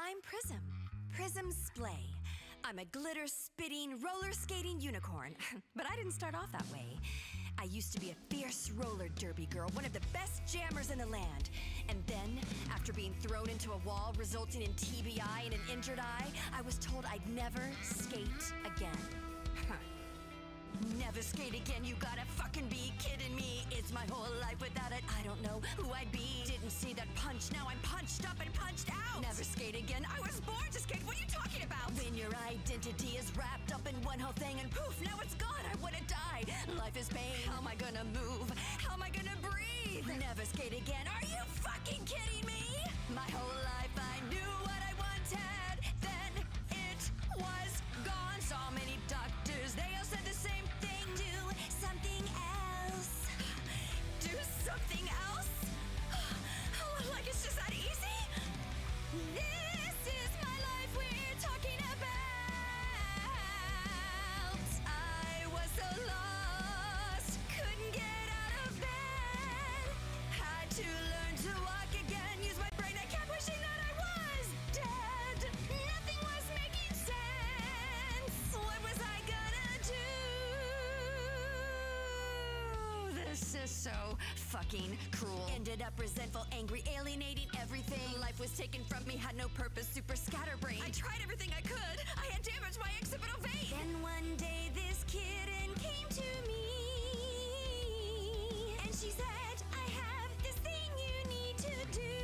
I'm Prism. Prism Splay. I'm a glitter-spitting, roller-skating unicorn. But I didn't start off that way. I used to be a fierce roller derby girl, one of the best jammers in the land. And then, after being thrown into a wall, resulting in TBI and an injured eye, I was told I'd never skate again. Never skate again, you gotta fucking be kidding me. It's my whole life without it, I don't know who I'd be. Didn't see that punch, now I'm punched up and punched out. Never skate again, I was born to skate, what are you talking about? When your identity is wrapped up in one whole thing and poof, now it's gone, I wanna die. Life is pain, how am I gonna move? How am I gonna breathe? Never skate again, are you fucking kidding me? My whole life I knew what I wanted, then it was gone. So many doctors, they all said the same thing. Do something else. Do something else? Like it's just that easy? This is my life we're talking about. I was so lost, couldn't get out of bed. Had to learn to walk again, use my brain, I kept wishing that I was dead. Nothing was making sense. What was I gonna do? This is so fucking cruel. Ended up resentful, angry, alienating everything. Life was taken from me, had no purpose, super scatterbrained. I tried everything I could. I had damaged my occipital vein. Then one day this kitten came to me, and she said, I have this thing you need to do.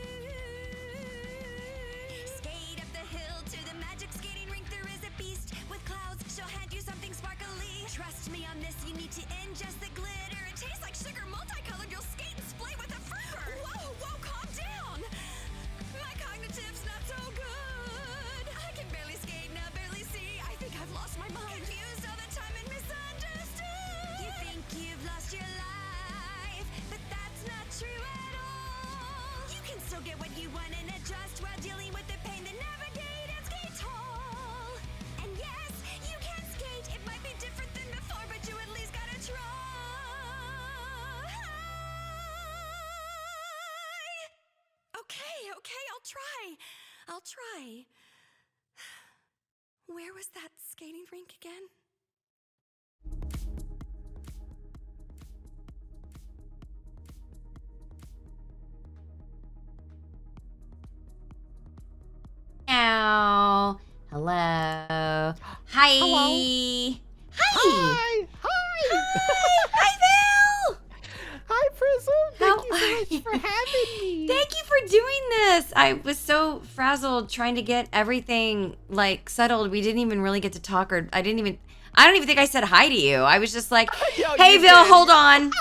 Skate up the hill to the magic skating rink. There is a beast with clouds. She'll hand you something sparkly. Trust me on this, you need to ingest the glitter. It tastes like sugar, multicolored. You'll skate and splay with a flipper. Whoa, calm down. My cognitive's not so good. I can barely skate now, barely see. I think I've lost my mind. Confused all the time and misunderstood. You think you've lost your life, but that's not true at all. You can still get what you want and adjust while dealing with the pain. Then navigate and skate tall. And yes, you can skate. It might be different than before, but you at least gotta try. Okay, I'll try. Where was that skating rink again? Ow. Hello. Hi. Hello. Hi. Hi, Val. Hi, Prism. Thank you so How- much for having me. Thank you for doing this. I was so frazzled trying to get everything like settled. We didn't even really get to talk, or I don't even think I said hi to you. I was just like, Yo, hey, you Vil, did. hold on.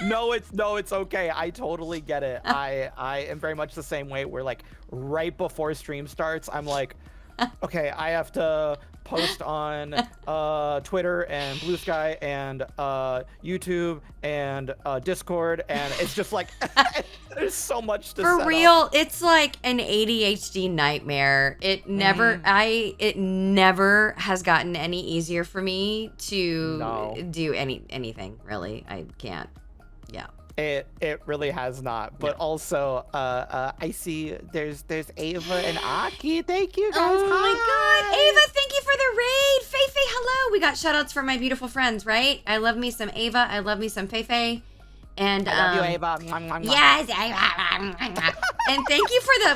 No, it's okay. I totally get it. I am very much the same way. We're like right before stream starts, I'm like, okay, I have to post on Twitter and Blue Sky and YouTube and Discord, and it's just like there's so much to For set real, up. it's like an ADHD nightmare. It never has gotten any easier for me to do anything, really. I can't. Yeah. It really has not. But also, I see there's Ava and Aki. Thank you guys. Oh my Hi. god, Ava, thank you for the raid. Feifei, hello. We got shout outs for my beautiful friends, right? I love me some Ava. I love me some Feifei. And I love you, Ava. Mwah, mwah, mwah. yes, Ava. And thank you for the,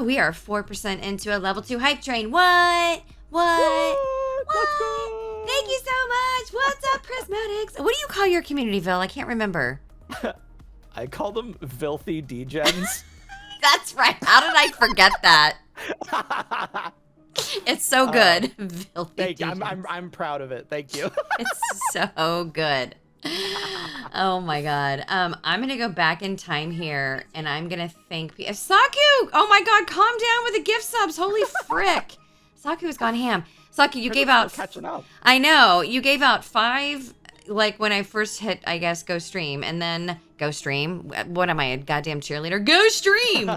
we are 4% into a level 2 hype train. What? Let's go. Thank you so much. What's up, Prismatics? What do you call your community, Vil? I can't remember. I call them filthy degens. That's right. How did I forget that? It's so good. Filthy Thank you. DJs. I'm proud of it. Thank you. It's so good. Oh my god. I'm gonna go back in time here, and I'm gonna thank Saku. Oh my god, calm down with the gift subs. Holy frick. Saku has gone ham. Saku, you gave out. Catching up. I know you gave out 5. Like when I first hit, I guess, go stream, and then go stream. What am I, a goddamn cheerleader? Go stream.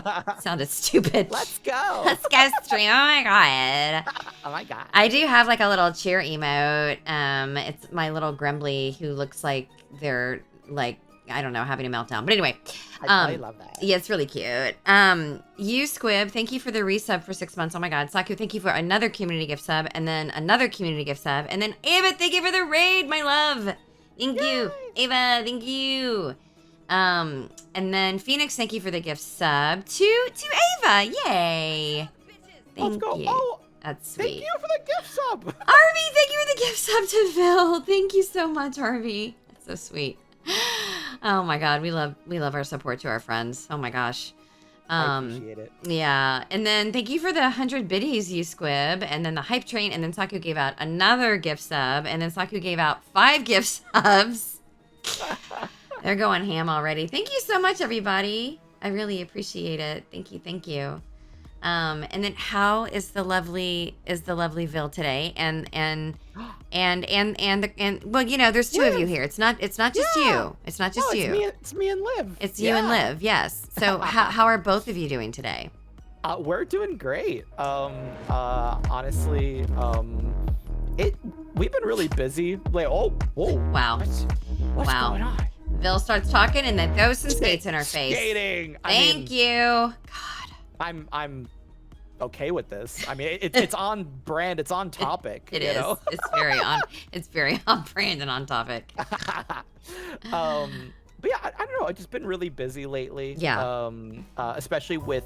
Sounded stupid. Let's go. Let's go stream. Oh my god. Oh my god. I do have like a little cheer emote. It's my little Grembley who looks like they're like I don't know, having a meltdown. But anyway, I love that. yeah, it's really cute. You Squib, thank you for the resub for 6 months. Oh my God, Saku, thank you for another community gift sub, and then another community gift sub, and then Ava, thank you for the raid, my love. Thank you, Ava. Thank you. And then Phoenix, thank you for the gift sub to Ava. Yay! Let's Thank go. you. Oh, That's sweet. thank you for the gift sub. Harvey, thank you for the gift sub to Phil. Thank you so much, Harvey. That's so sweet. Oh my God, we love our support to our friends. Oh my gosh. I appreciate it. Yeah, and then thank you for the 100 biddies, you Squib, and then the hype train, and then Saku gave out another gift sub, and then Saku gave out 5 gift subs. They're going ham already. Thank you so much, everybody. I really appreciate it. Thank you. And then how is the lovely VIL today? And well, you know, there's 2 of you here. It's not just you. It's not just you. It's me and Liv. It's you and Liv. Yes. So how are both of you doing today? We're doing great. Honestly, we've been really busy. Like, oh, Wow. What's going on? VIL starts talking and then throws some skates in her face. Skating. Thank you. God. I'm okay with this. I mean, it's on brand. It's on topic. It is. Know? It's very on brand and on topic. But yeah, I don't know. I've just been really busy lately. Yeah. Especially with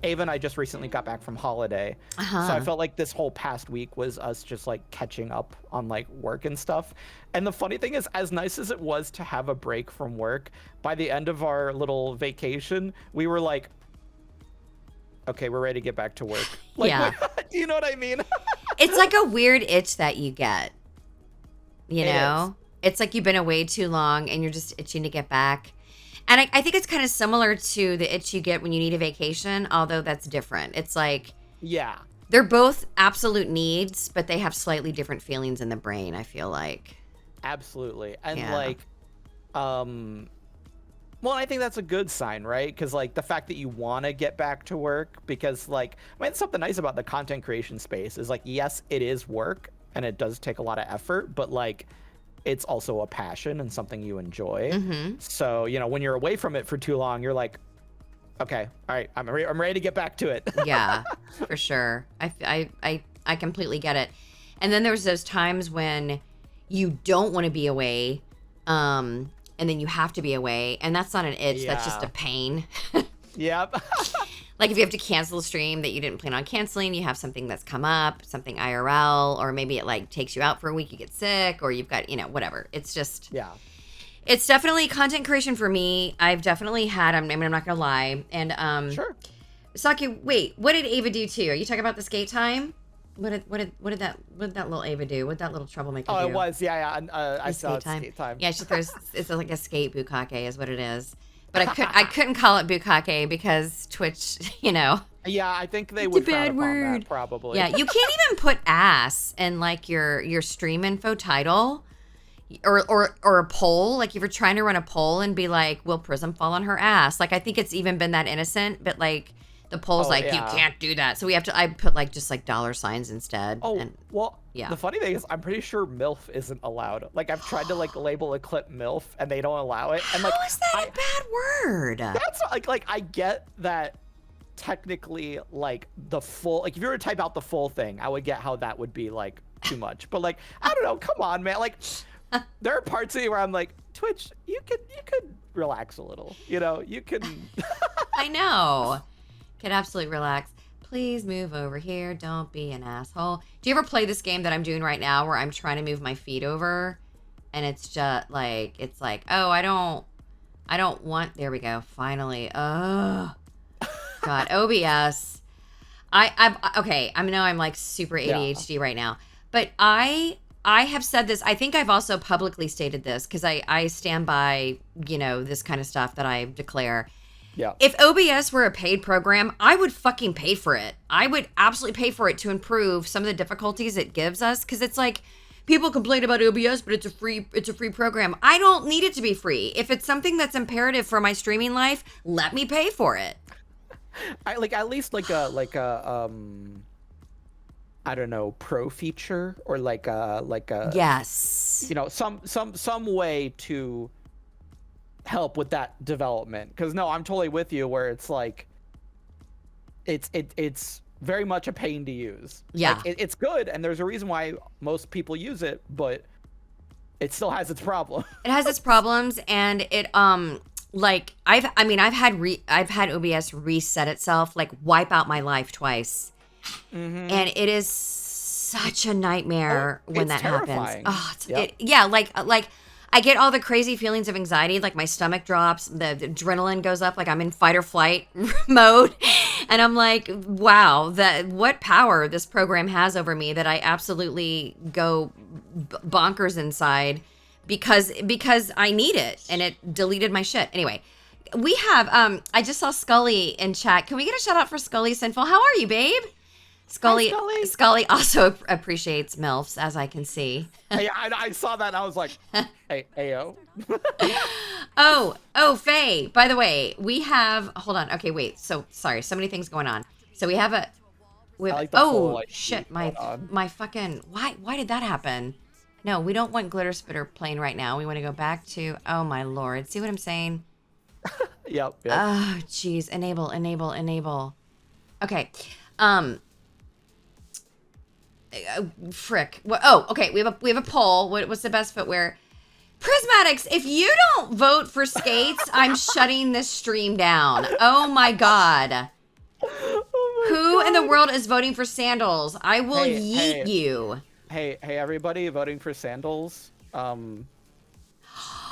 Ava and I just recently got back from holiday. So I felt like this whole past week was us just like catching up on like work and stuff. And the funny thing is, as nice as it was to have a break from work, by the end of our little vacation, we were like, okay, we're ready to get back to work. Like, Yeah. Do you know what I mean? It's like a weird itch that you get. You know? It's like you've been away too long and you're just itching to get back. And I think it's kind of similar to the itch you get when you need a vacation, although that's different. It's like, yeah, they're both absolute needs, but they have slightly different feelings in the brain, I feel like. absolutely. And Yeah. like, well, I think that's a good sign, right? Because like the fact that you want to get back to work, because like, I mean, something nice about the content creation space is like, yes, it is work and it does take a lot of effort, but like, it's also a passion and something you enjoy. So, you know, when you're away from it for too long, you're like, okay, all right, I'm ready to get back to it. Yeah, for sure. I completely get it. And then there's those times when you don't want to be away, and then you have to be away, and that's not an itch, that's just a pain. Yep. Like if you have to cancel a stream that you didn't plan on canceling, you have something that's come up, something IRL, or maybe it like takes you out for a week, you get sick, or you've got, you know, whatever. It's just, Yeah. it's definitely content creation for me. I've definitely had, I mean, I'm not gonna lie. And Sure. Saki, wait, what did Ava do too? Are you talking about the skate time? What did that little Ava do? What did that little troublemaker do? Oh, it was, yeah. I saw skate time. Yeah, she throws. It's like a skate bukkake is what it is. But I couldn't call it bukkake because Twitch, you know. Yeah, I think they would frown bad upon word. that, probably. Yeah, you can't even put ass in like your stream info title, or a poll. Like if you're trying to run a poll and be like, will Prism fall on her ass? Like I think it's even been that innocent, but like the poll's like, yeah. you can't do that. So I put like just like dollar signs instead. Oh, and, well, yeah. The funny thing is, I'm pretty sure MILF isn't allowed. Like, I've tried to, like, label a clip MILF, and they don't allow it. And, like, how is that a bad word? That's, like, I get that technically, like, the full... Like, if you were to type out the full thing, I would get how that would be, like, too much. But, like, I don't know. Come on, man. Like, there are parts of me where I'm like, Twitch, you could relax a little. You know? You can... I know. Could absolutely relax. Please move over here. Don't be an asshole. Do you ever play this game that I'm doing right now where I'm trying to move my feet over and it's just like, it's like, oh, I don't want, there we go. Finally. Oh God, OBS. Okay. I know I'm like super ADHD right now, but I have said this. I think I've also publicly stated this because I stand by, you know, this kind of stuff that I declare. Yeah. If OBS were a paid program, I would fucking pay for it. I would absolutely pay for it to improve some of the difficulties it gives us. Because it's like, people complain about OBS, but it's a free program. I don't need it to be free. If it's something that's imperative for my streaming life, let me pay for it. I like at least like a I don't know, pro feature or like a Yes. you know, some way to help with that development. Because no, I'm totally with you where it's like it's very much a pain to use. Yeah. Like, it's good and there's a reason why most people use it, but it still has its problem. It has its problems, and it like I've had OBS reset itself, like wipe out my life twice. Mm-hmm. And it is such a nightmare when that terrifying. happens. Oh, Yep. like I get all the crazy feelings of anxiety, like my stomach drops, the adrenaline goes up, like I'm in fight or flight mode, and I'm like, wow, what power this program has over me that I absolutely go bonkers inside because I need it, and it deleted my shit. Anyway, we have I just saw Scully in chat. Can we get a shout out for Scully Sinful? How are you, babe? Hi, Scully also appreciates MILFs, as I can see. Hey, I saw that and I was like, hey, ayo. Oh, Faye, by the way, we have, hold on. Okay, wait. So, sorry, so many things going on. So we have I like the whole, like, shit, going on. my fucking, why did that happen? No, we don't want Glitter Spitter playing right now. We want to go back to, oh my lord. See what I'm saying? Yep. Oh, jeez. Enable. Okay. Frick. Oh, okay. We have a poll. What's the best footwear? Prismatics, if you don't vote for skates, I'm shutting this stream down. Oh my god. Who in the world is voting for sandals? I will yeet you. Hey, everybody voting for sandals.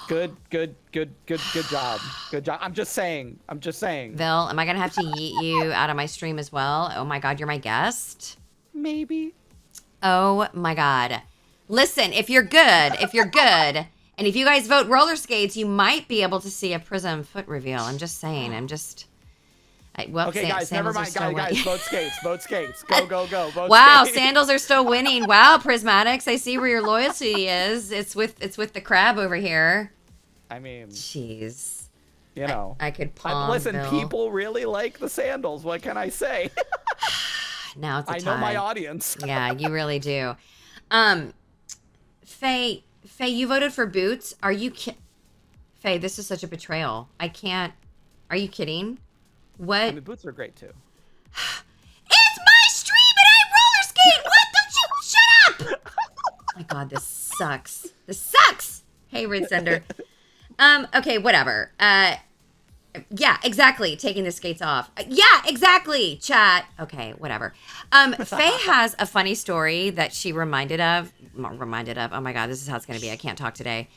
Good job. Good job. I'm just saying. Vil, am I gonna have to yeet you out of my stream as well? Oh my god, you're my guest. Maybe. Oh my god. Listen, if you're good, and if you guys vote roller skates, you might be able to see a Prism foot reveal. I'm just saying. Okay, guys, never mind. Guys, vote skates. Go. Vote wow, skates. sandals are still winning. Wow, Prismatics, I see where your loyalty is. It's with the crab over here. I mean, jeez. You know, I could palm. Listen, Bill. people really like the sandals. What can I say? Now it's a I tie. know my audience. Yeah, you really do. Faye, you voted for boots. Are you Faye, this is such a betrayal. I can't. Are you kidding? What? I mean, boots are great too. It's my stream and I roller skate. What? Don't you shut up? Oh my god, this sucks. Hey, Red Sender. Okay, whatever. Yeah, exactly. Taking the skates off. Yeah, exactly. Chat. Okay, whatever. Faye has a funny story that she reminded of. Oh my god, this is how it's gonna be. I can't talk today.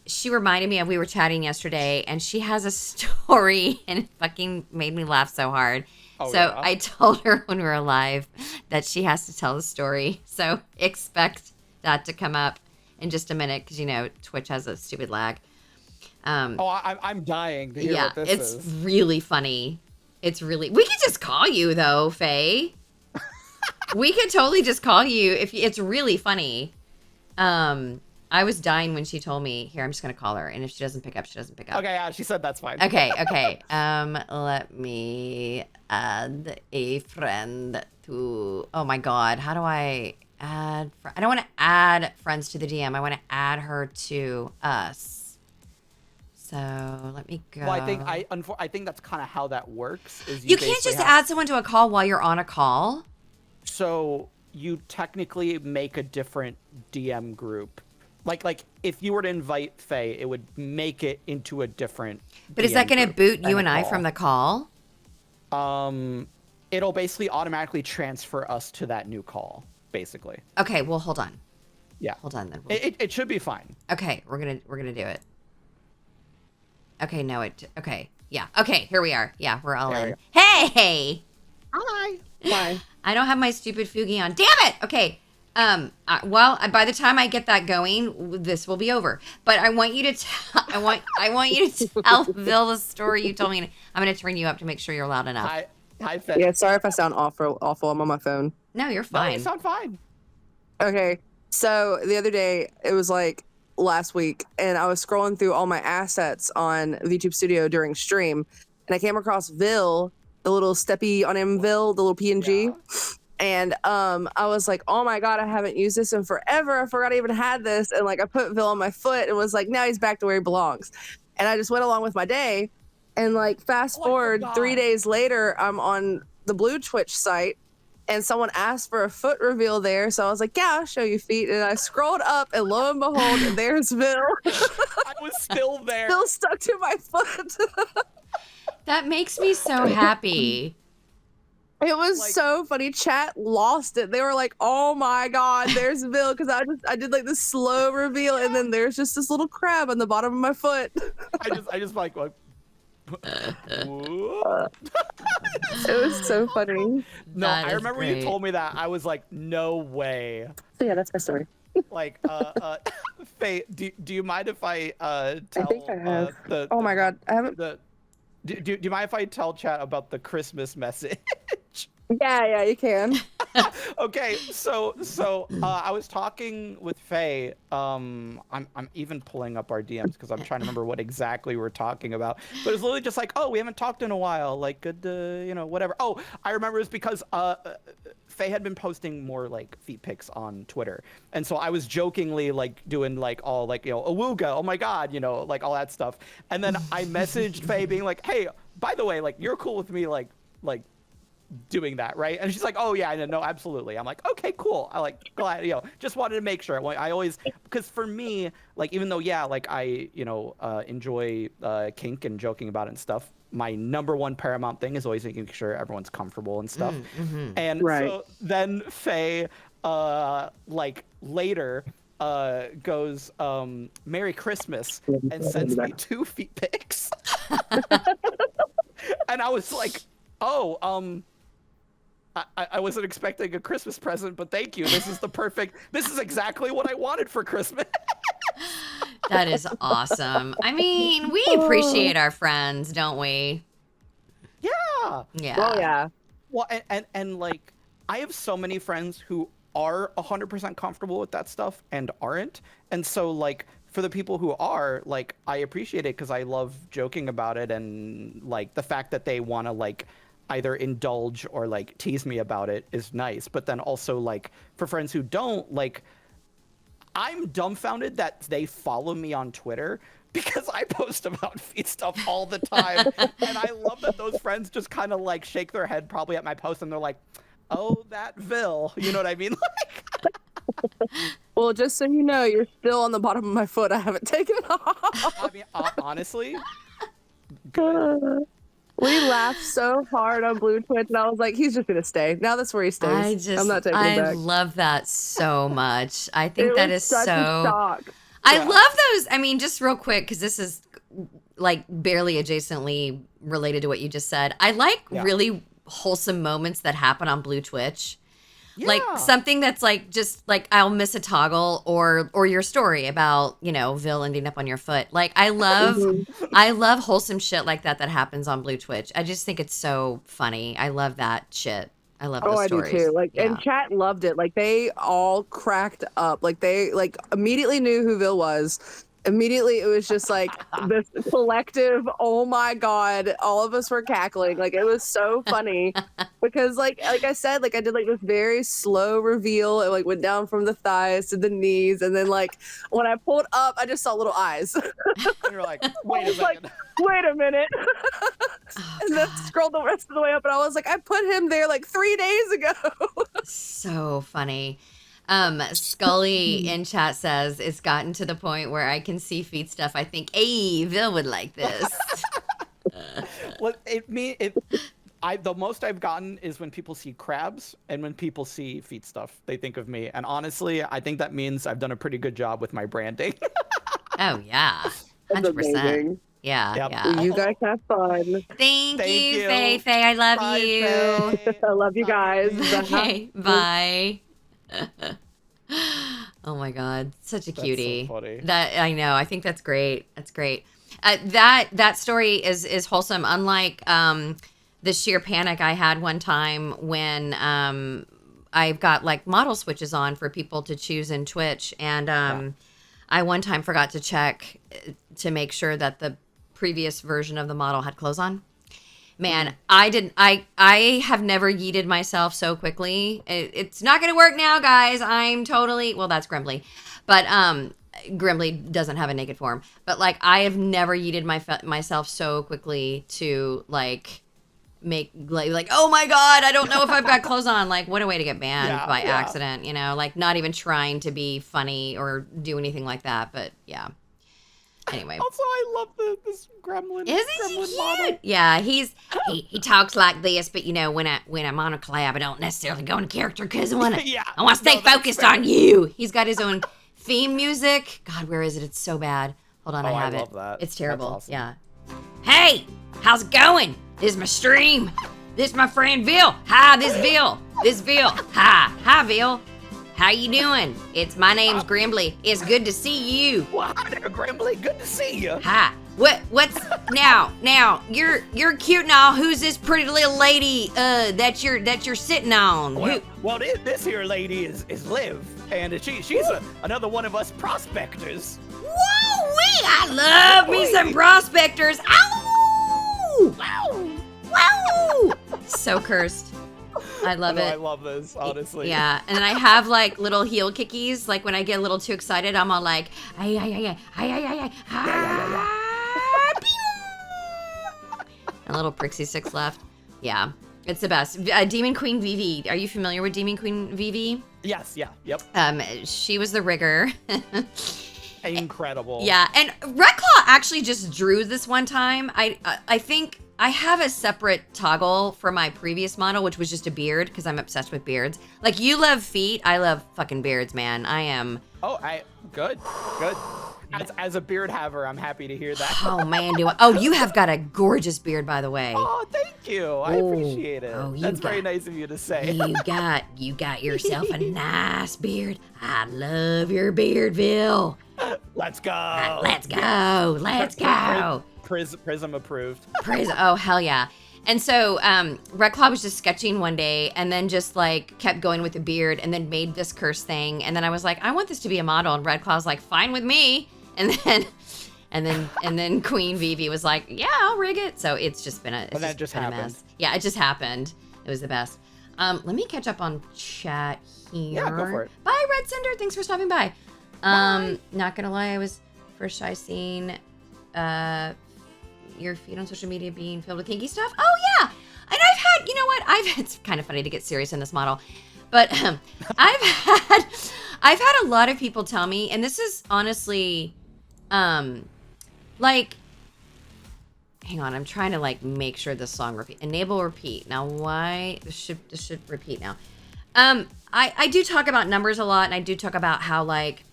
She reminded me of, we were chatting yesterday, and she has a story, and it fucking made me laugh so hard. Yeah. I told her when we were live that she has to tell the story. So expect that to come up in just a minute, because you know Twitch has a stupid lag. I'm dying to hear what this is. It's really funny. We could just call you though, Faye. We could totally just call you if it's really funny. I was dying when she told me. Here, I'm just gonna call her, and if she doesn't pick up, she doesn't pick up. Okay, she said that's fine. Okay. Let me add a friend to. Oh my god, how do I add? I don't want to add friends to the DM. I want to add her to us. So let me go. Well, I think that's kind of how that works. Is you can't just add someone to a call while you're on a call. So you technically make a different DM group. Like if you were to invite Faye, it would make it into a different. But is that going to boot you and I from the call? It'll basically automatically transfer us to that new call, basically. Okay, well, hold on. Yeah. Hold on then. It should be fine. Okay, we're gonna do it. Okay, okay. Yeah. Okay, here we are. Yeah, we're all in. Hey! Hi. Bye. I don't have my stupid Fugi on. Damn it! Okay. Well, by the time I get that going, this will be over. But I want you to I want you to tell Vil the story you told me. I'm going to turn you up to make sure you're loud enough. Hi, Fetish. Yeah, sorry if I sound awful. I'm on my phone. No, you're fine. No, you sound fine. Okay, so the other day, it was like last week, and I was scrolling through all my assets on VTube Studio during stream, and I came across VIL, the little steppy on him VIL, the little PNG. Yeah. And I was like, oh my God, I haven't used this in forever. I forgot I even had this. And like I put VIL on my foot and was like, now he's back to where he belongs. And I just went along with my day. And like fast forward 3 days later, I'm on the Blue Twitch site and someone asked for a foot reveal there. So I was like, yeah, I'll show you feet. And I scrolled up and lo and behold, there's VIL. I was still there. Still stuck to my foot. That makes me so happy. It was Like- so funny. Chat lost it. They were like, "Oh my God, there's VIL!" Because I did like this slow reveal, and then there's just this little crab on the bottom of my foot. I just like It was so funny. no, That I is remember when you great. told me that. I was like, no way. So yeah, that's my story. Like, Faye, do you mind if I tell? I think I have. The, Oh my God, I haven't. Do you mind if I tell chat about the Christmas message? Yeah, you can. Okay, so I was talking with Faye. I'm even pulling up our DMs because I'm trying to remember what exactly we're talking about. But it was literally just like, oh, we haven't talked in a while. Like, good to, whatever. Oh, I remember it's because Faye had been posting more like feet pics on Twitter, and so I was jokingly like doing like all like awooga, oh my God, like all that stuff. And then I messaged Faye being like, hey, by the way, like you're cool with me like doing that, right? And she's like, oh yeah, no, absolutely. I'm like, okay, cool. I like glad, just wanted to make sure. I always, because for me, like even though like I enjoy kink and joking about it and stuff, my number one paramount thing is always making sure everyone's comfortable and stuff. And Right. so then Faye like later goes Merry Christmas and sends me 2 feet pics. And I was like, oh, I wasn't expecting a Christmas present, but thank you. This is exactly what I wanted for Christmas. That is awesome. I mean, we appreciate our friends, don't we? Yeah. Yeah. Oh yeah. Well, and like, I have so many friends who are 100% comfortable with that stuff and aren't. And so like, for the people who are, like, I appreciate it because I love joking about it, and like the fact that they want to like either indulge or like tease me about it is nice. But then also like for friends who don't, like, I'm dumbfounded that they follow me on Twitter because I post about feet stuff all the time. And I love that those friends just kind of like shake their head probably at my post and they're like, oh, that VIL, you know what I mean? Like, Well, just so you know, you're still on the bottom of my foot. I haven't taken it off. I mean, honestly, good. We laughed so hard on Blue Twitch, and I was like, he's just gonna stay. Now that's where he stays. I'm not taking I him back. love that so much. I think It that was is such a so. shock. I Yeah. love those. I mean, just real quick, because this is like barely adjacently related to what you just said. I like Yeah. really wholesome moments that happen on Blue Twitch. Like Yeah. something that's like just like I'll miss a toggle or your story about, VIL ending up on your foot. Like I love wholesome shit like that happens on Blue Twitch. I just think it's so funny. I love that shit. I love those Oh, I stories. do too. Like, Yeah. and chat loved it. Like, they all cracked up. Like, they like immediately knew who VIL was. Immediately, it was just like this collective. Oh my God! All of us were cackling. Like, it was so funny because, like I said, like I did like this very slow reveal. It like went down from the thighs to the knees, and then like when I pulled up, I just saw little eyes. And you're like, wait a was like, second. Wait a minute. Oh, And then God. scrolled the rest of the way up, and I was like, I put him there like 3 days ago. So funny. Scully in chat says it's gotten to the point where I can see feet stuff. I think, hey, VIL would like this. Well, the most I've gotten is when people see crabs and when people see feet stuff, they think of me. And honestly, I think that means I've done a pretty good job with my branding. Oh yeah, That's 100%. amazing. Yeah, Yep. yeah. You guys have fun. Thank Thank you, you. Faye. Faye, I love Bye, you. Faye. I love you guys. Okay, bye. Oh my God, such a That's so cutie. funny. That I know. I think that's great. That's great. That story is wholesome. Unlike the sheer panic I had one time when I've got like model switches on for people to choose in Twitch, and I one time forgot to check to make sure that the previous version of the model had clothes on. Man, I have never yeeted myself so quickly. It's not gonna work now, guys. I'm totally, well, that's Grimbly, but Grimbly doesn't have a naked form. But like, I have never yeeted myself so quickly to like make like, oh my god, I don't know if I've got clothes on. Like, what a way to get banned by accident, you know? Like, not even trying to be funny or do anything like that. But yeah. Anyway. Also, I love this gremlin. Isn't he cute? Model. Yeah, he talks like this, but you know, when I'm on a collab, I don't necessarily go into character because I want to stay focused on you. He's got his own theme music. God, where is it? It's so bad. Hold on, I have it. That. It's terrible. Awesome. Yeah. Hey, how's it going? This is my stream. This is my friend VIL. Hi, this VIL. This VIL. Hi, VIL. How you doing? My name's Grimbly. It's good to see you. Well, hi there, Grimbly. Good to see you. Hi. What's now? You're cute and all. Who's this pretty little lady that you're sitting on? Well, this here lady is Liv, and she's another one of us prospectors. Woo-wee! I love me some prospectors. Ow! Wow! So cursed. I love it. I love this, honestly. Yeah, and then I have like little heel kickies. Like when I get a little too excited, I'm all like, ay. A little Prixie 6 left. Yeah, it's the best. Demon Queen Vivi. Are you familiar with Demon Queen Vivi? Yes. Yeah. Yep. She was the rigger. Incredible. Yeah, and Red Claw actually just drew this one time. I think I have a separate toggle for my previous model, which was just a beard, because I'm obsessed with beards. Like, you love feet, I love fucking beards, man. I am. Oh, good. As a beard haver, I'm happy to hear that. Oh man, oh, you have got a gorgeous beard, by the way. Oh, thank you. I appreciate it. That's very nice of you to say. You got yourself a nice beard. I love your beard, VIL. Let's go. Let's go. Prism approved. Prism. Oh, hell yeah. And so Red Claw was just sketching one day and then just like kept going with the beard and then made this curse thing. And then I was like, I want this to be a model. And Red Claw's like, fine with me. And then Queen Vivi was like, yeah, I'll rig it. So it's just been a mess. Yeah, it just happened. It was the best. Let me catch up on chat here. Yeah, go for it. Bye, Red Cinder. Thanks for stopping by. Bye. Not gonna lie, I was first shy seeing your feed on social media being filled with kinky stuff. Oh yeah, and I've had, you know what? it's kind of funny to get serious in this model, but I've had a lot of people tell me, and this is honestly, like, hang on, I'm trying to like make sure this song enable repeat. Now why this should repeat now. I do talk about numbers a lot, and I do talk about how like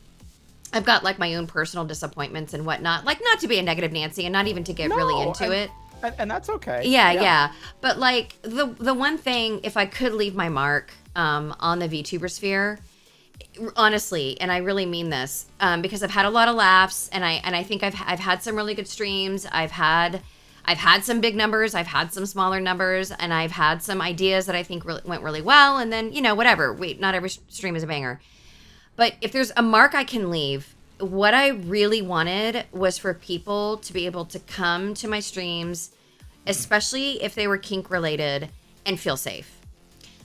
I've got like my own personal disappointments and whatnot, like not to be a negative Nancy and not even to get really into it. And that's okay. Yeah. But like the one thing, if I could leave my mark on the VTuber sphere, honestly, and I really mean this, because I've had a lot of laughs, and I think I've had some really good streams. I've had some big numbers, I've had some smaller numbers, and I've had some ideas that I think went really well, and then, you know, whatever. Not every stream is a banger. But if there's a mark I can leave, what I really wanted was for people to be able to come to my streams, especially if they were kink related, and feel safe.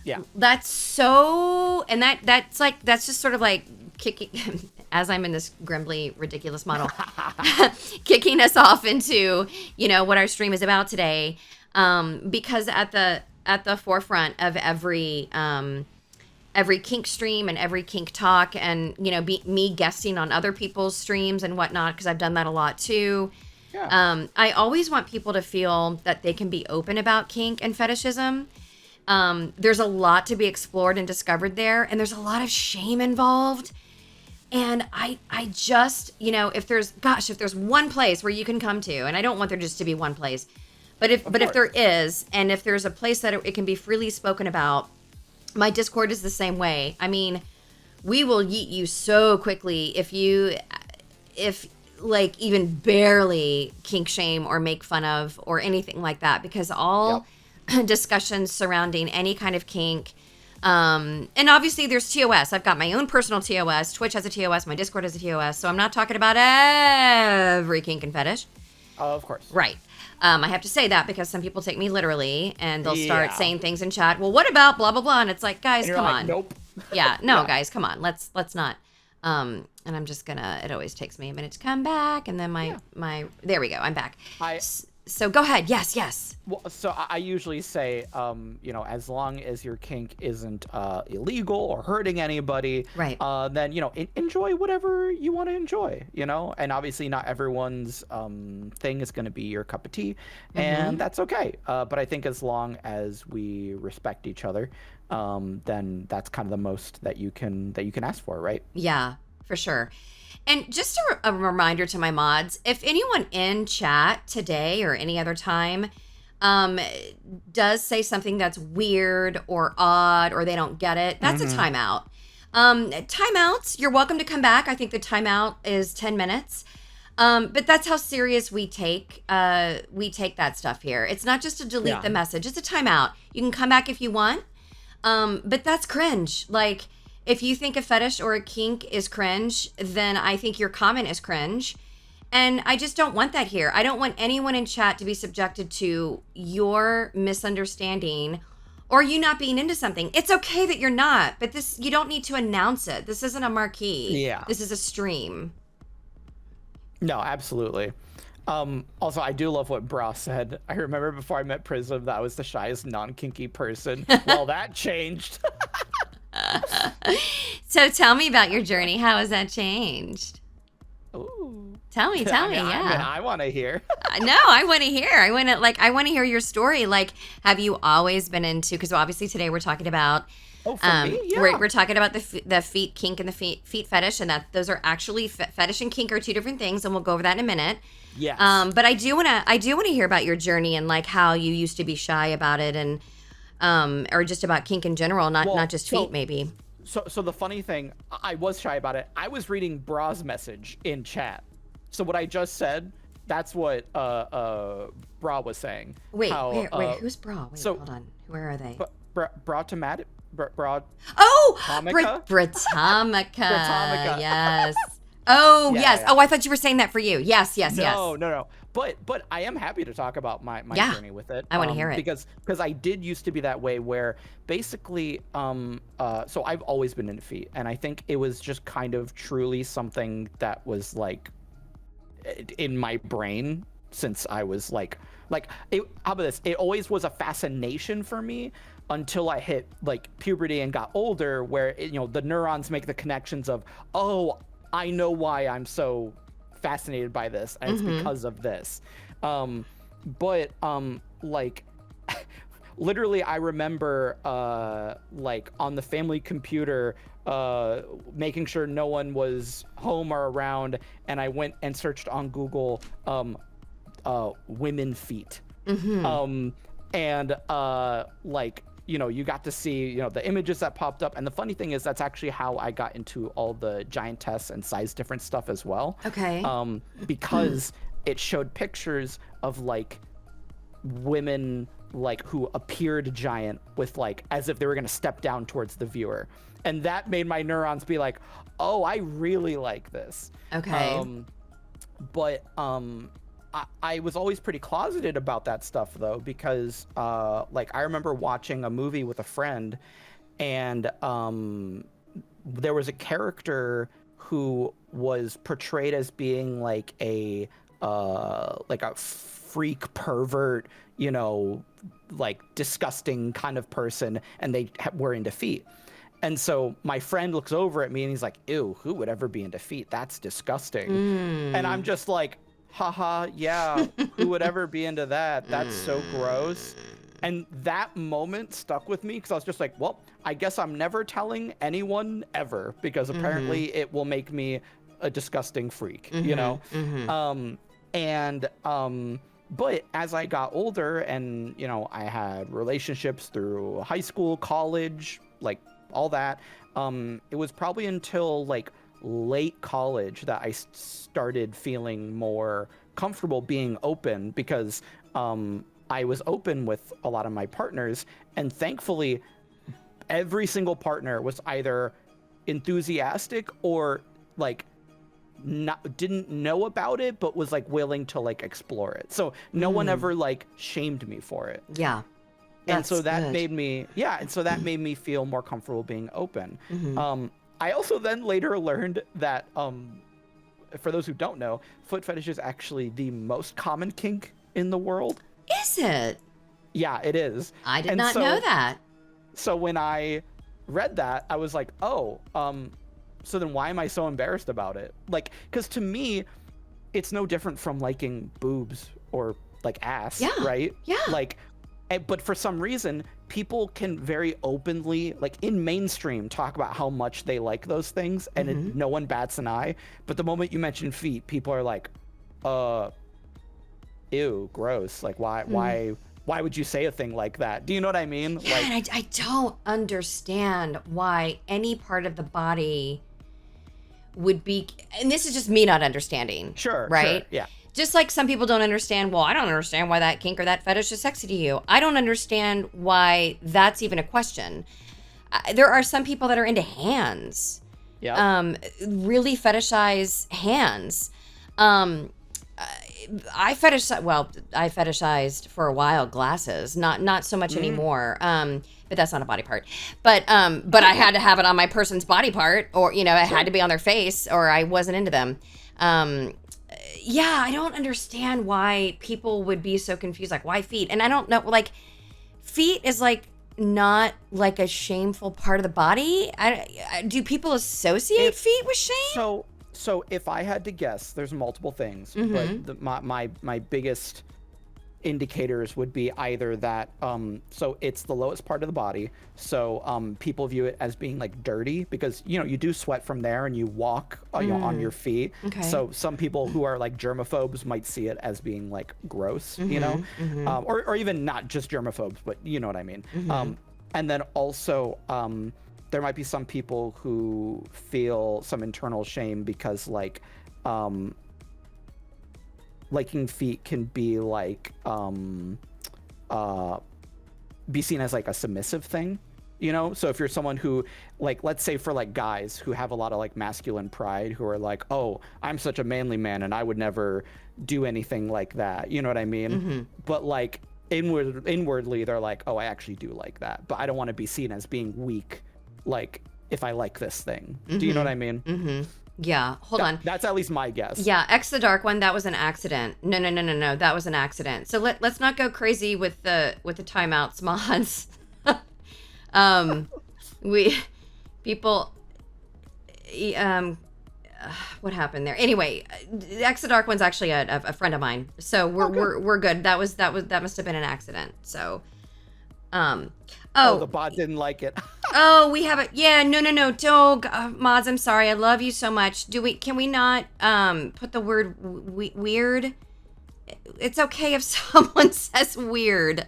Yeah. That's so, and that's just sort of like kicking, as I'm in this Grimbly ridiculous model, kicking us off into, you know, what our stream is about today. Because at the forefront of every kink stream and every kink talk, and, you know, me guesting on other people's streams and whatnot, because I've done that a lot too. Yeah. I always want people to feel that they can be open about kink and fetishism. There's a lot to be explored and discovered there, and there's a lot of shame involved. And I just, you know, if there's one place where you can come to, and I don't want there just to be one place, but if there is, and if there's a place that it can be freely spoken about, my Discord is the same way. I mean, we will yeet you so quickly if like even barely kink shame or make fun of or anything like that, because all discussions surrounding any kind of kink, and obviously there's TOS. I've got my own personal TOS. Twitch has a TOS. My Discord has a TOS. So I'm not talking about every kink and fetish. Of course. Right. I have to say that because some people take me literally and they'll start Yeah. saying things in chat. Well, what about blah blah blah? And it's like, guys, And you're come like, on. nope. Yeah, no, guys, come on. Let's not. And I'm just gonna. It always takes me a minute to come back, and then my there we go. I'm back. So go ahead. Yes. Well, so I usually say, as long as your kink isn't illegal or hurting anybody, Right. Then enjoy whatever you want to enjoy, and obviously not everyone's thing is going to be your cup of tea, and that's okay. But I think as long as we respect each other, then that's kind of the most that you can ask for, right? Yeah, for sure. And just a reminder to my mods, if anyone in chat today or any other time does say something that's weird or odd or they don't get it, that's a timeout. Timeouts, you're welcome to come back. I think the timeout is 10 minutes. But that's how serious we take that stuff here. It's not just to delete the message. It's a timeout. You can come back if you want. But that's cringe. Like, if you think a fetish or a kink is cringe, then I think your comment is cringe. And I just don't want that here. I don't want anyone in chat to be subjected to your misunderstanding or you not being into something. It's okay that you're not, but you don't need to announce it. This isn't a marquee. Yeah. This is a stream. No, absolutely. Also, I do love what Bra said. I remember before I met Prism that I was the shyest non-kinky person. Well, that changed. So tell me about your journey. How has that changed? Ooh. Tell me, yeah. I want to hear. No, I want to hear. I want to hear your story. Like, have you always been into? Because obviously today we're talking about. Oh, for me, yeah. We're talking about the feet kink and the feet fetish, and that those are actually fetish and kink are two different things, and we'll go over that in a minute. Yes. But I do wanna hear about your journey and like how you used to be shy about it, and or just about kink in general, not just feet maybe. So the funny thing, I was shy about it. I was reading Bra's message in chat. So what I just said, that's what Bra was saying. Wait, who's Bra? Wait, so, hold on. Where are they? Bra to Matt? Bra. Oh, Bratomica? Bratomica. Yes. Oh, yes. Yeah. Oh, I thought you were saying that for you. Yes. No. But I am happy to talk about my journey with it. I want to hear it. Because I did used to be that way where basically, so I've always been into feet. And I think it was just kind of truly something that was like in my brain since I was how about this? It always was a fascination for me until I hit like puberty and got older where, the neurons make the connections of, oh, I know why I'm so fascinated by this, and it's because of this. Literally I remember on the family computer making sure no one was home or around, and I went and searched on Google women feet. You got to see, the images that popped up. And the funny thing is that's actually how I got into all the giantess and size difference stuff as well. Okay. Because it showed pictures of women who appeared giant with as if they were going to step down towards the viewer. And that made my neurons be like, oh, I really like this. Okay. I was always pretty closeted about that stuff though, because I remember watching a movie with a friend, and there was a character who was portrayed as being a freak pervert, disgusting kind of person, and they were into feet. And so my friend looks over at me and he's like, ew, who would ever be into feet? That's disgusting. And I'm just like, haha, yeah, who would ever be into that? That's so gross. And that moment stuck with me because I was just like, well, I guess I'm never telling anyone ever, because apparently it will make me a disgusting freak, but as I got older and, I had relationships through high school, college, all that, it was probably until late college that I started feeling more comfortable being open, because I was open with a lot of my partners, and thankfully every single partner was either enthusiastic or didn't know about it, but was like willing to like explore it. So no one ever like shamed me for it. Yeah. And so that good. made me, and so that made me feel more comfortable being open. Mm-hmm. I also then later learned that, for those who don't know, foot fetish is actually the most common kink in the world. Is it? Yeah, it is. I did not know that. So when I read that, I was like, oh, so then why am I so embarrassed about it? Like, because to me, it's no different from liking boobs or like ass, right? Yeah. Like, but for some reason, people can very openly, like in mainstream, talk about how much they like those things, and no one bats an eye. But the moment you mention feet, people are like, ew, gross. Like, why would you say a thing like that? Do you know what I mean? Yeah, like, and I don't understand why any part of the body would be, and this is just me not understanding. Sure. Right? Sure, yeah. Just like some people don't understand, well, I don't understand why that kink or that fetish is sexy to you. I don't understand why that's even a question. There are some people that are into hands. Yeah. Really fetishize hands. I fetishized for a while glasses, not so much anymore. But that's not a body part. But I had to have it on my person's body part, or it had to be on their face, or I wasn't into them. Yeah, I don't understand why people would be so confused. Like, why feet? And I don't know. Like, feet is like not like a shameful part of the body. Do people associate feet with shame? So if I had to guess, there's multiple things, but my biggest indicators would be either that so it's the lowest part of the body, so people view it as being like dirty because you do sweat from there and you walk on your feet. Okay. So some people who are like germaphobes might see it as being like gross, or even not just germaphobes, but you know what I mean. And then also there might be some people who feel some internal shame because like liking feet can be like be seen as like a submissive thing, so if you're someone who, like, let's say for like guys who have a lot of like masculine pride, who are like, oh, I'm such a manly man and I would never do anything like that, you know what I mean? But like inwardly they're like, oh, I actually do like that, but I don't want to be seen as being weak, like if I like this thing. Do you know what I mean? Yeah, hold on. That's at least my guess. Yeah, X the Dark One, that was an accident. No, that was an accident. So let's not go crazy with the timeouts, mods. What happened there? Anyway, X the Dark One's actually a friend of mine, so we're good. That must have been an accident. So, the bot didn't like it. Oh, we have it. Yeah, no. Dog, mods, I'm sorry. I love you so much. Can we not put the word weird? It's okay if someone says weird.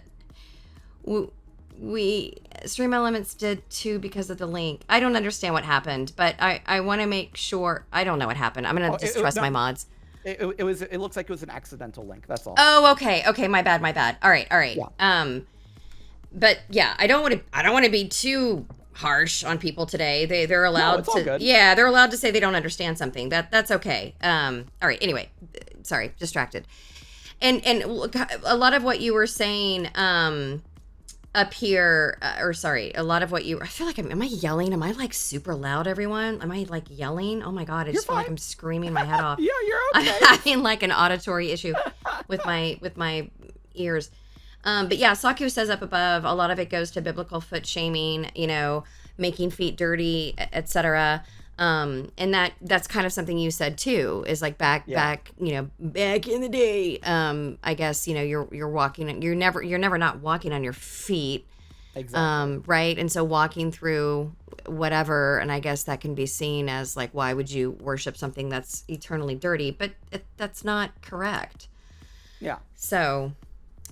We Stream Elements did too because of the link. I don't understand what happened, but I want to make sure. I don't know what happened. I'm gonna distrust my mods. It looks like it was an accidental link. That's all. Oh, okay. My bad. All right. Yeah. But yeah, I don't want to be too harsh on people today. They're allowed it's all good. Yeah, they're allowed to say they don't understand something. That's okay. All right. Anyway, sorry, distracted. And a lot of what you were saying up here, a lot of what I feel like am I yelling? Am I like super loud, everyone? Am I like yelling? Oh my God, I just feel like I'm screaming my head off. Yeah, you're okay. I'm having like an auditory issue with my ears. But yeah, Saku says up above, a lot of it goes to biblical foot shaming, making feet dirty, etc. And that's kind of something you said too, is like back in the day. I guess, you're walking, you're never not walking on your feet. Exactly. Right. And so walking through whatever, and I guess that can be seen as like, why would you worship something that's eternally dirty? But that's not correct. Yeah. So...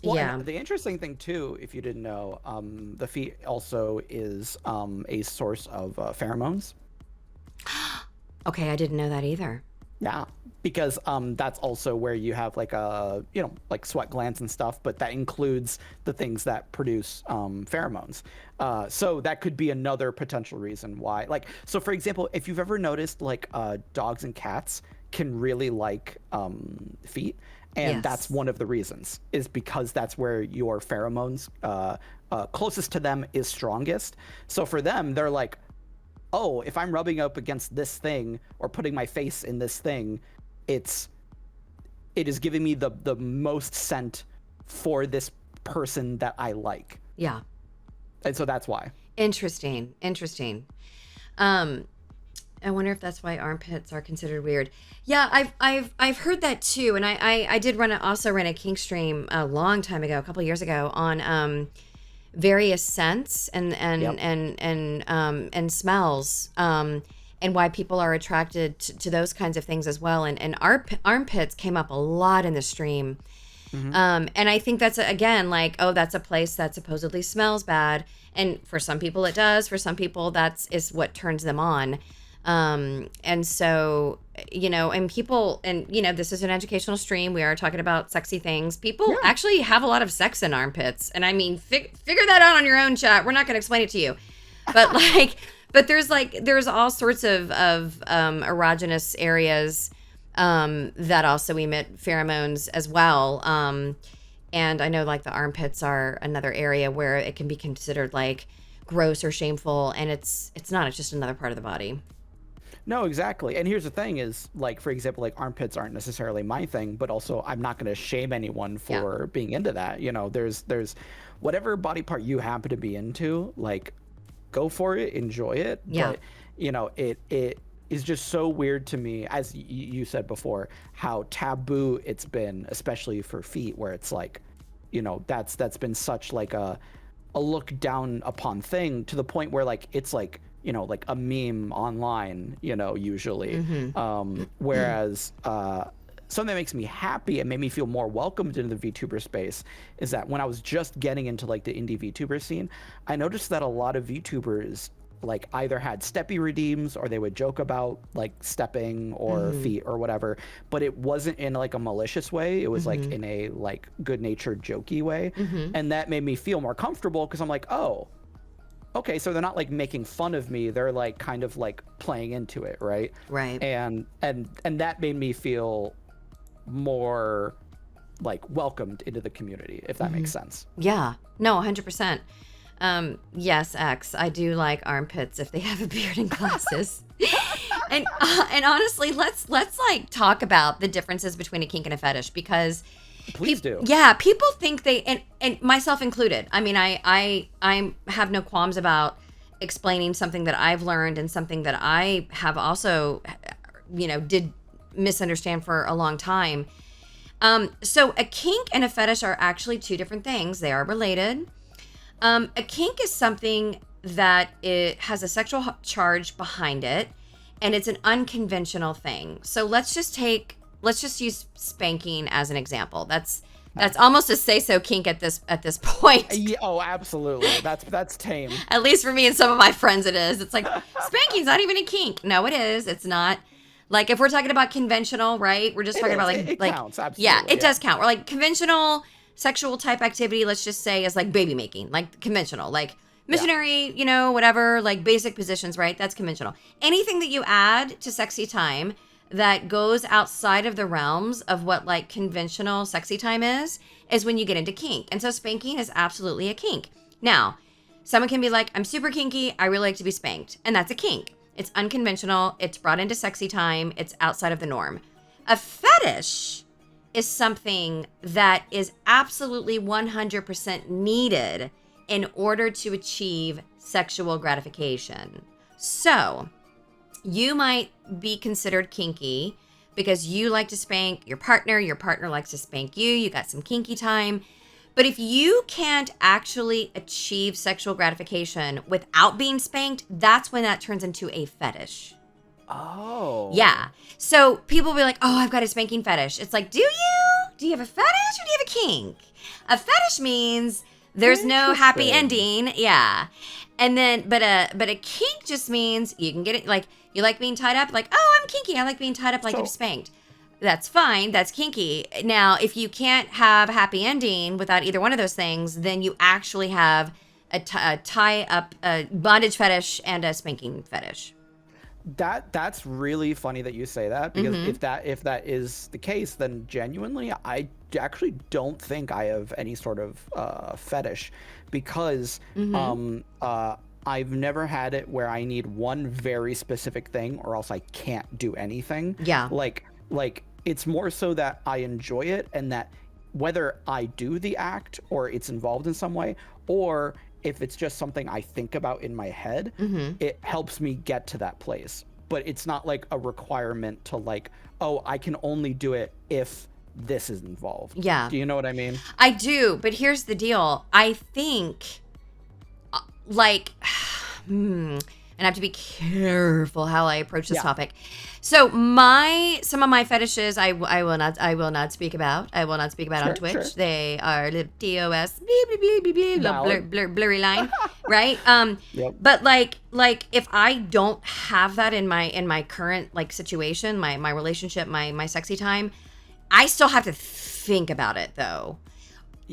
Well, yeah. The interesting thing too, if you didn't know, the feet also is a source of pheromones. Okay, I didn't know that either. Yeah, because that's also where you have like like sweat glands and stuff, but that includes the things that produce pheromones. So that could be another potential reason why. Like, so for example, if you've ever noticed like dogs and cats can really like feet. And Yes. that's one of the reasons, is because that's where your pheromones closest to them is strongest. So for them, they're like, oh, if I'm rubbing up against this thing or putting my face in this thing, it is giving me the most scent for this person that I like. Yeah. And so that's why. Interesting. I wonder if that's why armpits are considered weird. Yeah, I've heard that too, and I did also run a kink stream a long time ago, a couple years ago, on various scents and smells, and why people are attracted to those kinds of things as well. And armpits came up a lot in the stream. And I think that's again like, oh, that's a place that supposedly smells bad, and for some people it does. For some people, is what turns them on. And so, and people, and this is an educational stream. We are talking about sexy things. People actually have a lot of sex in armpits, and I mean, figure that out on your own, chat. We're not going to explain it to you, but but there's all sorts of erogenous areas that also emit pheromones as well. And I know like the armpits are another area where it can be considered like gross or shameful, and it's not. It's just another part of the body. No, exactly. And here's the thing is, like, for example, like armpits aren't necessarily my thing, but also I'm not going to shame anyone for being into that. There's whatever body part you happen to be into, like, go for it, enjoy it. Yeah. But, it is just so weird to me, as you said before, how taboo it's been, especially for feet, where it's like, that's been such like a look down upon thing, to the point where like it's like, like a meme online, usually. Whereas something that makes me happy and made me feel more welcomed into the VTuber space is that when I was just getting into like the indie VTuber scene, I noticed that a lot of VTubers like either had steppy redeems, or they would joke about like stepping or feet or whatever, but it wasn't in like a malicious way. It was like in a like good-natured jokey way. And that made me feel more comfortable, because I'm like, oh, okay, so they're not like making fun of me, they're like kind of like playing into it, right? And that made me feel more like welcomed into the community, if that makes sense. Yeah, no, 100%. Yes, X, I do like armpits if they have a beard and glasses. and honestly, let's like talk about the differences between a kink and a fetish, because Please do. Yeah, people think and myself included. I mean, I have no qualms about explaining something that I've learned, and something that I have also, did misunderstand for a long time. So a kink and a fetish are actually two different things. They are related. A kink is something that it has a sexual charge behind it, and it's an unconventional thing. So let's just use spanking as an example. That's almost a say-so kink at this point. Yeah, oh, absolutely. That's tame. At least for me and some of my friends, it is. It's like, spanking's not even a kink. No, it is. It's not. Like, if we're talking about conventional, right? We're just talking about it counts, absolutely. Yeah, it does count. We're like conventional sexual type activity. Let's just say is like baby making, like conventional, like missionary, whatever, like basic positions, right? That's conventional. Anything that you add to sexy time that goes outside of the realms of what like conventional sexy time is when you get into kink. And so spanking is absolutely a kink. Now, someone can be like, I'm super kinky, I really like to be spanked. And that's a kink. It's unconventional, it's brought into sexy time, it's outside of the norm. A fetish is something that is absolutely 100% needed in order to achieve sexual gratification. So, you might be considered kinky because you like to spank your partner likes to spank you, you got some kinky time. But if you can't actually achieve sexual gratification without being spanked, that's when that turns into a fetish. Oh. Yeah. So people will be like, oh, I've got a spanking fetish. It's like, do you? Do you have a fetish or do you have a kink? A fetish means there's no happy ending. Yeah. And then, but a kink just means you can get it, like, you like being tied up, like, oh, I'm kinky. I like being tied up like you're spanked. That's fine. That's kinky. Now, if you can't have a happy ending without either one of those things, then you actually have a tie up, a bondage fetish and a spanking fetish. That's really funny that you say that, because if that is the case, then genuinely I actually don't think I have any sort of fetish, because I've never had it where I need one very specific thing or else I can't do anything. Yeah. Like it's more so that I enjoy it, and that whether I do the act or it's involved in some way, or if it's just something I think about in my head, it helps me get to that place. But it's not like a requirement to like, oh, I can only do it if this is involved. Yeah. Do you know what I mean? I do, but here's the deal. I think, like, and I have to be careful how I approach this topic. So some of my fetishes I will not speak about. I will not speak about on Twitch. Sure. They are TOS blurry line, right? But like if I don't have that in my current like situation, my relationship, my sexy time, I still have to think about it though.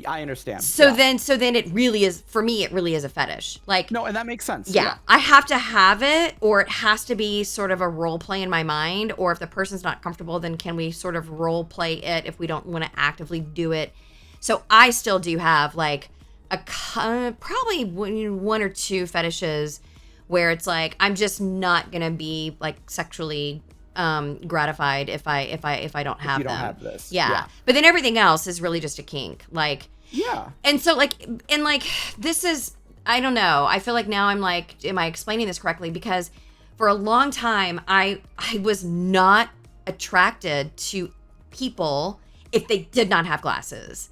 I understand. So then it really is, for me, it really is a fetish. Like, no, and that makes sense. Yeah, I have to have it, or it has to be sort of a role play in my mind, or if the person's not comfortable, then can we sort of role play it if we don't want to actively do it? So I still do have like probably one or two fetishes where it's like, I'm just not gonna be like sexually gratified if I don't have you them. don't have this. Yeah. But then everything else is really just a kink. Like, yeah. And so like this is, I don't know. I feel like now I'm like, am I explaining this correctly? Because for a long time I was not attracted to people if they did not have glasses.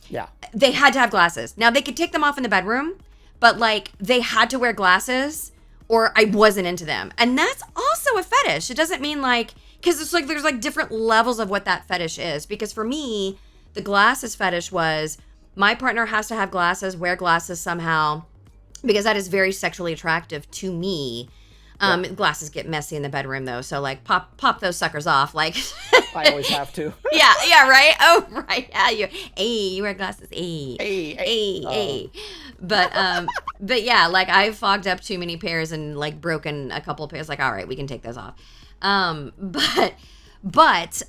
Yeah. They had to have glasses. Now they could take them off in the bedroom, but like they had to wear glasses or I wasn't into them. And that's also a fetish. It doesn't mean like, because it's like there's like different levels of what that fetish is. Because for me, the glasses fetish was my partner has to have glasses, wear glasses somehow, because that is very sexually attractive to me. Glasses get messy in the bedroom though, so like pop those suckers off. Like I always have to. yeah, right. Oh, right. Yeah, you wear glasses. Hey. But yeah, like I've fogged up too many pairs and like broken a couple of pairs. Like, all right, we can take those off. But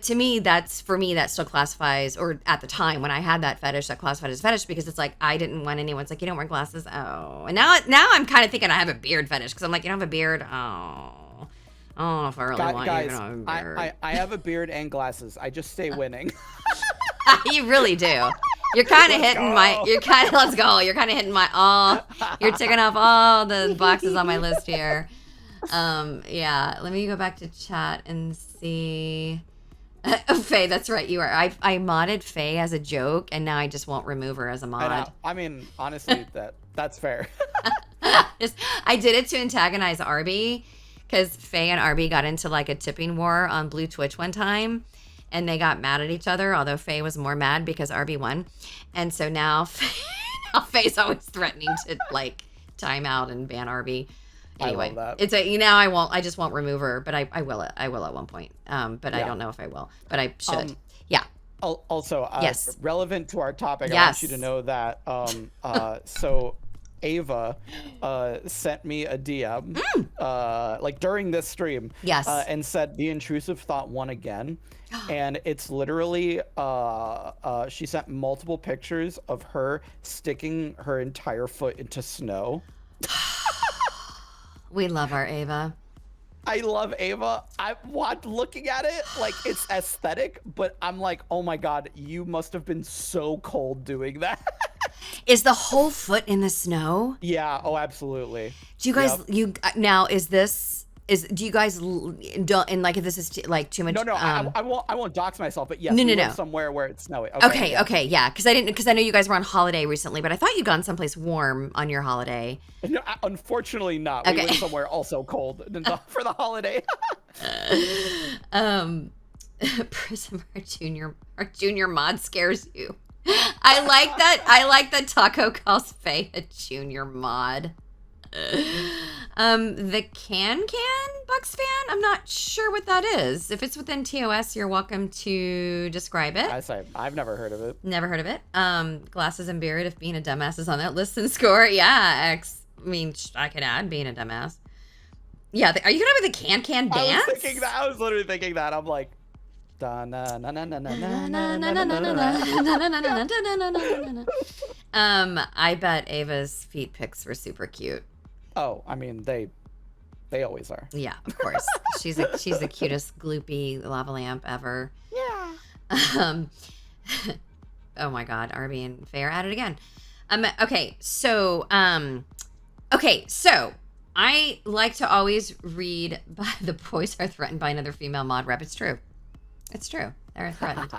to me, that still classifies, or at the time when I had that fetish, that classified as fetish, because it's like, I didn't want anyone's like, you don't wear glasses. Oh, and now I'm kind of thinking I have a beard fetish, because I'm like, you don't have a beard. Oh, I don't know if I really want guys, you to have a beard. I have a beard and glasses. I just stay winning. You really do. You're kind of hitting let's go. You're kind of hitting you're ticking off all the boxes on my list here. Yeah, let me go back to chat and see. Faye, that's right, you are. I modded Faye as a joke, and now I just won't remove her as a mod. I mean, honestly, that's fair. I did it to antagonize Arby, because Faye and Arby got into like a tipping war on Blue Twitch one time, and they got mad at each other, although Faye was more mad because Arby won. And so now Faye's always threatening to like time out and ban Arby. Anyway, it's I just won't remove her, but I will at one point. But I don't know if I will, but I should. Yeah. Also, yes. Relevant to our topic, yes. I want you to know that so Ava sent me a DM like during this stream, yes, and said the intrusive thought won again. And it's literally she sent multiple pictures of her sticking her entire foot into snow. We love our Ava. I love Ava. I want looking at it, like it's aesthetic, but I'm like, oh my god, you must have been so cold doing that. Is the whole foot in the snow? Yeah. Oh, absolutely. Do you guys? Now do you guys don't, and like if this is like too much? No, I won't dox myself, but yes, no. somewhere where it's snowy. Okay, yeah, because I know you guys were on holiday recently, but I thought you'd gone someplace warm on your holiday. No, unfortunately not. We went somewhere also cold for the holiday. Prism, our junior mod scares you. I like that Taco calls Faye a junior mod. The can Bucks fan, I'm not sure what that is. If it's within TOS, you're welcome to describe it. I say I've never heard of it. Never heard of it. Glasses and beard, if being a dumbass is on that list and score. Yeah, I mean, I could add being a dumbass. Yeah, are you gonna have the can dance? I was literally thinking that. I'm like, da na na na na na na. I bet Ava's feet pics were super cute. Oh, I mean, they always are. Yeah, of course. She's the cutest gloopy lava lamp ever. Yeah. Oh my God, Arby and Faye are at it again. Okay, so I like to always read by the boys are threatened by another female mod rep. It's true. It's true. They're threatened.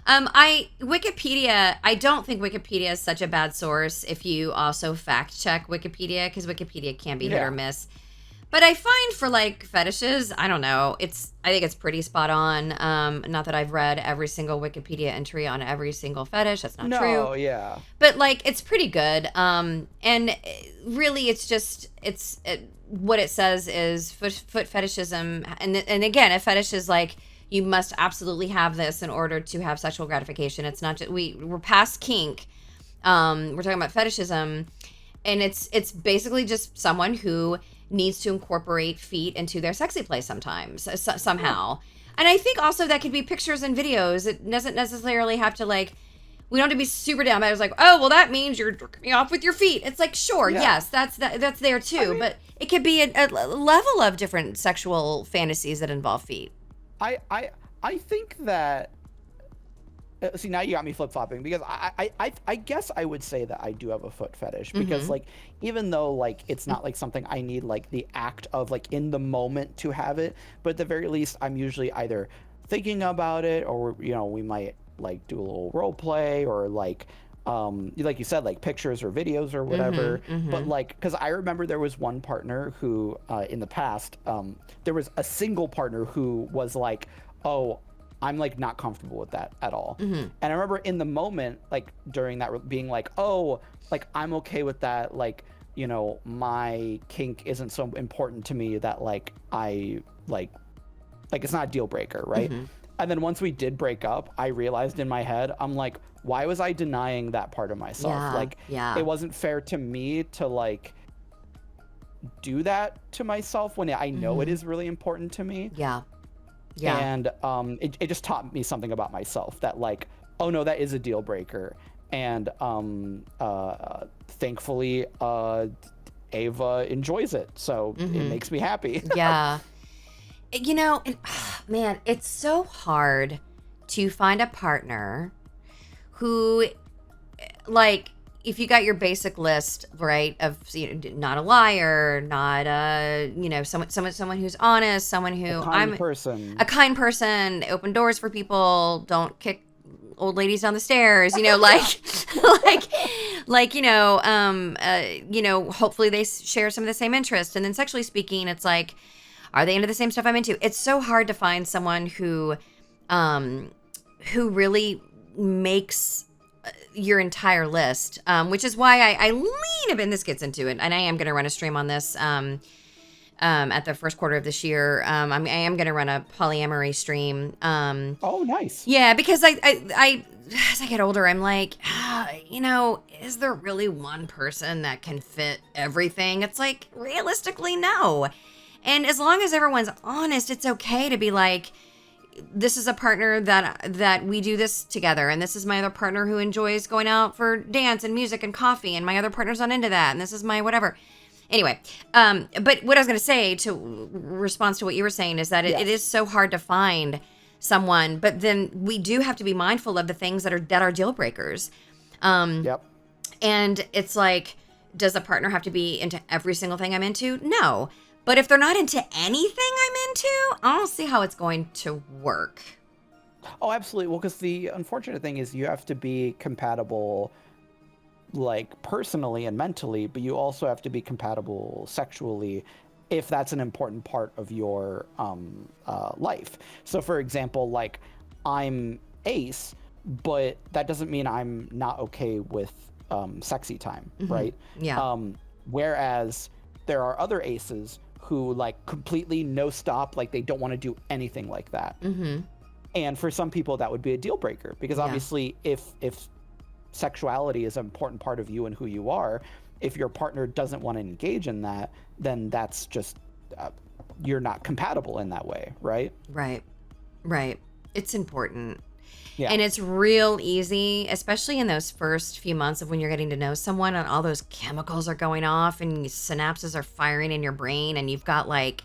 Wikipedia, I don't think Wikipedia is such a bad source if you also fact check Wikipedia, because Wikipedia can be hit or miss. But I find for like fetishes, I don't know, I think it's pretty spot on. Not that I've read every single Wikipedia entry on every single fetish. That's not true. No, yeah. But like, it's pretty good. And really what it says is foot fetishism. And again, a fetish is like, you must absolutely have this in order to have sexual gratification. It's not just, we're past kink. We're talking about fetishism, and it's basically just someone who needs to incorporate feet into their sexy play sometimes, somehow. And I think also that could be pictures and videos. It doesn't necessarily have to like, we don't have to be super down bad. It's like, oh, well, that means you're jerking me off with your feet. It's like, sure, yes, that's there too. I mean, but it could be a level of different sexual fantasies that involve feet. I think that see, now you got me flip-flopping, because I guess I would say that I do have a foot fetish, because like, even though like it's not like something I need like the act of like in the moment to have it, but at the very least I'm usually either thinking about it, or we might like do a little role play, or like you said, like pictures or videos or whatever. But like, because I remember there was one partner who in the past, there was a single partner who was like, oh, I'm like not comfortable with that at all. And I remember in the moment, like during that, being like, oh, like I'm okay with that, like my kink isn't so important to me that like I like it's not a deal breaker, right? And then once we did break up, I realized in my head, I'm like, why was I denying that part of myself? It wasn't fair to me to like do that to myself when I know it is really important to me. And it just taught me something about myself, that like, oh no, that is a deal breaker. And thankfully Ava enjoys it, so it makes me happy. Man, it's so hard to find a partner who, like, if you got your basic list, right, of not a liar, not someone who's honest, someone who a kind person, open doors for people, don't kick old ladies down the stairs, hopefully they share some of the same interests. And then sexually speaking, it's like, are they into the same stuff I'm into? It's so hard to find someone who really makes your entire list, which is why I lean a bit, and this gets into it, and I am going to run a stream on this at the first quarter of this year. I am going to run a polyamory stream. Oh, nice. Yeah, because I as I get older, I'm like, is there really one person that can fit everything? It's like, realistically, no. And as long as everyone's honest, it's okay to be like, this is a partner that we do this together, and this is my other partner who enjoys going out for dance and music and coffee, and my other partner's not into that, and this is my whatever. Anyway, but what I was going to say to response to what you were saying is that it is so hard to find someone, but then we do have to be mindful of the things that are deal breakers. And it's like, does a partner have to be into every single thing I'm into? No. But if they're not into anything I'm into, I don't see how it's going to work. Oh, absolutely. Well, because the unfortunate thing is you have to be compatible, like personally and mentally, but you also have to be compatible sexually, if that's an important part of your life. So, for example, like I'm ace, but that doesn't mean I'm not okay with sexy time, right? Yeah. Whereas there are other aces who like completely no stop, like they don't want to do anything like that. And for some people that would be a deal breaker, because obviously if sexuality is an important part of you and who you are, if your partner doesn't want to engage in that, then that's just you're not compatible in that way, right? Right. It's important. Yeah. And it's real easy, especially in those first few months of when you're getting to know someone and all those chemicals are going off and synapses are firing in your brain and you've got like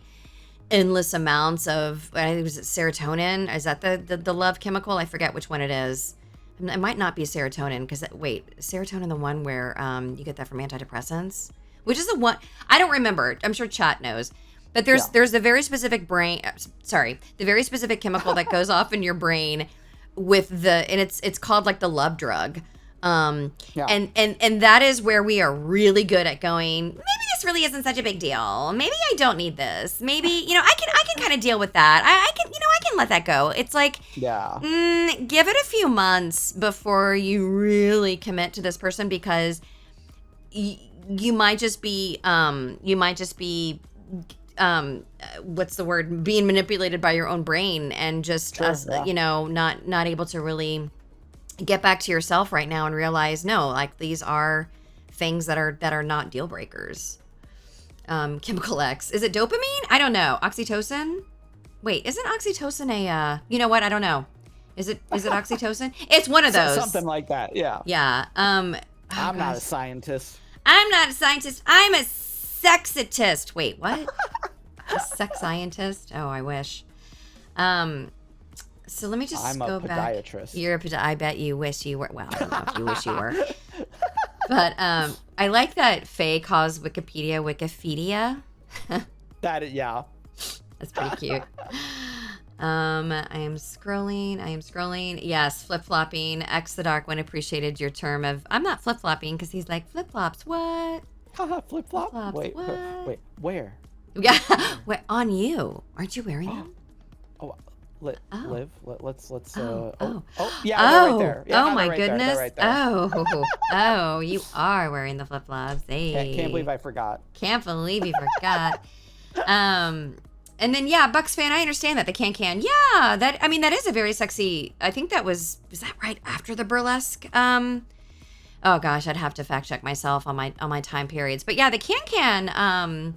endless amounts of, was it serotonin? Is that the love chemical? I forget which one it is. It might not be serotonin because, wait, serotonin the one where you get that from antidepressants? Which is the one, I don't remember. I'm sure chat knows. But there's the very specific the very specific chemical that goes off in your brain with and it's called like the love drug. And that is where we are really good at going, maybe this really isn't such a big deal. Maybe I don't need this. Maybe, I can kind of deal with that. I can let that go. It's like, give it a few months before you really commit to this person because you might just be what's the word, being manipulated by your own brain and just not able to really get back to yourself right now and realize no, like these are things that are not deal breakers. Chemical X, is it dopamine? I don't know. Oxytocin? Wait, isn't oxytocin a you know what, I don't know, is it oxytocin? It's one of those, something like that. I'm not a scientist. I'm a sexitist. Wait, what? A sex scientist? Oh, I wish. So let me just go back. I'm a podiatrist. You're I bet you wish you were. Well, I don't know if you wish you were. But I like that Faye calls Wikipedia. That's pretty cute. I am scrolling. Yes, flip-flopping. X the Dark One appreciated your term of, I'm not flip-flopping because he's like, flip-flops, what? Haha, flip-flop? Flip-flops, Wait, what? where? Yeah, wait, on you. Aren't you wearing them? Let's Oh, yeah, they're right there. Yeah, oh they're my right goodness. There. They're right there. Oh, you are wearing the flip-flops. Hey. Can't believe I forgot. Can't believe you forgot. And then Bucks fan, I understand that the can. Yeah, that is a very sexy. I think that was that right after the burlesque? Oh gosh, I'd have to fact check myself on my time periods. But yeah, the can.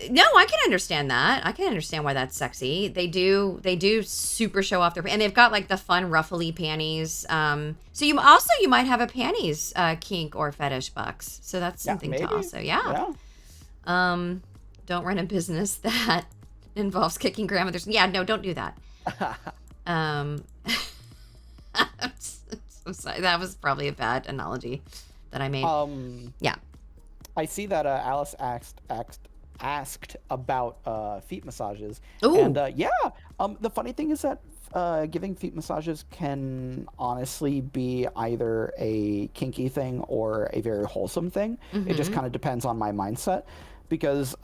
No, I can understand that. I can understand why that's sexy. They do super show off their, and they've got like the fun ruffly panties. So you might have a panties kink or fetish, Bucks. So that's something to also don't run a business that involves kicking grandmothers. Yeah, no, don't do that. I'm sorry, that was probably a bad analogy that I made. Yeah. I see that Alice asked about feet massages. Ooh. And the funny thing is that giving feet massages can honestly be either a kinky thing or a very wholesome thing. Mm-hmm. It just kind of depends on my mindset because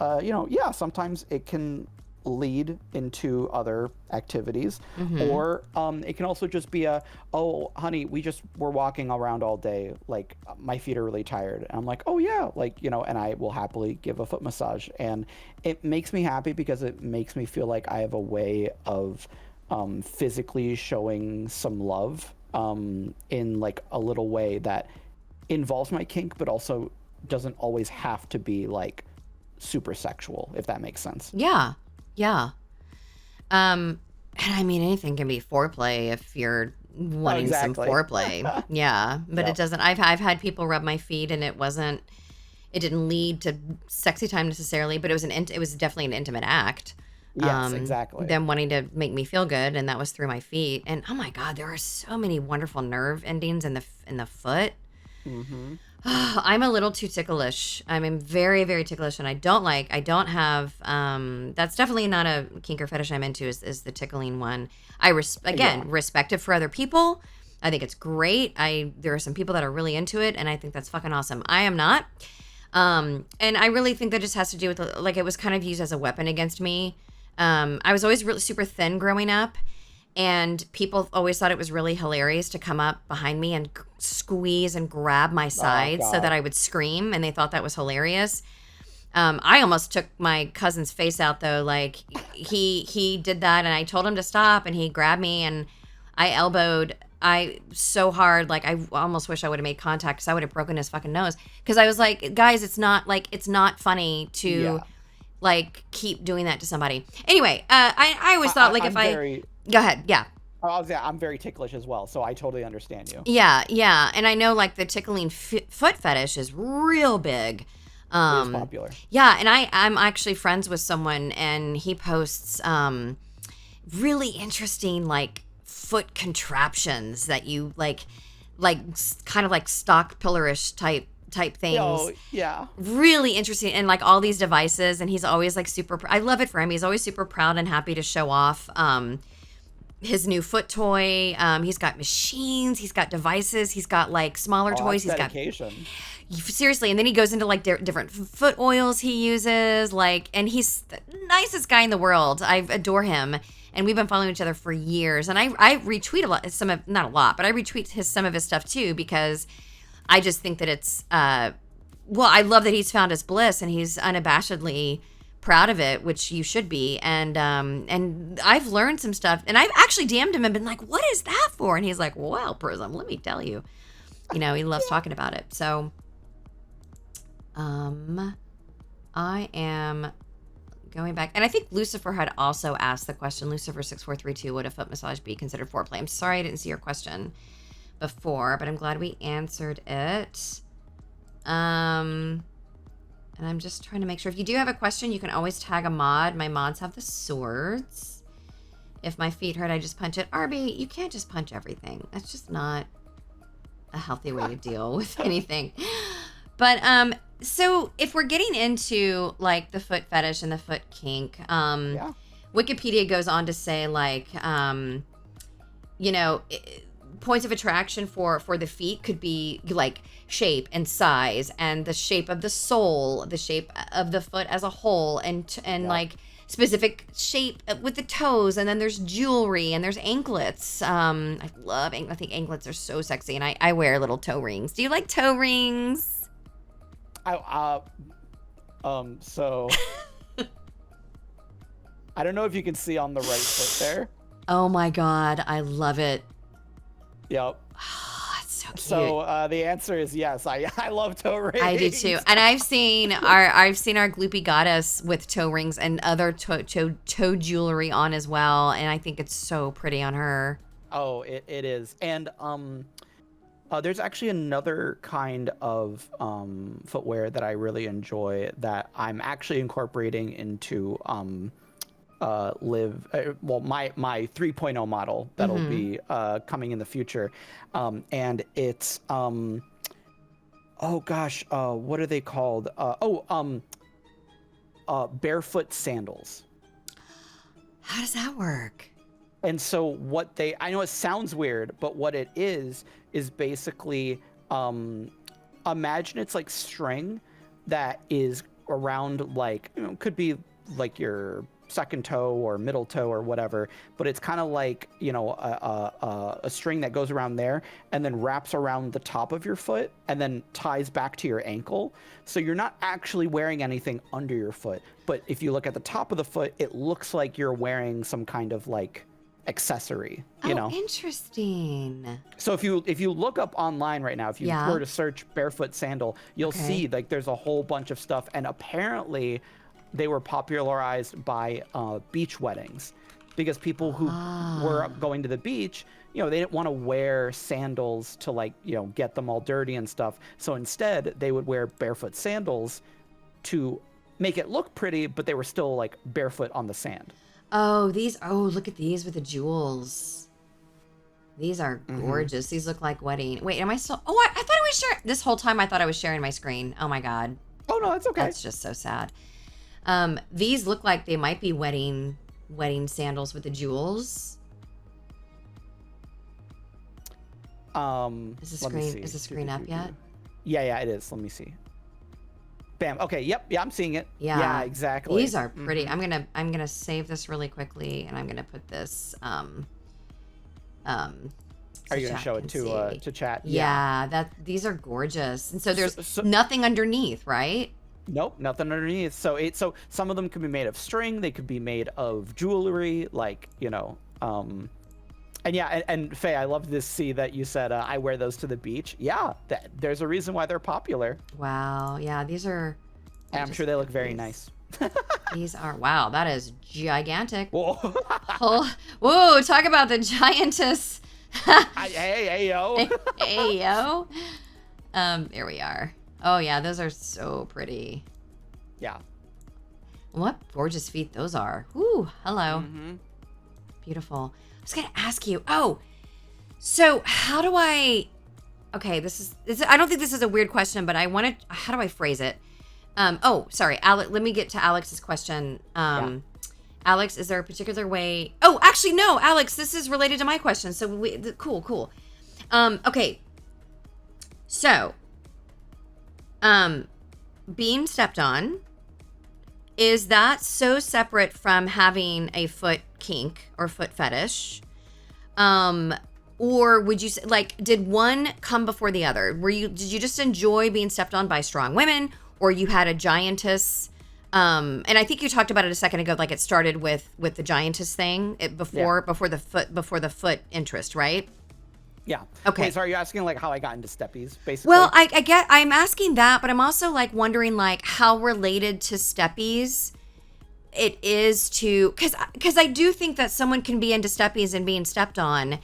sometimes it can lead into other activities, or it can also just be oh honey, we're walking around all day, like my feet are really tired, and I'm like, oh yeah, and I will happily give a foot massage, and it makes me happy because it makes me feel like I have a way of physically showing some love in like a little way that involves my kink but also doesn't always have to be like super sexual, if that makes sense. Yeah. And I mean, anything can be foreplay if you're wanting some foreplay. Yeah, but it doesn't. I've had people rub my feet, and it didn't lead to sexy time necessarily, but it was definitely an intimate act. Yes, exactly. Them wanting to make me feel good, and that was through my feet. And oh my God, there are so many wonderful nerve endings in the foot. Mm-hmm. I'm a little too ticklish. I'm very, very ticklish, and I don't have. That's definitely not a kink or fetish I'm into. Is the tickling one? I respect it for other people. I think it's great. There are some people that are really into it, and I think that's fucking awesome. I am not. And I really think that just has to do with like it was kind of used as a weapon against me. I was always really super thin growing up. And people always thought it was really hilarious to come up behind me and squeeze and grab my sides so that I would scream, and they thought that was hilarious. I almost took my cousin's face out though. Like he did that, and I told him to stop, and he grabbed me, and I elbowed so hard, like I almost wish I would have made contact because I would have broken his fucking nose. Because I was like, guys, it's not funny to like keep doing that to somebody. Anyway, I always thought like go ahead, yeah. I'm very ticklish as well, so I totally understand you. Yeah, and I know like the tickling foot fetish is real big. It is popular. Yeah, and I'm actually friends with someone, and he posts really interesting like foot contraptions that you like kind of like stock pillarish type things. Oh, yeah. Really interesting, and like all these devices, and he's always like super. I love it for him. He's always super proud and happy to show off his new foot toy. He's got machines, he's got devices, he's got like smaller toys. He's dedication. got seriously, and then he goes into like different foot oils he uses, like, and he's the nicest guy in the world. I adore him, and we've been following each other for years. And I retweet a lot, not a lot, but I retweet some of his stuff too, because I just think that it's I love that he's found his bliss and he's unabashedly proud of it, which you should be. And I've learned some stuff, and I've actually DM'd him and been like, what is that for? And he's like, well, Prism, let me tell you. He loves talking about it. So I am going back, and I think Lucifer had also asked the question. Lucifer6432, would a foot massage be considered foreplay? I'm sorry I didn't see your question before, but I'm glad we answered it. And I'm just trying to make sure. If you do have a question, you can always tag a mod. My mods have the swords. If my feet hurt, I just punch it. RB, you can't just punch everything. That's just not a healthy way to deal with anything. But so if we're getting into like the foot fetish and the foot kink, Wikipedia goes on to say like, points of attraction for the feet could be like shape and size and the shape of the sole, the shape of the foot as a whole, and like specific shape with the toes. And then there's jewelry and there's anklets. I think anklets are so sexy, and I wear little toe rings. Do you like toe rings? So I don't know if you can see on the right foot there. Oh my God, I love it. Yep. Oh, that's so cute. So the answer is yes. I love toe rings. I do too. And I've seen our gloopy goddess with toe rings and other toe jewelry on as well, and I think it's so pretty on her. Oh, it is. And there's actually another kind of footwear that I really enjoy that I'm actually incorporating into my 3.0 model that'll be coming in the future, and it's what are they called? Barefoot sandals. How does that work? And so I know it sounds weird, but what it is basically, imagine it's like string that is around, like, could be like your second toe or middle toe or whatever, but it's kind of like, a string that goes around there and then wraps around the top of your foot and then ties back to your ankle. So you're not actually wearing anything under your foot, but if you look at the top of the foot, it looks like you're wearing some kind of like accessory, Interesting. So if you look up online right now, if you were to search barefoot sandal, you'll see like there's a whole bunch of stuff, and apparently they were popularized by beach weddings, because people who were going to the beach, they didn't want to wear sandals to like, get them all dirty and stuff. So instead they would wear barefoot sandals to make it look pretty, but they were still like barefoot on the sand. Look at these with the jewels. These are gorgeous. These look like wedding. Wait, am I still? Oh, I thought I was sharing. This whole time I thought I was sharing my screen. Oh my God. Oh no, that's okay. That's just so sad. These look like they might be wedding sandals with the jewels. Is the screen up yet? Yeah, it is. Let me see. Bam. Okay. Yep. Yeah, I'm seeing it. Yeah, exactly. These are pretty. I'm gonna save this really quickly, and I'm gonna put this. Are you gonna show it to chat? Yeah. These are gorgeous, and so there's nothing underneath, right? Nope, nothing underneath. So some of them could be made of string. They could be made of jewelry, like and Faye, I love to see that you said I wear those to the beach. Yeah, there's a reason why they're popular. Wow. Yeah, these are. I'm sure they look very nice. These are, wow, that is gigantic. Whoa. Oh, whoa, talk about the giantess. Hey, yo. Hey, yo. There we are. Oh, yeah, those are so pretty. Yeah. What gorgeous feet those are. Ooh, hello. Mm-hmm. Beautiful. I was going to ask you, so how do I, okay, this is, I don't think this is a weird question, but how do I phrase it? Sorry, Alex, let me get to Alex's question. Alex, is there a particular way? Oh, actually, no, Alex, this is related to my question. So cool. Okay. So, being stepped on, is that so separate from having a foot kink or foot fetish? Or would you say, like, did one come before the other? Did you just enjoy being stepped on by strong women, or you had a giantess? And I think you talked about it a second ago, like it started with the giantess thing before the foot interest, right? Yeah. Okay. Wait, so are you asking like how I got into steppies, basically? Well, I'm asking that, but I'm also like wondering like how related to steppies it is to, because I do think that someone can be into steppies and being stepped on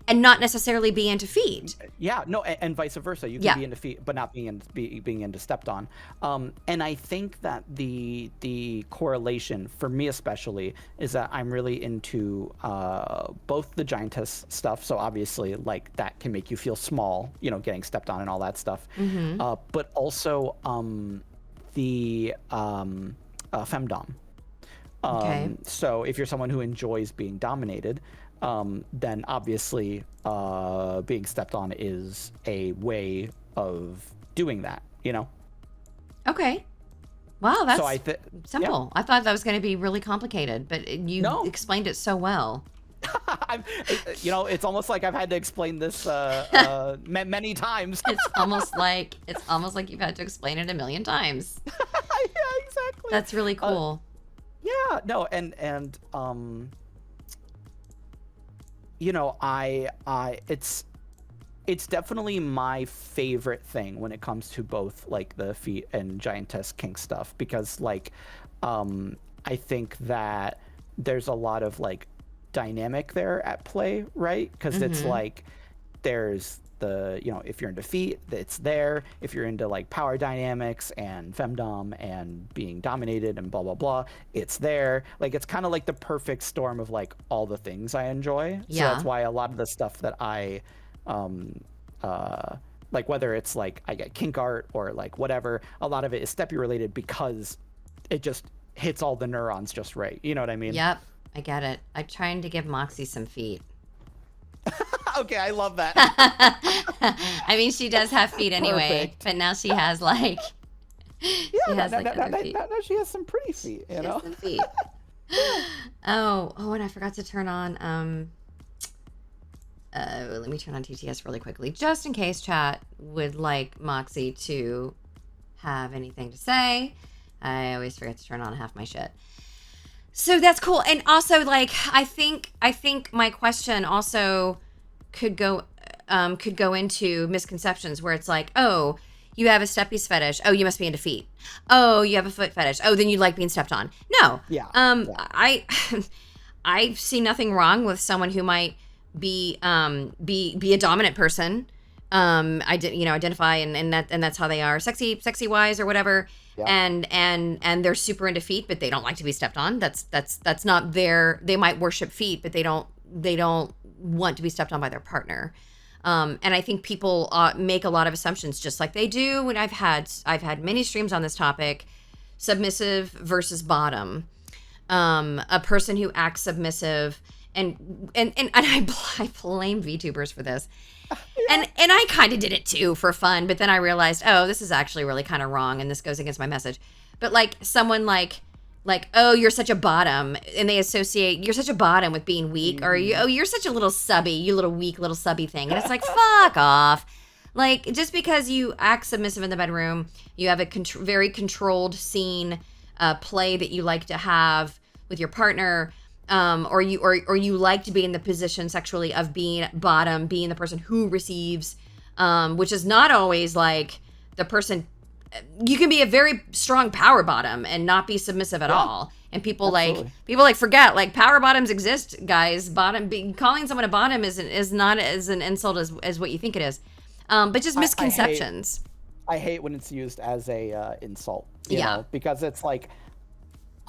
and not necessarily be into feet. Yeah, no, and vice versa. You can be into feet, but not being into stepped on. And I think that the correlation for me especially is that I'm really into both the giantess stuff. So obviously, like that can make you feel small, getting stepped on and all that stuff. Mm-hmm. But also the femdom. Okay. So if you're someone who enjoys being dominated, then obviously being stepped on is a way of doing that, Okay. Wow, that's simple. Yeah. I thought that was going to be really complicated, but you explained it so well. It's almost like I've had to explain this many times. It's almost like you've had to explain it a million times. Yeah, exactly. That's really cool. Yeah, no, and it's definitely my favorite thing when it comes to both like the feet and giantess kink stuff, because like I think that there's a lot of like dynamic there at play, right? Because it's like there's the if you're into feet, it's there. If you're into like power dynamics and femdom and being dominated and blah blah blah, it's there. Like it's kind of like the perfect storm of like all the things I enjoy. So that's why a lot of the stuff that I like, whether it's like I get kink art or like whatever, a lot of it is steppy related because it just hits all the neurons just right. You know what I mean? Yep, I get it. I'm trying to give Moxie some feet. Okay, I love that. I mean, she does have feet anyway, but now she has like now she has some pretty feet, Some feet. Oh, and I forgot to turn on let me turn on TTS really quickly, just in case chat would like Moxie to have anything to say. I always forget to turn on half my shit. So that's cool. And also, like, I think my question also could go into misconceptions where it's like, oh, you have a steppies fetish. Oh, you must be into feet. Oh, you have a foot fetish. Oh, then you like being stepped on. No. Yeah. I see nothing wrong with someone who might be a dominant person. Identify and that's how they are, sexy wise or whatever. Yeah. And they're super into feet, but they don't like to be stepped on. That's not their. They might worship feet, but they don't want to be stepped on by their partner. And I think people make a lot of assumptions, just like they do when I've had many streams on this topic, submissive versus bottom. A person who acts submissive, and I blame VTubers for this. Yeah. And I kind of did it too for fun, but then I realized, oh, this is actually really kind of wrong, and this goes against my message. But like someone like, oh, you're such a bottom, and they associate you're such a bottom with being weak, or you're such a little subby, you little weak little subby thing, and it's like fuck off. Like just because you act submissive in the bedroom, you have a very controlled scene play that you like to have with your partner. Or you like to be in the position sexually of being bottom, being the person who receives, which is not always like the person you can be a very strong power bottom and not be submissive at all. And people absolutely. forget, like, power bottoms exist, guys. Calling someone a bottom is not as an insult as what you think it is. But just misconceptions. I hate when it's used as a insult, you know, because it's like,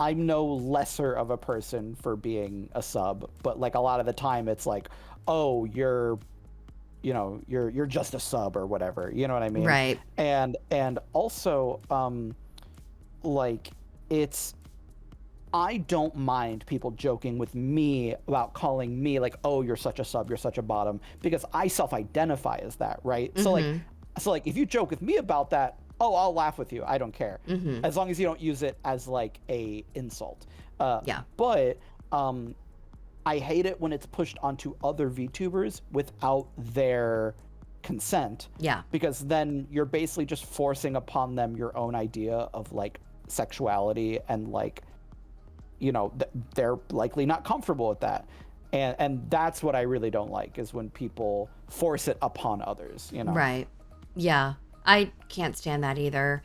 I'm no lesser of a person for being a sub, but like a lot of the time it's like, oh, you're just a sub or whatever, you know what I mean? Right. And also, like, I don't mind people joking with me about calling me like, oh, you're such a sub, you're such a bottom, because I self-identify as that, right? Mm-hmm. So like if you joke with me about that, oh, I'll laugh with you. I don't care. Mm-hmm. As long as you don't use it as like a insult. Yeah. But I hate it when it's pushed onto other VTubers without their consent. Yeah. Because then you're basically just forcing upon them your own idea of like sexuality, and like, you know, they're likely not comfortable with that. And that's what I really don't like, is when people force it upon others, you know? Right. Yeah. I can't stand that either.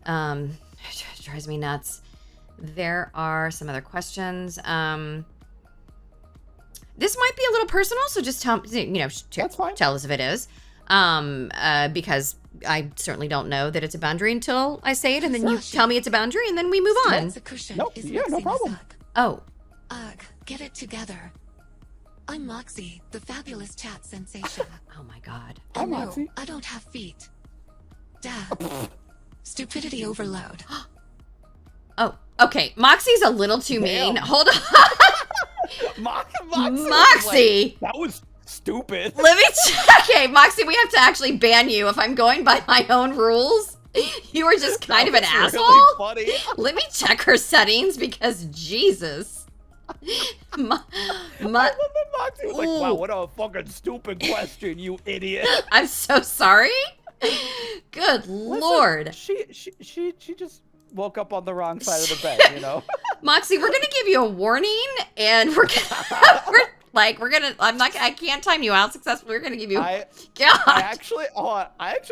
It drives me nuts. There are some other questions. This might be a little personal, so just tell us if it is. Because I certainly don't know that it's a boundary until I say it, and then you tell me it's a boundary, and then we move on. Nope, yeah, no problem. Oh. Ugh, get it together. I'm Moxie, the fabulous chat sensation. Oh my God. I'm No, Moxie. I don't have feet. Duh. Stupidity overload. Oh, okay. Moxie's a little too mean. Damn. Hold on. Moxie! Moxie! That was stupid. Let me okay, Moxie, we have to actually ban you if I'm going by my own rules. You were just kind of an asshole. Really funny. Let me check her settings, because Jesus. I love that Moxie was like, wow, what a fucking stupid question, you idiot. I'm so sorry. Good Lord. She just woke up on the wrong side of the bed, you know? Moxie, we're gonna give you a warning, and I can't time you out successfully. We're gonna give you I actually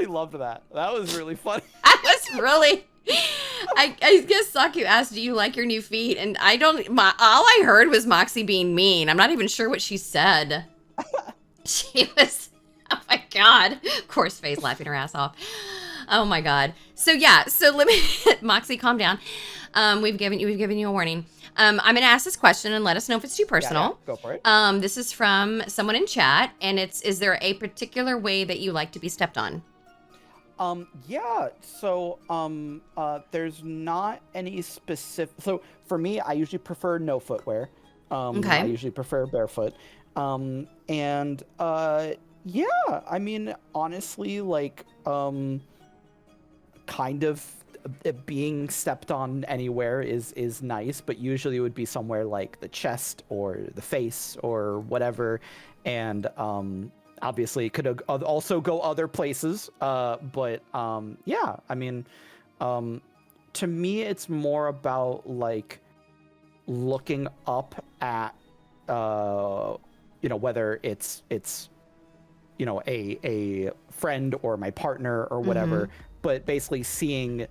loved that. That was really funny. I was really I guess Saku asked, do you like your new feet? And all I heard was Moxie being mean. I'm not even sure what she said. She was, oh my God. Of course, face laughing her ass off. Oh my God. So yeah, let me, Moxie, calm down. We've given you a warning. I'm going to ask this question and let us know if it's too personal. Yeah, go for it. This is from someone in chat, and is there a particular way that you like to be stepped on? Yeah, so, there's not any specific, so for me, I usually prefer no footwear. Okay. I usually prefer barefoot. Yeah, I mean, honestly, like, kind of being stepped on anywhere is nice, but usually it would be somewhere like the chest or the face or whatever. And, obviously, it could also go other places, but yeah, I mean, to me, it's more about like looking up at, whether it's a friend or my partner or whatever, but basically seeing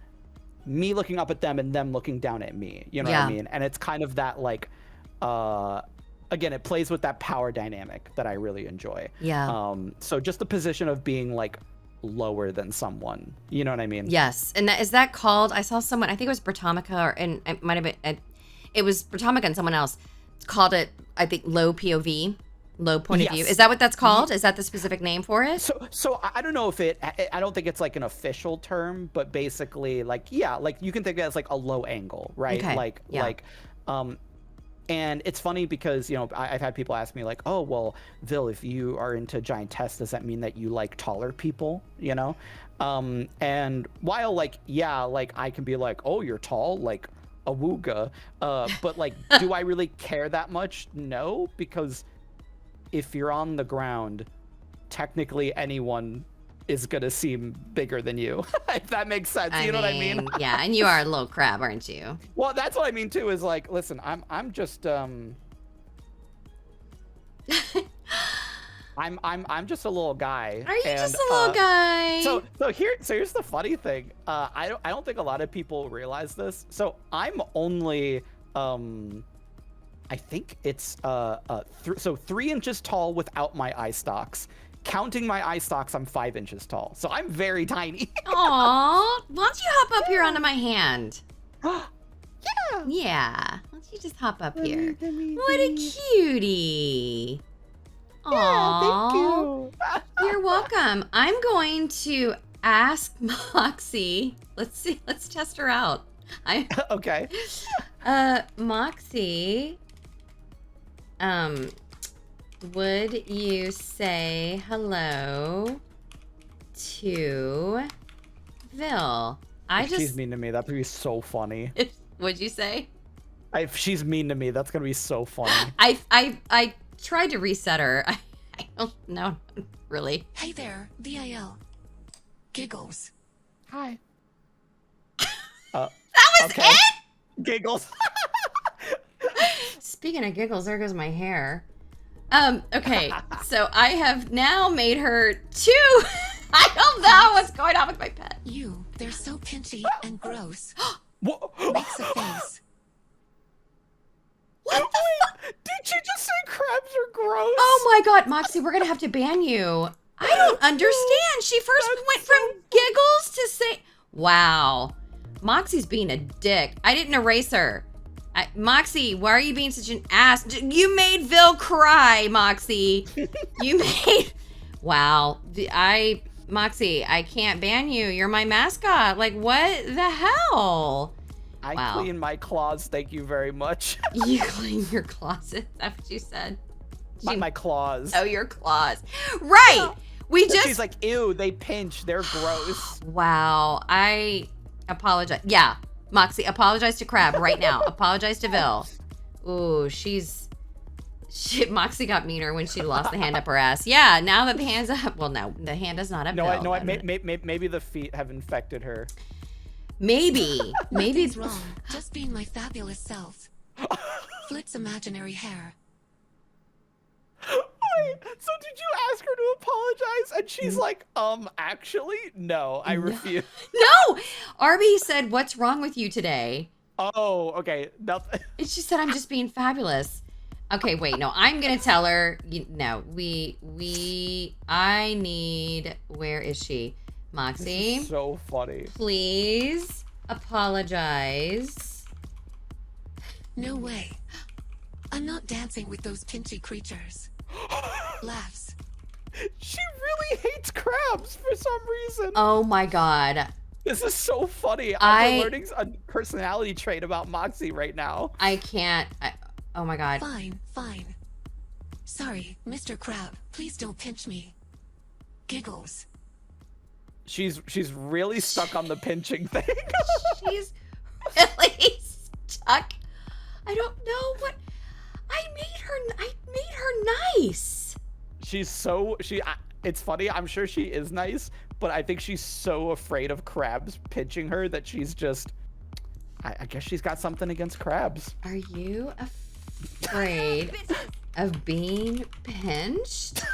me looking up at them and them looking down at me. You know what I mean? And it's kind of that like, again, it plays with that power dynamic that I really enjoy. Yeah. So just the position of being like lower than someone, you know what I mean? Yes. And is that called, I saw someone, I think it was Britannica, and it might have been, it was Britannica and someone else called it, I think, low POV, low point of view. Is that what that's called? Is that the specific name for it? So I don't know if I don't think it's like an official term, but basically like, yeah, like you can think of it as like a low angle, right? Okay. And it's funny because, I've had people ask me like, oh, well, VIL, if you are into giant tests, does that mean that you like taller people, And while like, yeah, like I can be like, oh, you're tall, like a wooga. But like, do I really care that much? No, because if you're on the ground, technically anyone is gonna seem bigger than you, if that makes sense. You know what I mean? Yeah, and you are a little crab, aren't you? Well, that's what I mean too, is like, listen, I'm just I'm just a little guy. Are you and, just a little guy? Here's the funny thing. I don't think a lot of people realize this. So I'm only I think it's 3 inches tall without my eye stalks. Counting my eye stalks, I'm 5 inches tall. So I'm very tiny. Aw, why don't you hop up here onto my hand? Yeah. Yeah, why don't you just hop up here? Let me What a be- cutie. Aw, Yeah, thank you. You're welcome. I'm going to ask Moxie. Let's test her out. Okay. Moxie, would you say hello to VIL? She's mean to me. That'd be so funny. What'd you say? If she's mean to me, that's gonna be so funny. I tried to reset her. I don't know, really. Hey there, VIL. Giggles. Hi. That was Okay. it? Giggles. Speaking of giggles, there goes my hair. Okay, so I have now made her 2. I don't know what's going on with my pet. They're so pinchy and gross. What? Makes a face. Wait, did she just say crabs are gross? Oh my god, Moxie, we're gonna have to ban you. I don't understand. She first went from giggles to say, wow. Moxie's being a dick. I didn't erase her. Moxie, why are you being such an ass? You made VIL cry, Moxie. You made... Wow. Moxie, I can't ban you. You're my mascot. Like, what the hell? I Wow. clean my claws, thank you very much. You clean your closet. That's what you said. my claws. Oh, your claws. Right. We just... She's like, ew, they pinch, they're gross. Wow. I apologize. Yeah. Moxie, apologize to Crab right now. Apologize to VIL. Ooh, Moxie got meaner when she lost the hand up her ass. Yeah, now that the hand's up. Well, no, the hand is not up. Maybe the feet have infected her. Maybe Nothing's wrong. Just being my fabulous self. Flit's imaginary hair. Wait, so did you ask her to apologize? And she's like, actually, no, I refuse. No. Arby said, "What's wrong with you today?" Oh, okay. Nothing. And she said, "I'm just being fabulous." Okay, wait, no, I'm gonna tell her. I need. Where is she, Moxie? This is so funny. Please apologize. No way. I'm not dancing with those pinchy creatures. Laughs. She really hates crabs for some reason. Oh my god. This is so funny. I'm learning a personality trait about Moxie right now. I can't. Oh my god. Fine. Sorry, Mr. Crab. Please don't pinch me. Giggles. She's really stuck on the pinching thing. She's really stuck. I don't know what. I made her nice. It's funny. I'm sure she is nice, but I think she's so afraid of crabs pinching her that she's just. I guess she's got something against crabs. Are you afraid of being pinched?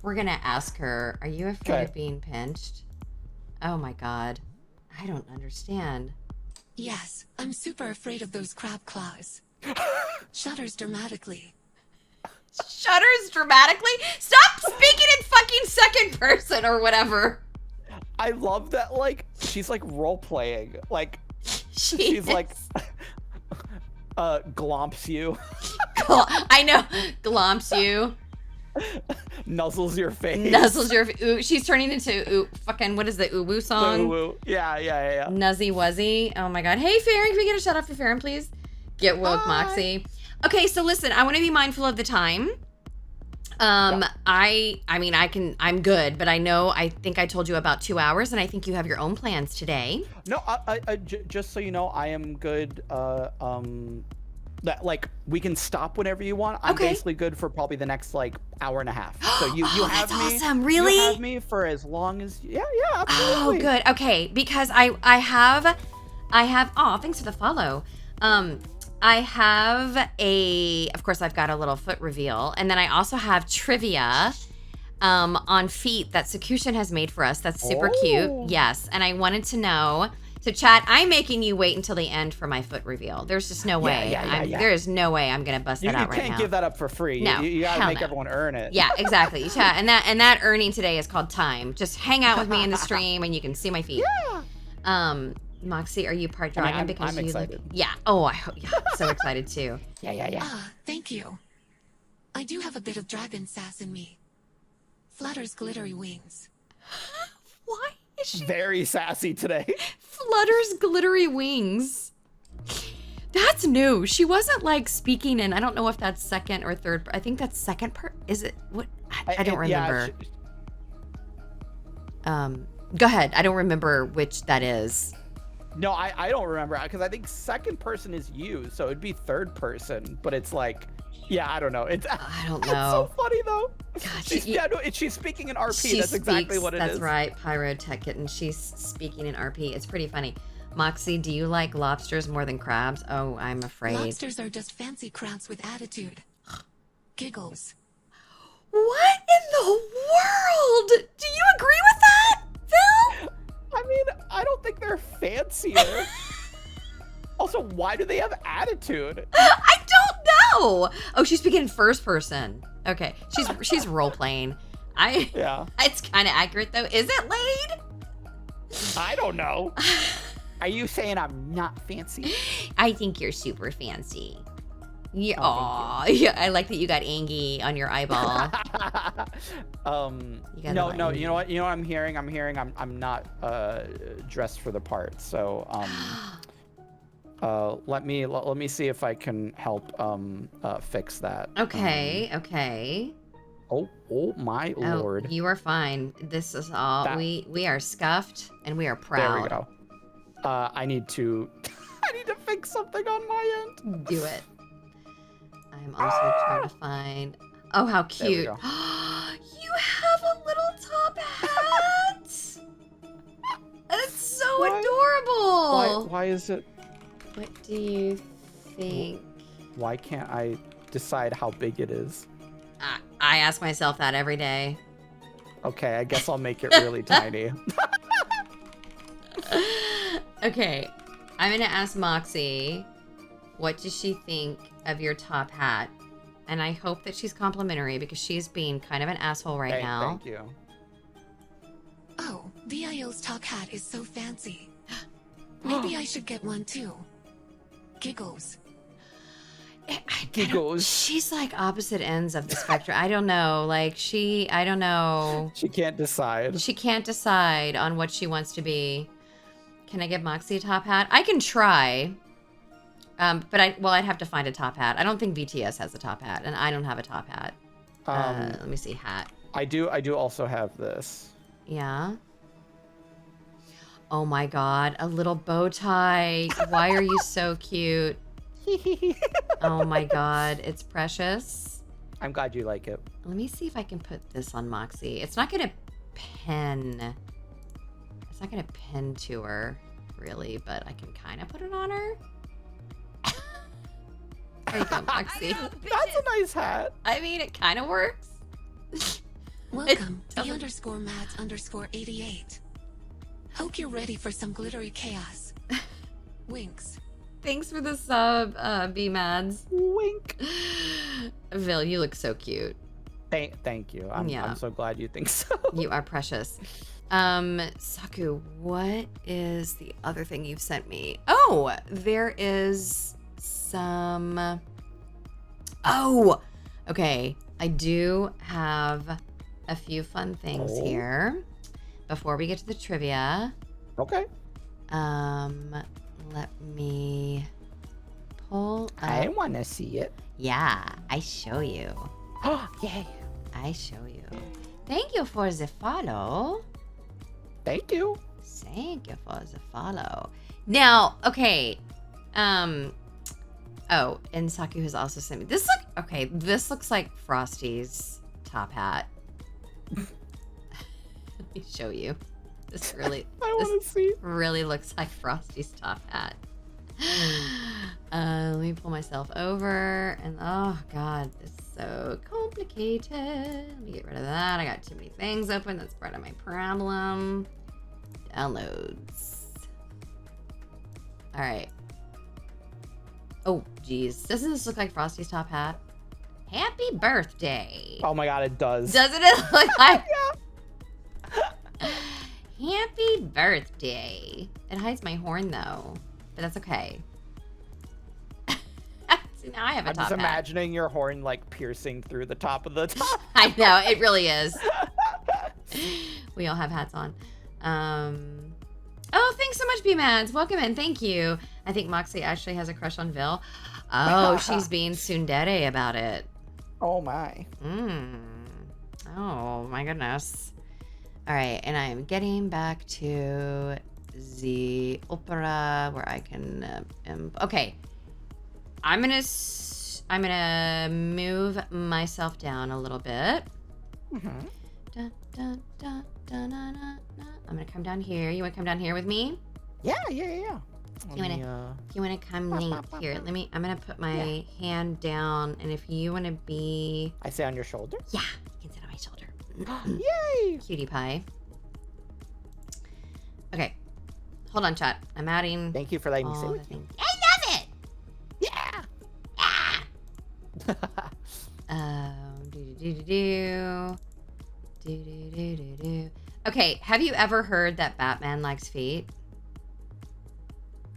We're gonna ask her. Are you afraid Okay. of being pinched? Oh my god. I don't understand. Yes, I'm super afraid of those crab claws. Shudders dramatically. Shudders dramatically? Stop speaking in fucking second person or whatever. I love that. Like she's like role playing. Like She's like glomps you, I know. Glomps you. nuzzles your face, Nuzzles your. Ooh, she's turning into fucking. What is the Uwu song? Woo. Yeah. Nuzzy Wuzzy. Oh my god. Hey, Farron, can we get a shout out for Farron, please? Get woke, Hi. Moxie. Okay, so listen, I want to be mindful of the time. I'm good, but I think I told you about 2 hours, and I think you have your own plans today. No, just so you know, I am good. That like we can stop whenever you want. I'm Okay. basically good for probably the next like hour and a half. So you have that's me. awesome. Really? You have me for as long as Oh, absolutely. good. Okay, because I have. Oh, thanks for the follow. I have of course, I've got a little foot reveal, and then I also have trivia. on feet that Sakushin has made for us. That's super Oh. cute. Yes. And I wanted to know. So, chat, I'm making you wait until the end for my foot reveal. There's just no way. yeah. There is no way I'm going to bust You that out right now. can't give that up for free. No, You gotta hell make no. everyone earn it. Yeah, exactly. Chat, and that earning today is called time. Just hang out with me in the stream and you can see my feet. Yeah. Moxie, are you part dragon I'm because you excited. look? Yeah. Oh, I hope. Yeah, I'm so excited too. Yeah. Ah, thank you. I do have a bit of dragon sass in me. Flutter's glittery wings. Why is she Very sassy today. flutters glittery wings? That's new. She wasn't like speaking in. I don't know if that's second or third. I think that's second part. Is it what? I don't remember. Go ahead. I don't remember which that is. No, I don't remember because I think second person is you, so it'd be third person. But it's like, yeah, I don't know. It's I don't It's know. so funny though. God, She's speaking in RP. She That's exactly speaks- what it that's is. right, Pyro Tech Kitten. She's speaking in RP. It's pretty funny. Moxie, do you like lobsters more than crabs? Oh, I'm afraid. Lobsters are just fancy crabs with attitude. Giggles. What in the world? Do you agree with that, Phil? I mean, I don't think they're fancier. Also, why do they have attitude? I don't know. Oh, she's speaking in first person. Okay, she's role playing. Yeah. It's kind of accurate though. Is it Laid? I don't know. Are you saying I'm not fancy? I think you're super fancy. Yeah, Oh, aw, yeah. I like that you got Angie on your eyeball. got a No. little You know what? You know what I'm hearing? I'm not dressed for the part. So let me see if I can help fix that. Okay. Oh my lord. Oh, you are fine. This is all we are scuffed and we are proud. There we go. I need to fix something on my end. Do it. I'm also trying to find. Oh, how There we cute! go. You have a little top hat. That's so adorable. Why is it? What do you think? Why can't I decide how big it is? I ask myself that every day. Okay, I guess I'll make it really tiny. Okay, I'm gonna ask Moxie, what does she think of your top hat? And I hope that she's complimentary because she's being kind of an asshole right now. Thank you. Oh, VIL's top hat is so fancy. Maybe I should get one too. Giggles. Giggles. She's like opposite ends of the spectrum. I don't know. Like I don't know. She can't decide. She can't decide on what she wants to be. Can I give Moxie a top hat? I can try. But I'd have to find a top hat. I don't think VTS has a top hat, and I don't have a top hat. Let me see, hat. I do also have this. Yeah. Oh my god, a little bow tie. Why are you so cute? Oh my god, it's precious. I'm glad you like it. Let me see if I can put this on Moxie. It's not gonna pin. It's not gonna pin to her, really, but I can kind of put it on her. There you go, Moxie. That's a nice hat. I mean, it kind of works. Welcome, doesn't- the_Mads_88. Hope you're ready for some glittery chaos. Winks. Thanks for the sub, B-Mads. Wink. VIL, you look so cute. Thank you. I'm so glad you think so. You are precious. Saku, what is the other thing you've sent me? Oh, there is some... Oh, okay. I do have a few fun things here before we get to the trivia. Okay. Let me pull up. I want to see it. Yeah, I show you. Oh, yay. I show you. Thank you for the follow. Thank you. Thank you for the follow. Now, okay. Oh, and Saku has also sent me this. This looks like Frosty's top hat. Let me show you. This really. I want to see. Really looks like Frosty's top hat. Let me pull myself over, and oh god, this so complicated. Let me get rid of that. I got too many things open. That's part of my problem. Downloads. All right. Oh, geez. Doesn't this look like Frosty's top hat? Happy birthday. Oh my god, it does. Doesn't it look like? Happy birthday. It hides my horn though, but that's okay. See, now I have a I'm top just hat. imagining your horn like piercing through the top of the top. I know, it really is. We all have hats on. Oh, thanks so much, B-Mads. Welcome in. Thank you. I think Moxie actually has a crush on VIL. Oh, she's being tsundere about it. Oh my. Oh my goodness. All right, and I'm getting back to the opera where I can. Okay, I'm gonna move myself down a little bit. Mm-hmm. Dun, dun, dun, dun, dun, dun, dun. I'm gonna come down here. You wanna come down here with me? Yeah. You wanna come here? I'm gonna put my hand down, and if you wanna be, I say on your shoulder. yeah, you can sit on my shoulder. Yay! Cutie pie. Okay, hold on, chat. I'm adding. Thank you for letting me all say the with you. things. I love it. Do. Okay, have you ever heard that Batman likes feet?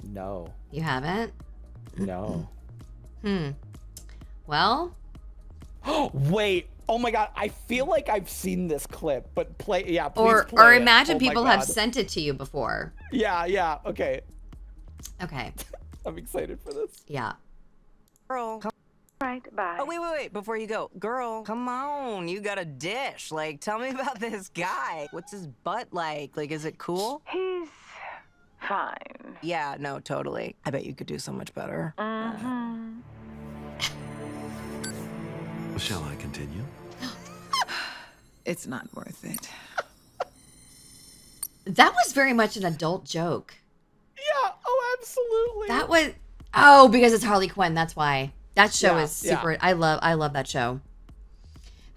No. You haven't? No. Well, Wait. Oh my god. I feel like I've seen this clip, but please or play it. imagine Oh my people have God. sent it to you before. Yeah. Okay. Okay, I'm excited for this. yeah. Girl, come Right, bye. Oh, wait, before you go. Girl, come on, you got a dish. Like, tell me about this guy. What's his butt like? Like, is it cool? He's fine. Yeah, no, totally. I bet you could do so much better. Mm-hmm. Shall I continue? It's not worth it. That was very much an adult joke. Yeah. Oh, absolutely. That was, oh, because it's Harley Quinn. That's why. That show Yeah, is super. yeah. I love that show.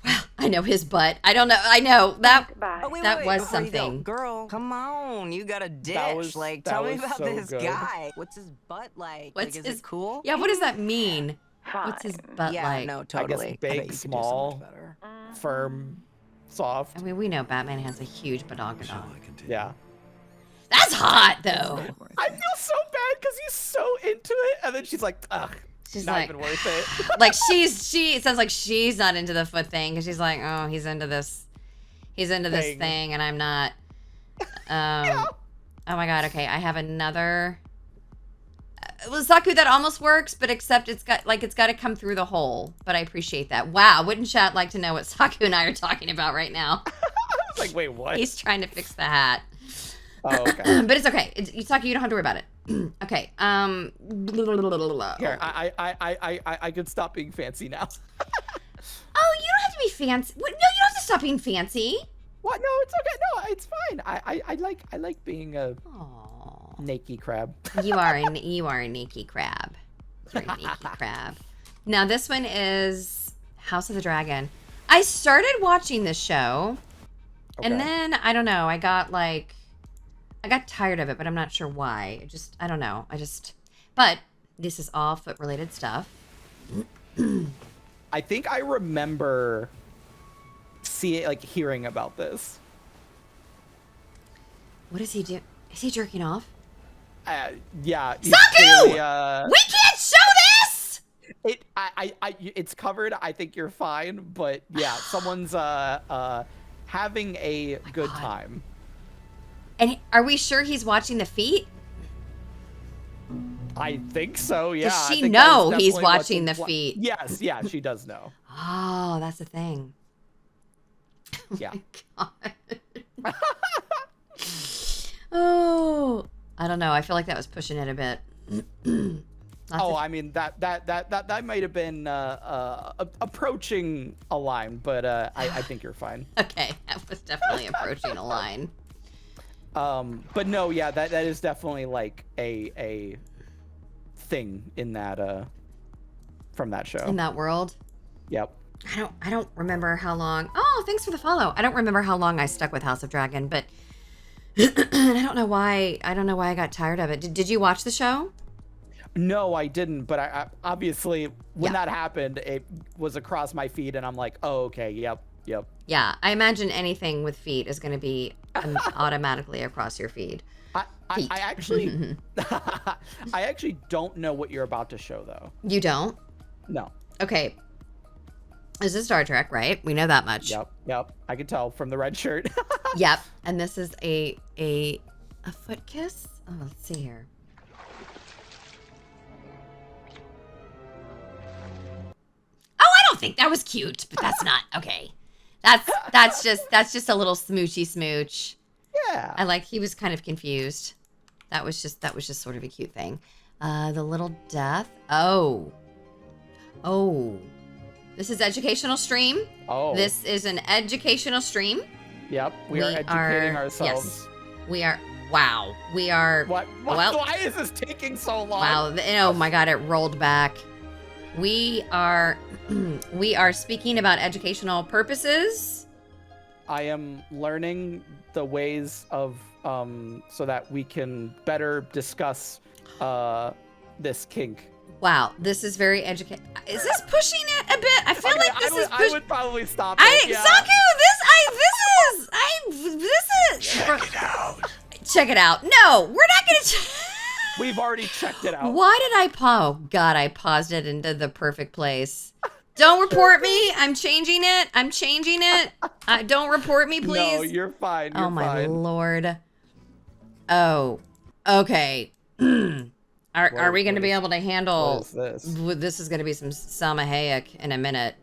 Well, I know his butt. I don't know. I know that. Bye. Oh, wait, That was before you go. something. Girl, come on, you got a dish. Like, that tell me was about so this good. guy. What's his butt like? What's like, is his- it cool? Yeah, what does that mean? Fine. What's his butt Yeah, like? no, totally. big, I bet you could do so small. much better. Firm, soft. I mean, we know Batman has a huge Shall badonkadonk. I continue? Yeah. That's hot, though. Not worth I it. feel so bad because he's so into it, and then she's like, ugh, She's not like, even worth it. like it sounds like she's not into the foot thing because she's like, oh, he's into this Thing. thing, and I'm not. Oh my god. Okay, I have another. Well, Saku, that almost works, but except it's got to come through the hole. But I appreciate that. Wow, wouldn't chat like to know what Saku and I are talking about right now? I was like, wait, what? He's trying to fix the hat. Oh, okay. But it's okay. Saku, you don't have to worry about it. Okay. Here, I could stop being fancy now. Oh, you don't have to be fancy. What? No, you don't have to stop being fancy. What? No, it's okay. No, it's fine. I like being a Aw. naked crab. You are a naked crab. You're a naked crab. Now this one is House of the Dragon. I started watching this show, and Okay. then I don't know. I got tired of it, but I'm not sure why. I don't know. But this is all foot related stuff. I think I remember hearing about this. What does he do? Is he jerking off? Yeah. he's Saku! clearly, We can't show this. it's covered. I think you're fine, but yeah, someone's having a good time. And are we sure he's watching the feet? I think so. Yeah. Does I she think that is know he's definitely watching what's the impli- feet? Yes. Yeah, she does know. Oh, that's the thing. Yeah. God. Oh, I don't know. I feel like that was pushing it a bit. Oh, I mean that might have been approaching a line, but I think you're fine. Okay, that was definitely approaching a line. But no, yeah, that is definitely like a thing in that from that show. In that world. Yep. I don't remember how long. Oh, thanks for the follow. I don't remember how long I stuck with House of Dragon, but I don't know why. I don't know why I got tired of it. Did you watch the show? No, I didn't. But I obviously when Yeah. that happened, it was across my feed, and I'm like, oh, okay, yep. Yeah, I imagine anything with feet is going to be automatically across your feed. I actually, I actually don't know what you're about to show though. You don't? No. Okay. This is Star Trek, right? We know that much. Yep. I could tell from the red shirt. Yep. And this is a foot kiss. Oh, let's see here. Oh, I don't think that was cute, but that's not okay. That's just a little smoochy smooch. Yeah. I like. He was kind of confused. That was just sort of a cute thing. The little death. Oh. This is educational stream. Oh. This is an educational stream. Yep. We are educating ourselves. Yes. We are. Wow. We are. What? Well, Why is this taking so long? wow. Oh my God! It rolled back. We are speaking about educational purposes. I am learning the ways of so that we can better discuss this kink. Wow, this is very educated. Is this pushing it a bit? I feel like this is I pushing. would probably stop it. Yeah. Saku, this is. Check it out. Check it out. No, we're not gonna. We've already checked it out. Why did I pause? Oh God, I paused it into the perfect place. Don't report me. I'm changing it. Don't report me, please. No, you're fine. You're Oh my fine. Lord. Oh, okay. Are we going to be able to handle? What is this? This is going to be some Salma Hayek in a minute.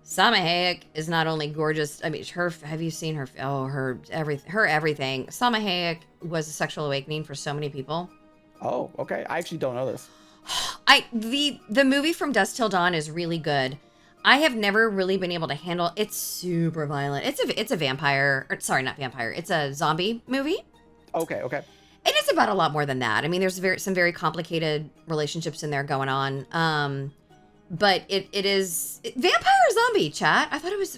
Salma Hayek is not only gorgeous. I mean, have you seen her? Oh, her everything. Salma Hayek was a sexual awakening for so many people. Oh, okay. I actually don't know this. The movie From Dusk Till Dawn is really good. I have never really been able to handle. It's super violent. It's a vampire. Or, sorry, not vampire. It's a zombie movie. Okay. And it's about a lot more than that. I mean, there's some very complicated relationships in there going on. But it is vampire or zombie, chat. I thought it was.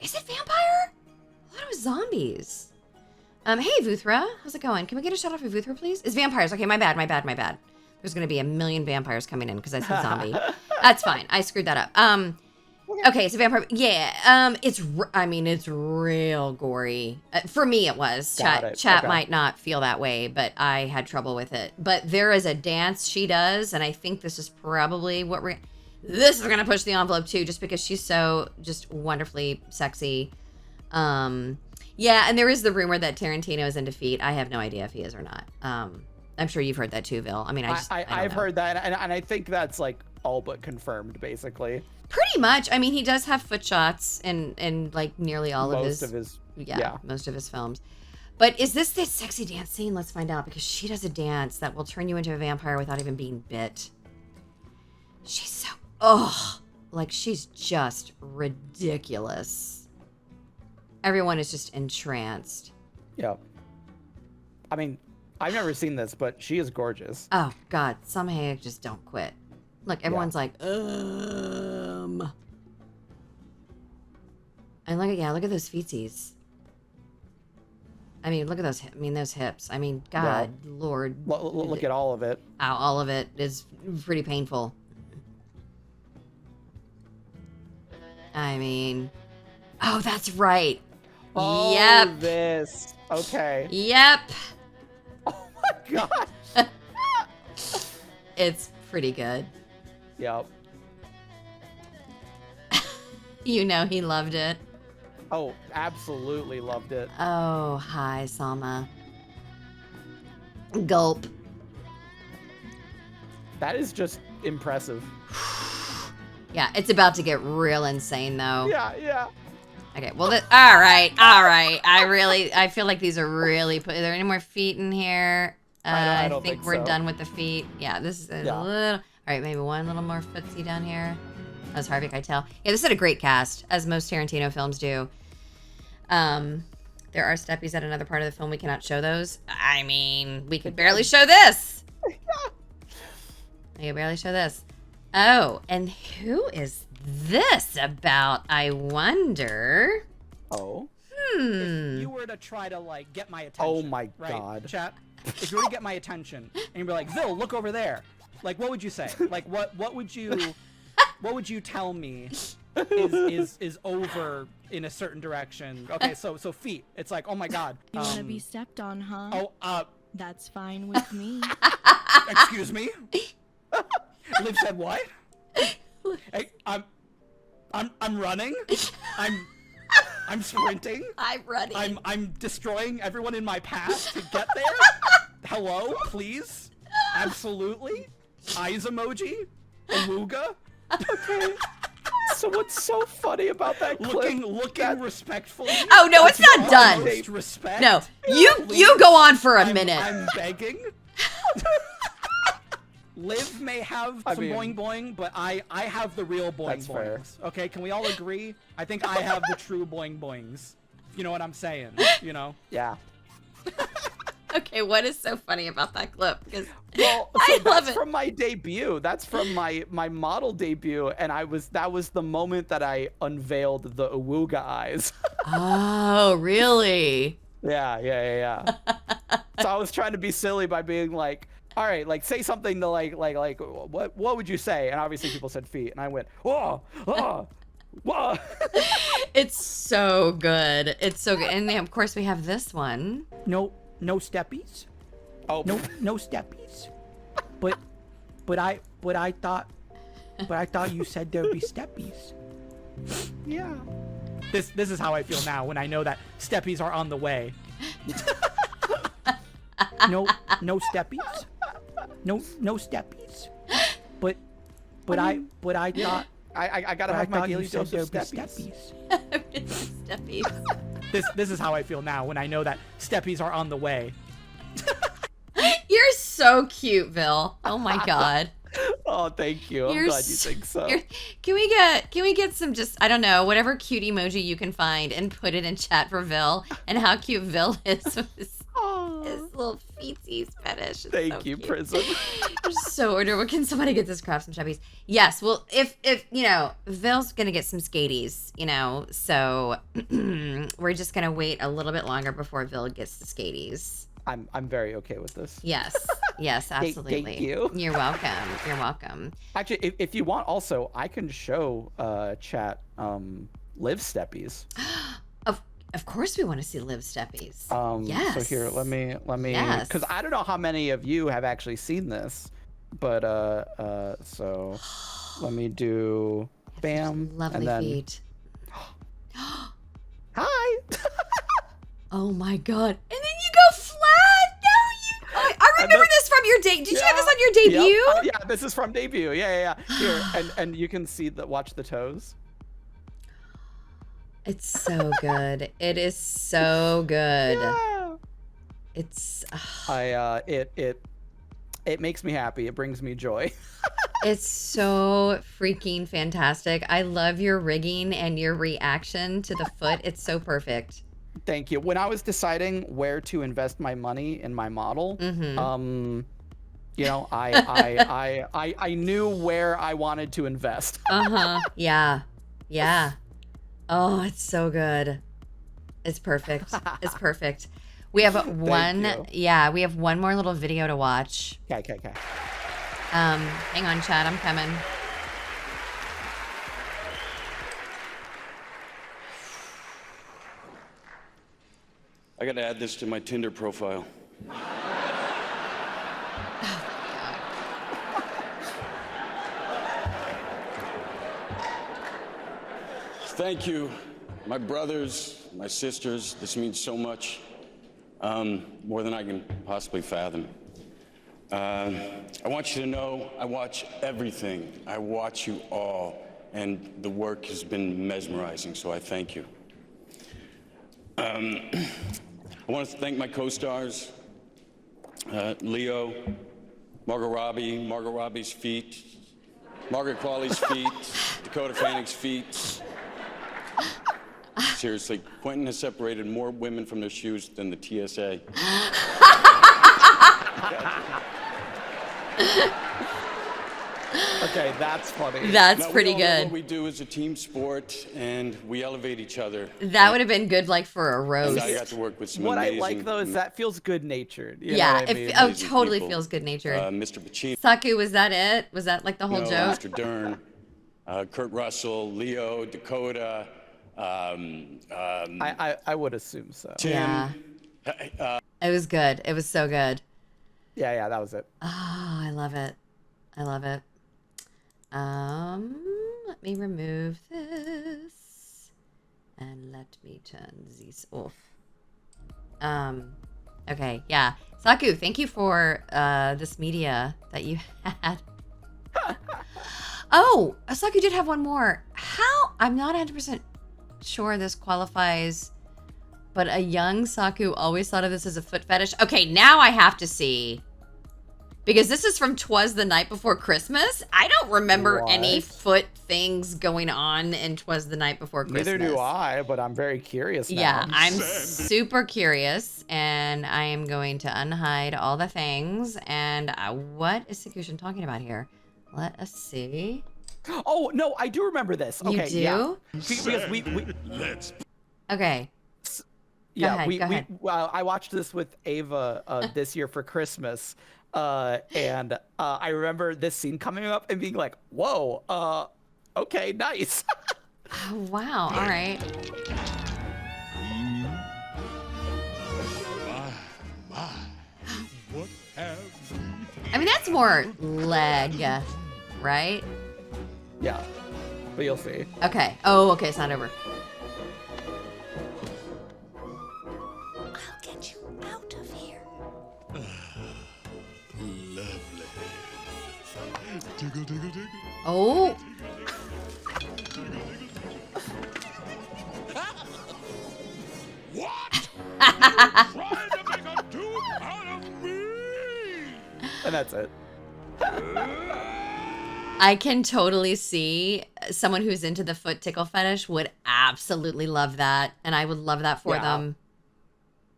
Is it vampire? I thought it was zombies. Hey Vuthra, how's it going? Can we get a shout out for Vuthra, please? It's vampires. Okay, my bad. There's gonna be a million vampires coming in because I said zombie. That's fine. I screwed that up. Okay, so vampire. Yeah. It's real gory. For me, it was. Chat Okay. might not feel that way, but I had trouble with it. But there is a dance she does, and I think this is probably what this is gonna push the envelope too, just because she's so just wonderfully sexy. Yeah, and there is the rumor that Tarantino is into feet. I have no idea if he is or not. I'm sure you've heard that too, Vil. I mean, I've know. heard that, and I think that's like all but confirmed, basically. Pretty much. I mean, he does have foot shots in like nearly all of his most of his films. But is this sexy dance scene? Let's find out, because she does a dance that will turn you into a vampire without even being bit. She's so she's just ridiculous. Everyone is just entranced. Yeah. I mean, I've never seen this, but she is gorgeous. Oh God, Salma Hayek, just don't quit. Look, everyone's like, And look at those feetsies. I mean, look at those. Those hips. I mean, God, Lord. Look at all of it. All of it is pretty painful. I mean, oh, that's right. Oh, Yep. this. Okay. Yep. Oh my God. It's pretty good. Yep. You know he loved it. Oh, absolutely loved it. Oh, hi, Salma. Gulp. That is just impressive. Yeah, it's about to get real insane, though. Yeah. Okay, well, all right. I feel like these are really. Are there any more feet in here? I don't think we're so. done with the feet. Yeah, this is a little. All right, maybe one little more footsie down here. As Harvey Keitel. Yeah, this had a great cast, as most Tarantino films do. There are steppies at another part of the film. We cannot show those. I mean, we could barely show this. We could barely show this. Oh, and who is this about, I wonder? Oh. If you were to try to like get my attention. Oh my right, God. Chat. If you were to get my attention and you'd be like, Vil, look over there. Like, what would you say? Like, what would you tell me is over in a certain direction? Okay, so feet. It's like, oh my God. You want to be stepped on, huh? Oh, That's fine with me. excuse me. Liv said what? Hey, I'm running. I'm sprinting. I'm running. I'm destroying everyone in my path to get there. Hello, please. Absolutely. Eyes emoji. Awooga. Okay. So what's so funny about that clip? Looking respectfully. Oh no, it's not done. Utmost respect. No, you go on for a minute. I'm begging. Liv may have some boing boing, but I have the real boing That's fair. boings. Okay, can we all agree? I think I have the true boing boings. You know what I'm saying? You know? Yeah. Okay, what is so funny about that clip? Because Well, so I love that's it. from my debut. That's from my model debut, and that was the moment that I unveiled the Awooga eyes. Oh, really? Yeah. So I was trying to be silly by being like, all right, like say something to like what would you say? And obviously people said feet, and I went, whoa. It's so good. It's so good. And then, of course we have this one. No steppies. Oh No steppies. But I thought you said there'd be steppies. yeah. This is how I feel now when I know that steppies are on the way. No steppies. No steppies. But I thought I gotta have my daily dose of steppies. Steppies. This is how I feel now when I know that steppies are on the way. You're so cute, Vil. Oh my God. Oh, thank you. I'm You're glad you think so. Can we get some just, I don't know, whatever cute emoji you can find and put it in chat for Vil and how cute Vil is with his little feetsies fetish. It's Thank so you, cute. Prism. You're so adorable. Can somebody get this crap some chubbies? Yes. Well, if you know, Vil's gonna get some skaties, you know, so we're just gonna wait a little bit longer before Vil gets the skaties. I'm very okay with this. Yes. Yes, absolutely. Thank you. You're welcome. You're welcome. Actually, if you want, also I can show chat Liv steppies. Of course we want to see Liv steppies. So here, let me Yes. because I don't know how many of you have actually seen this, but so let me do bam Lovely and then feet. hi. Oh my God. And then you go flat. No, I remember this from your date. Did you have this on your debut? Yep. Yeah, this is from debut. Yeah. Here, and you can see watch the toes. It's so good. It is so good. Yeah. It's it makes me happy. It brings me joy. it's so freaking fantastic. I love your rigging and your reaction to the foot. It's so perfect. Thank you. When I was deciding where to invest my money in my model, you know, I knew where I wanted to invest. Yeah. Oh, it's so good. It's perfect. It's perfect. We have we have one more little video to watch. Okay. Hang on, chat. I'm coming. I gotta add this to my Tinder profile. Thank you, my brothers, my sisters. This means so much, more than I can possibly fathom. I want you to know I watch everything. I watch you all, and the work has been mesmerizing, so I thank you. I want to thank my co-stars, Leo, Margot Robbie's feet, Margaret Qualley's feet, Dakota Fanning's feet. Seriously, Quentin has separated more women from their shoes than the TSA. Okay, that's funny. That's Now, pretty we all know good. what we do is a team sport, and we elevate each other. That would have been good, like for a And roast. I got to work with some What I amazing, like though is that feels good natured. Yeah, it amazing totally people. feels good natured. Mr. Pacino, Saku, was that it? Was that like the whole joke? Mr. Dern, Kurt Russell, Leo, Dakota, I would assume so. Tim. Yeah. It was good. It was so good. Yeah, that was it. Oh, I love it. I love it. Let me remove this and let me turn these off. Okay, yeah. Saku, thank you for this media that you had. Oh, Saku did have one more. How? I'm not 100% sure this qualifies, but a young Saku always thought of this as a foot fetish. Okay, now I have to see. Because this is from 'Twas the Night Before Christmas. I don't remember any foot things going on in 'Twas the Night Before Christmas. Neither do I, but I'm very curious now. Yeah, I'm super curious, and I am going to unhide all the things. And what is Sakushin talking about here? Let us see. Oh, no, I do remember this. Okay, do? yeah. Because we Okay. yeah, Go ahead. I watched this with Ava this year for Christmas. And I remember this scene coming up and being like, whoa, okay, nice. Oh, wow. All right. I mean, that's more leg, right? Yeah, but you'll see. Okay. Oh, okay. It's not over. I'll get you out of here. Lovely. Tickle, tickle, tickle. Oh. What? Trying to make a dude out of me? And that's it. I can totally see someone who's into the foot tickle fetish would absolutely love that. And I would love that for them.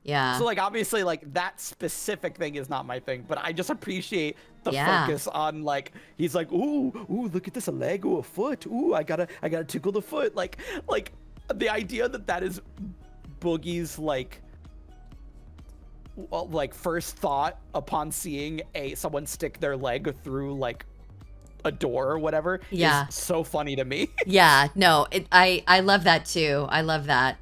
Yeah. So, like, obviously, like, that specific thing is not my thing, but I just appreciate the focus on, like, he's like, ooh, look at this, a leg, ooh, a foot, ooh, I gotta tickle the foot. Like, the idea that is Boogie's, like, first thought upon seeing someone stick their leg through, like, a door or whatever is so funny to me. Yeah, no, I love that too. I love that.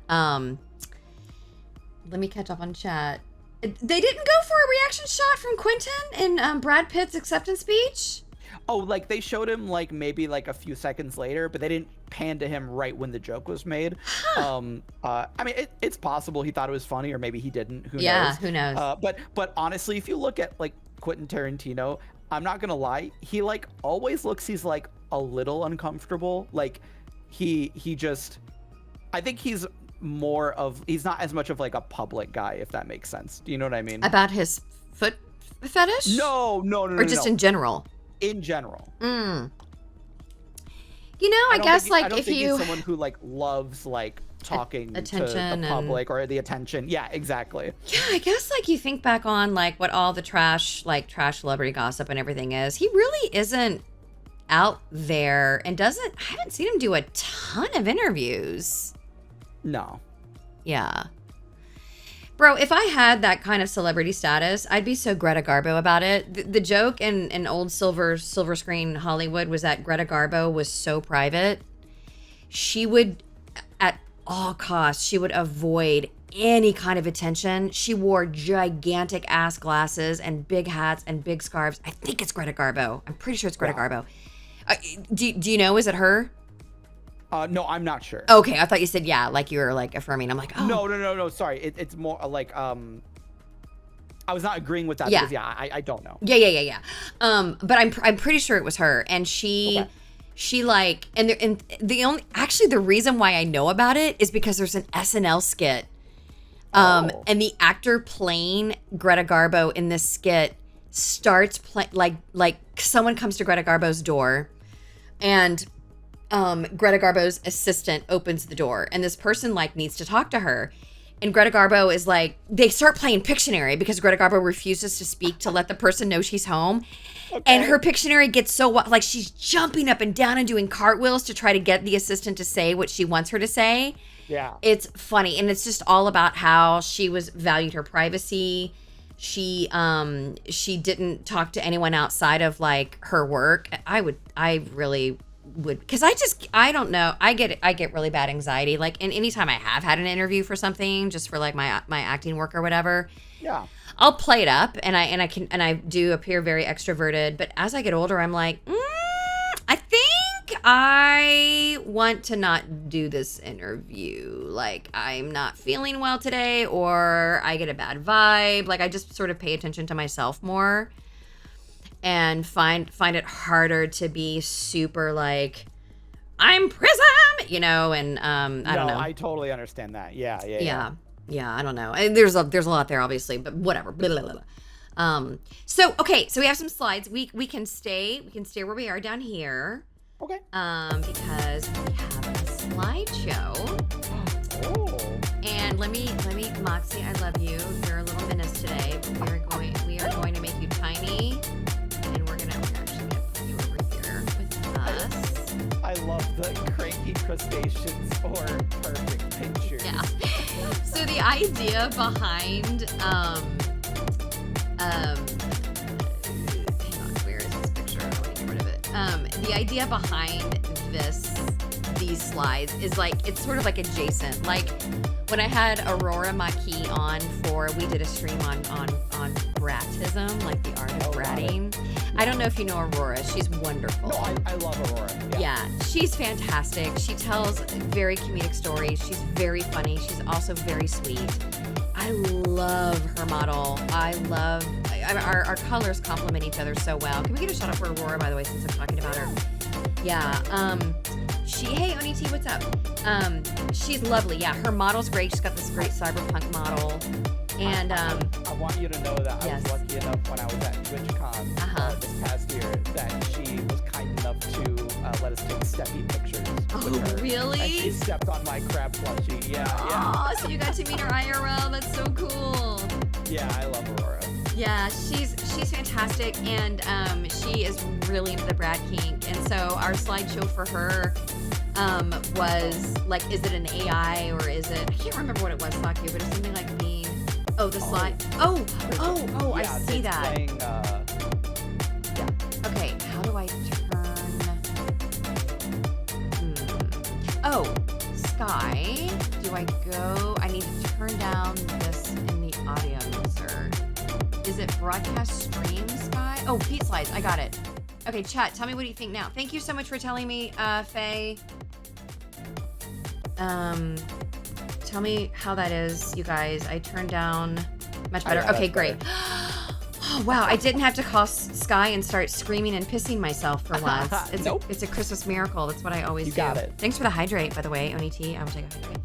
Let me catch up on chat. They didn't go for a reaction shot from Quentin in Brad Pitt's acceptance speech? Oh, like they showed him like maybe like a few seconds later, but they didn't pan to him right when the joke was made. I mean, it's possible he thought it was funny, or maybe he didn't. Who knows? Yeah, who knows? But honestly, if you look at like Quentin Tarantino, I'm not gonna lie, he like always looks, he's like a little uncomfortable. Like he just, I think he's not as much of like a public guy, if that makes sense. Do you know what I mean? About his foot fetish? No. Or just in general? In general. You know, I guess like if you he's someone who like loves like talking to the public or the attention. Yeah, exactly. Yeah, I guess like you think back on like what all the trash celebrity gossip and everything is. He really isn't out there and I haven't seen him do a ton of interviews. No. Yeah. Bro, if I had that kind of celebrity status, I'd be so Greta Garbo about it. The joke in old silver screen Hollywood was that Greta Garbo was so private. She would, at all costs, she would avoid any kind of attention. She wore gigantic ass glasses and big hats and big scarves. I think it's Greta Garbo. I'm pretty sure it's Greta Garbo. Do you know, is it her? No, I'm not sure. Okay, I thought you said yeah, like you were like affirming. I'm like, oh. No. Sorry, it's more like I was not agreeing with that because I don't know. Yeah. But I'm pretty sure it was her, and she like and the reason why I know about it is because there's an SNL skit, and the actor playing Greta Garbo in this skit starts like someone comes to Greta Garbo's door, and Greta Garbo's assistant opens the door, and this person like needs to talk to her, And Greta Garbo is like, they start playing Pictionary because Greta Garbo refuses to speak to let the person know she's home. And her Pictionary gets so like she's jumping up and down and doing cartwheels to try to get the assistant to say what she wants her to say. Yeah. It's funny. And it's just all about how she valued her privacy. She didn't talk to anyone outside of like her work. I really would, because I don't know. I get really bad anxiety. Like, and anytime I have had an interview for something, just for like my acting work or whatever. Yeah. I'll play it up, and I do appear very extroverted. But as I get older, I'm like, I think I want to not do this interview. Like, I'm not feeling well today, or I get a bad vibe. Like, I just sort of pay attention to myself more, and find it harder to be super like, I'm Prism, you know. And I don't know. I totally understand that. Yeah. Yeah, I don't know. And there's a lot there, obviously, but whatever. Blah, blah, blah. So we have some slides. We can stay where we are down here. Okay. Because we have a slideshow. Oh. And let me, Moxie, I love you. You're a little menace today, but we are going to make you tiny, and we're actually gonna put you over here with us. I love the cranky crustaceans or perfect pictures. Yeah. So the idea behind hang on, where is this picture? I want to get rid of it. The idea behind these slides is like, it's sort of like adjacent. Like when I had Aurora Maki on we did a stream on bratism, like the art of bratting. I don't know if you know Aurora. She's wonderful. No, I love Aurora. Yeah, she's fantastic. She tells very comedic stories. She's very funny. She's also very sweet. I love her model. Our colors complement each other so well. Can we get a shout out for Aurora, by the way, since I'm talking about her? Yeah. Hey, Oni T, what's up? She's lovely. Yeah, her model's great. She's got this great cyberpunk model. And I want you to know that yes. I was lucky enough when I was at TwitchCon this past year that she was kind enough to let us take steppy pictures with her. Really? And she stepped on my crab plushie. Yeah. Oh, so you got to meet her IRL. That's so cool. Yeah, I love Aurora. Yeah, she's fantastic, and she is really into the Brad Kink. And so our slideshow for her was like, is it an AI or is it? I can't remember what it was, Saku, but it's something like being. Oh, the slide. Oh! Yeah, I see that. Playing, Okay, how do I turn? Oh, Sky. Do I go? I need to turn down this in the audio mixer. Is it broadcast stream, Sky? Oh, Pete slides. I got it. Okay, chat. Tell me, what do you think now? Thank you so much for telling me, Faye. Tell me how that is, you guys. I turned down much better. Okay, great. Oh, wow. I didn't have to call Sky and start screaming and pissing myself for once. It's a Christmas miracle. That's what I always do. You got it. Thanks for the hydrate, by the way, Oni T. I will take a hydrate.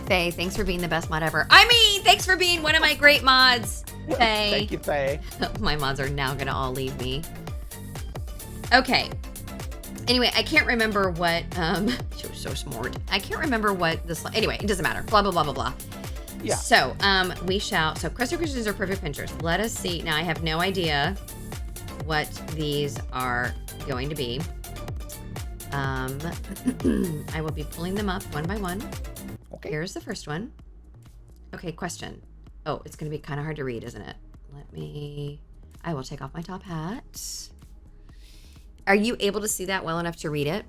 Faye, thanks for being the best mod ever. I mean, thanks for being one of my great mods, Faye. Thank you, Faye. My mods are now going to all leave me. Okay. Anyway, I can't remember what, she was so smart. I can't remember what this, anyway, it doesn't matter. Blah, blah, blah, blah, blah. Yeah. So, so crystal cushions are perfect pinchers. Let us see. Now, I have no idea what these are going to be. I will be pulling them up one by one. Okay. Here's the first one. Okay, question. Oh, it's going to be kind of hard to read, isn't it? I will take off my top hat. Are you able to see that well enough to read it?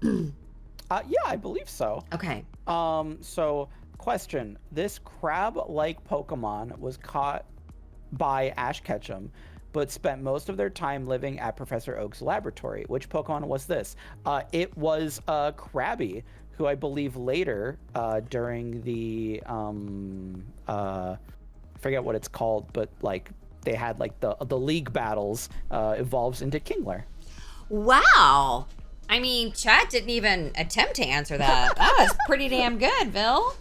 Yeah, I believe so. Okay. So, question. This crab-like Pokemon was caught by Ash Ketchum, but spent most of their time living at Professor Oak's laboratory. Which Pokemon was this? It was Krabby, who I believe later, during the, I forget what it's called, but like they had like the league battles, evolves into Kingler. Wow. I mean, chat didn't even attempt to answer that. That was pretty damn good, Bill.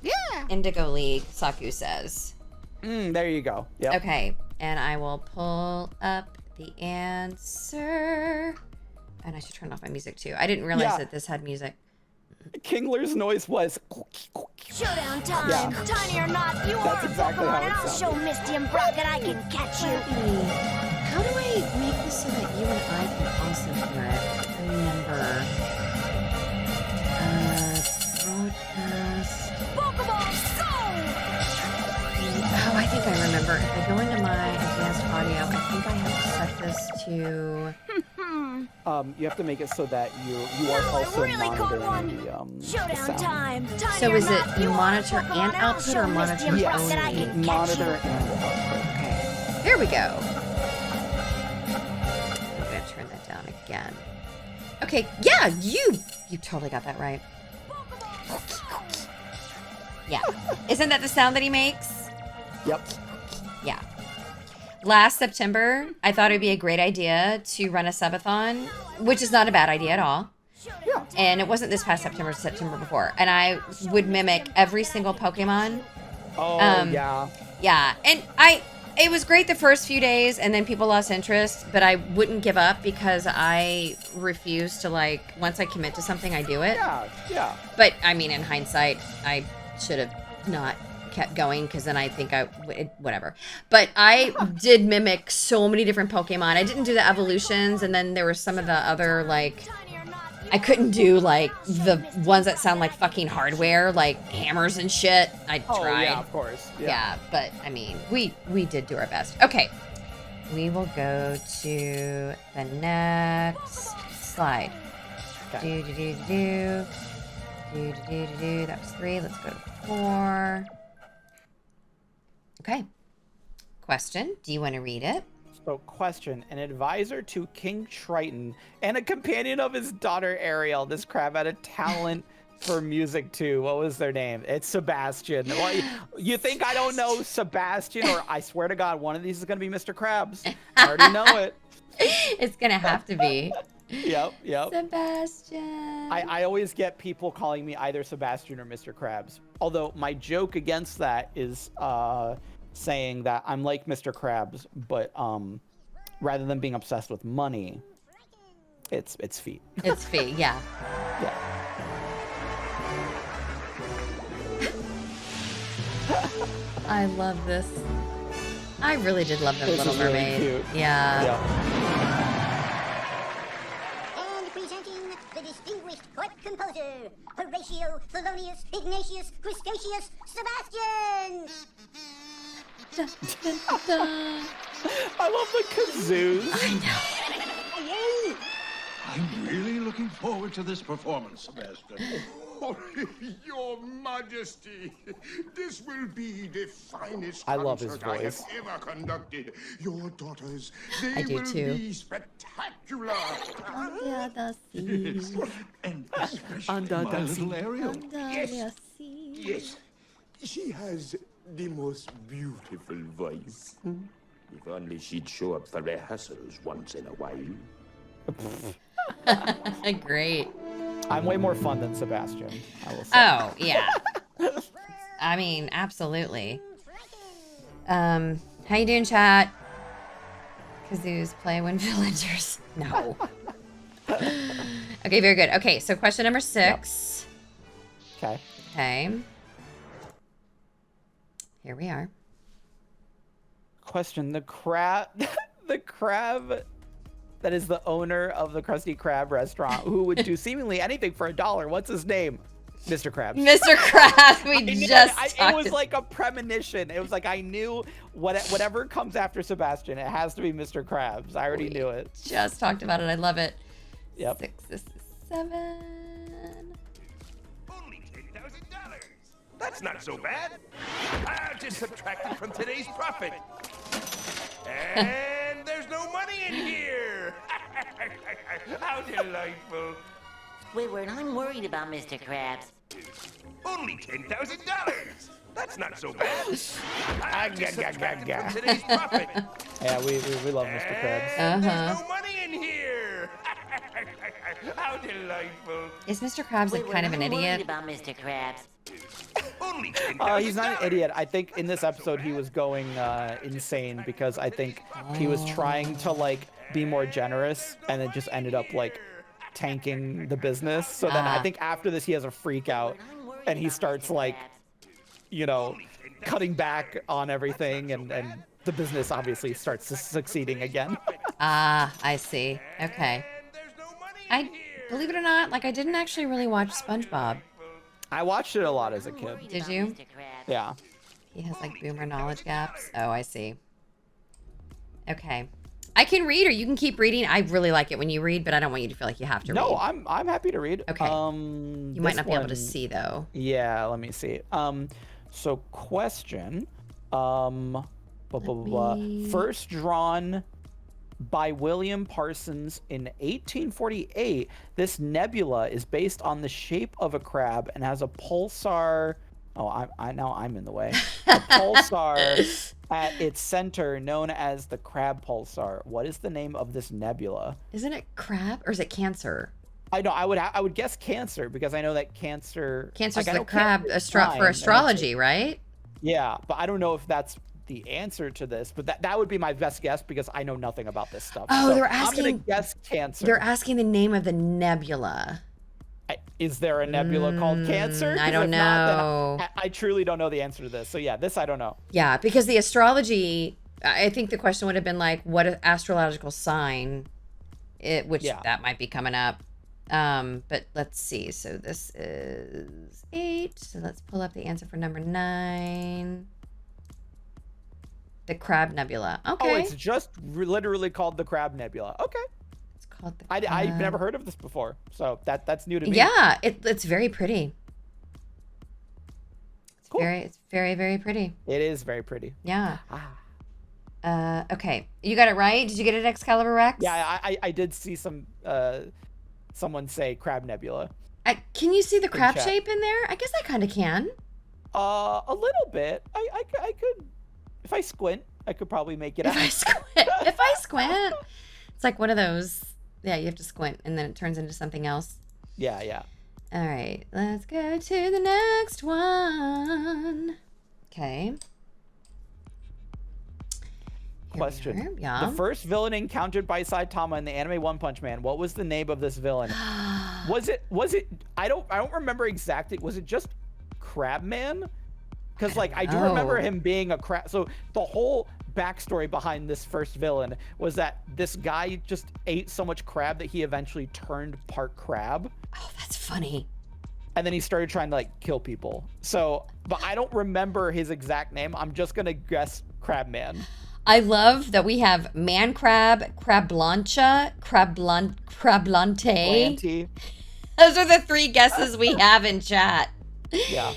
Yeah. Indigo League, Saku says. There you go. Yep. Okay, and I will pull up the answer. And I should turn off my music too. I didn't realize that this had music. Kingler's noise was. Showdown time. Yeah. Tiny or not, you That's are exactly a how Pokemon, it and I'll show sounded. Misty and Brock that I can catch you. How do I make this so that you and I can also hear it? Remember. Broadcast. Pokeball, go! Oh, I think I remember. If I go into my advanced audio, I think I have to set this to. You have to make it so that you are Wow, I also really caught monitoring the Showdown sound. time. Tiny So or is it not, you are a monitor Pokemon, and and I'll output show or Misty monitor and Brock Yes, that I can catch monitor you. and output. Okay. There we go. I'm gonna turn that down again. Okay, yeah, you totally got that right. Yeah. Isn't that the sound that he makes? Yep. Yeah. Last September, I thought it would be a great idea to run a subathon, which is not a bad idea at all. Yeah. And it wasn't this past September, September before. And I would mimic every single Pokemon. Oh, yeah. Yeah. And it was great the first few days, and then people lost interest, but I wouldn't give up because I refuse to, like, once I commit to something, I do it. Yeah, yeah. But, I mean, in hindsight, I should have not kept going because then I think whatever. But I did mimic so many different Pokemon. I didn't do the evolutions, and then there were some of the other, like, I couldn't do, like, the ones that sound like fucking hardware, like hammers and shit. I tried. Oh, yeah, of course. Yeah, but, I mean, we did do our best. Okay. We will go to the next slide. Okay. Do. That was 3. Let's go to 4. Okay. Question. Do you want to read it? So, question. An advisor to King Triton and a companion of his daughter Ariel. This crab had a talent for music too. What was their name? It's Sebastian. Well, you think I don't know Sebastian? Or I swear to God, one of these is going to be Mr. Krabs. I already know it. It's going to have to be. Yep. Sebastian. I always get people calling me either Sebastian or Mr. Krabs. Although my joke against that is saying that I'm like Mr. Krabs, but rather than being obsessed with money, it's feet. It's feet, yeah. Yeah. I love this. I really did love the This Little is really Mermaid. cute. Yeah. And presenting the distinguished court composer, Horatio Thelonious Ignatius Crustaceous Sebastian! I love the kazoos. I know. I'm really looking forward to this performance, Sebastian. Oh, Your Majesty, this will be the finest I love his concert I have voice. ever conducted. Your daughters, I they do will too. be spectacular. Under the Yes, sea. and especially Under my the little sea. Ariel. Under Yes. the sea. Yes, she has the most beautiful voice. If only she'd show up for rehearsals once in a while. Great. I'm way more fun than Sebastian, I will say. Oh, yeah. I mean, absolutely. How you doing, chat? Kazoos play when villagers. No. Okay, very good. Okay, so question number 6. Okay. Okay. Here we are. Question. The crab that is the owner of the Krusty Krab restaurant, who would do seemingly anything for $1. What's his name? Mr. Krabs. Mr. Krabs, we just it was like a premonition. It was like I knew whatever comes after Sebastian, it has to be Mr. Krabs. I already knew it. Just talked about it. I love it. Yep. 6, this is 7. Only $10,000. That's not so bad. I'll just subtract it from today's profit. And there's no money in here. How delightful. We were not worried about Mr. Krabs. Only $10,000. That's not so bad. I'll just subtract it Agagagaga. from today's profit. Yeah, we love Mr. Krabs. And there's no money in here. How delightful. Is Mr. Krabs We like were kind of not an worried idiot? about Mr. Krabs. Only $10,000. He's not an idiot. I think in this episode he was going insane because I think he was trying to like be more generous, and it just ended up like tanking the business. So then I think after this, he has a freak out, and he starts like, you know, cutting back on everything, and the business obviously starts succeeding again. I see. Okay. I believe it or not, like I didn't actually really watch SpongeBob. I watched it a lot as a kid. Did you? Yeah. He has like boomer knowledge gaps. Oh, I see. Okay. I can read, or you can keep reading. I really like it when you read, but I don't want you to feel like you have to read. No, I'm happy to read. Okay. You might not be able to see though. Yeah, let me see. So question. First drawn by William Parsons in 1848, this nebula is based on the shape of a crab and has a pulsar. Oh, I'm in the way. A pulsar at its center, known as the crab pulsar. What is the name of this nebula? Isn't it crab or is it Cancer? I know. I would guess Cancer because I know that Cancer's like the crab for astrology, right? Yeah, but I don't know if that's the answer to this, but that would be my best guess because I know nothing about this stuff. Oh, so they're asking. I'm gonna guess Cancer. They're asking the name of the nebula. Is there a nebula called Cancer? I don't know. I truly don't know the answer to this. So yeah, this I don't know. Yeah, because the astrology, I think the question would have been like, what astrological sign? That might be coming up. But let's see. So this is 8. So let's pull up the answer for number 9. The Crab Nebula. Okay. Oh, it's just literally called the Crab Nebula. Okay. It's called the Crab. I've never heard of this before, so that's new to me. Yeah, it's very pretty. It's cool. It's very, very pretty. It is very pretty. Yeah. Okay. You got it right? Did you get it, Excalibur Rex? Yeah, I did see some someone say Crab Nebula. Can you see the crab shape in there? I guess I kind of can. A little bit. I could. If I squint, I could probably make it out. If I squint, it's like one of those. Yeah, you have to squint, and then it turns into something else. Yeah. All right, let's go to the next one. Okay. Question. Yeah. The first villain encountered by Saitama in the anime One Punch Man. What was the name of this villain? Was it? I don't remember exactly. Was it just Crabman? Because I do remember him being a crab. So the whole backstory behind this first villain was that this guy just ate so much crab that he eventually turned part crab. Oh, that's funny. And then he started trying to kill people. So, but I don't remember his exact name. I'm just gonna guess Crabman. I love that we have man crab, crablancha, crablante. Those are the 3 guesses we have in chat. Yeah.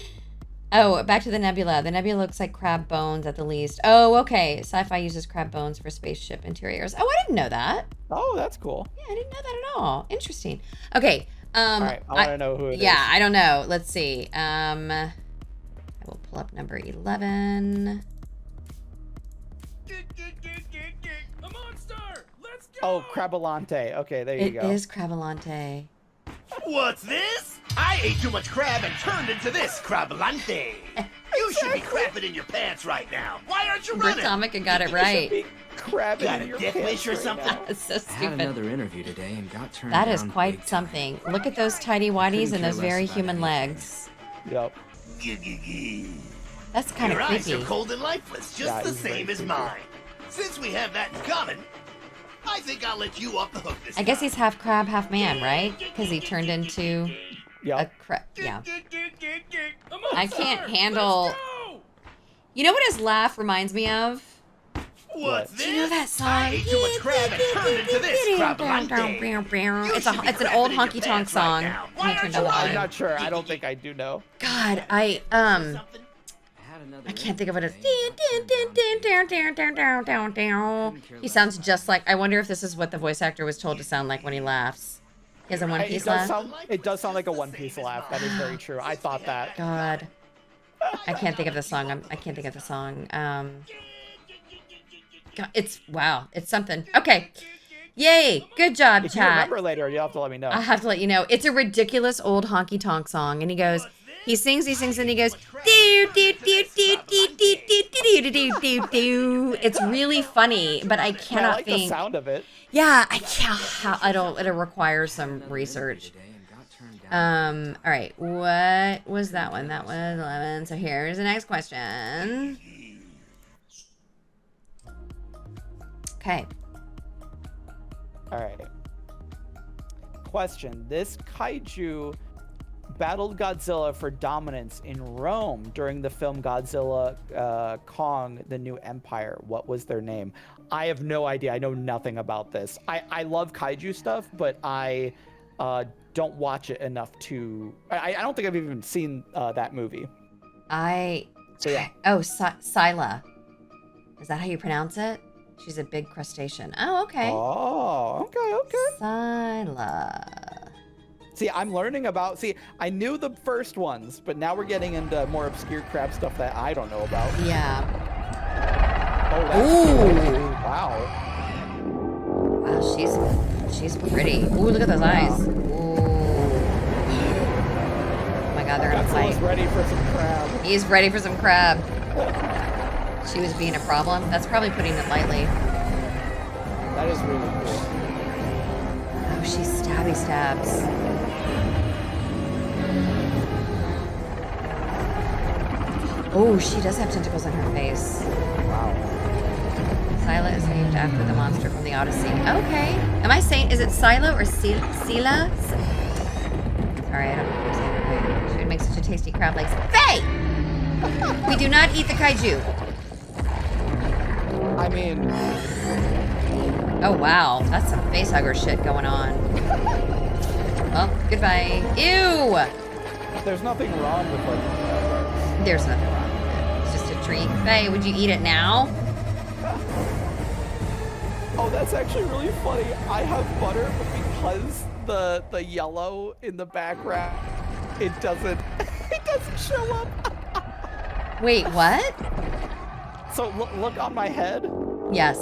Oh, back to the nebula. The nebula looks like crab bones at the least. Oh, okay. Sci-fi uses crab bones for spaceship interiors. Oh, I didn't know that. Oh, that's cool. Yeah, I didn't know that at all. Interesting. Okay. All right, I want to know who it is. Yeah, I don't know. Let's see. I will pull up number 11. A monster! Let's go! Oh, Crabalante. Okay, there you go. It is Crabalante. What's this? I ate too much crab and turned into this Crabalante. You should be crapping in your pants right now. Why aren't you running? Britannica got it right. Crabbing Got in a your death pants wish or right something? now. That's so I had stupid. another interview today and got turned That is down quite big time. something. Look at those tidy whities and those care less very about human anything. legs. Yep. That's kind of Your eyes creepy. are cold and lifeless, just Yeah, the he's very same as creepy. mine. Since we have that in common, I think I'll let you off the hook this I guess time. he's half crab, half man, right? Because he turned into a Yep. crab. Yeah. A monster! I can't handle. Let's go! You know what his laugh reminds me of? What's Do this? you know that song? I ate too much crab and turned into this Crabalante. It's an old honky tonk song. Why Let me turn aren't down the you I'm volume. not sure. I don't think I do know. God, I can't think of it as. He sounds just like. I wonder if this is what the voice actor was told to sound like when he laughs. He has a One Piece laugh. It does sound like a One Piece laugh. That is very true. I thought that. God, I can't think of the song. I can't think of the song. God, it's something. Okay, yay, good job, If you chat. remember later, you'll have to let me know. I have to let you know. It's a ridiculous old honky tonk song, and he goes, He sings, and he goes, do, do, do, do, do, do, do, do, do, do, do. It's really funny, but I cannot I like think. the sound of it. Yeah, I can't. I don't. It requires some research. All right. What was that one? That was 11. So here's the next question. Okay. All right. Question. This kaiju battled Godzilla for dominance in Rome during the film Godzilla Kong, The New Empire. What was their name? I have no idea. I know nothing about this. I love kaiju stuff, but I don't watch it enough to... I don't think I've even seen that movie. So yeah. Oh, Scylla. Is that how you pronounce it? She's a big crustacean. Oh, okay. Oh, okay. Scylla. See, I'm learning about... See, I knew the first ones, but now we're getting into more obscure crab stuff that I don't know about. Yeah. Oh, that's cool. Wow. Wow, she's pretty. Ooh, look at those eyes. Ooh. Oh my God, they're gonna fight. Godzilla's ready for some crab. He's ready for some crab. She was being a problem. That's probably putting it lightly. That is really cool. Oh, she stabs. Oh, she does have tentacles on her face. Wow. Scylla is named after the monster from the Odyssey. Okay. Am I saying, is it Scylla or Scylla? Sorry, I don't know if I'm saying it right. She would make such a tasty crab legs. Faye! We do not eat the kaiju. I mean... Oh, wow. That's some face hugger shit going on. Well, goodbye. Ew! There's nothing wrong with like... There's nothing wrong with it. It's just a treat. Faye, would you eat it now? Oh, that's actually really funny. I have butter, but because the yellow in the background, it doesn't show up. Wait, what? So look on my head. Yes.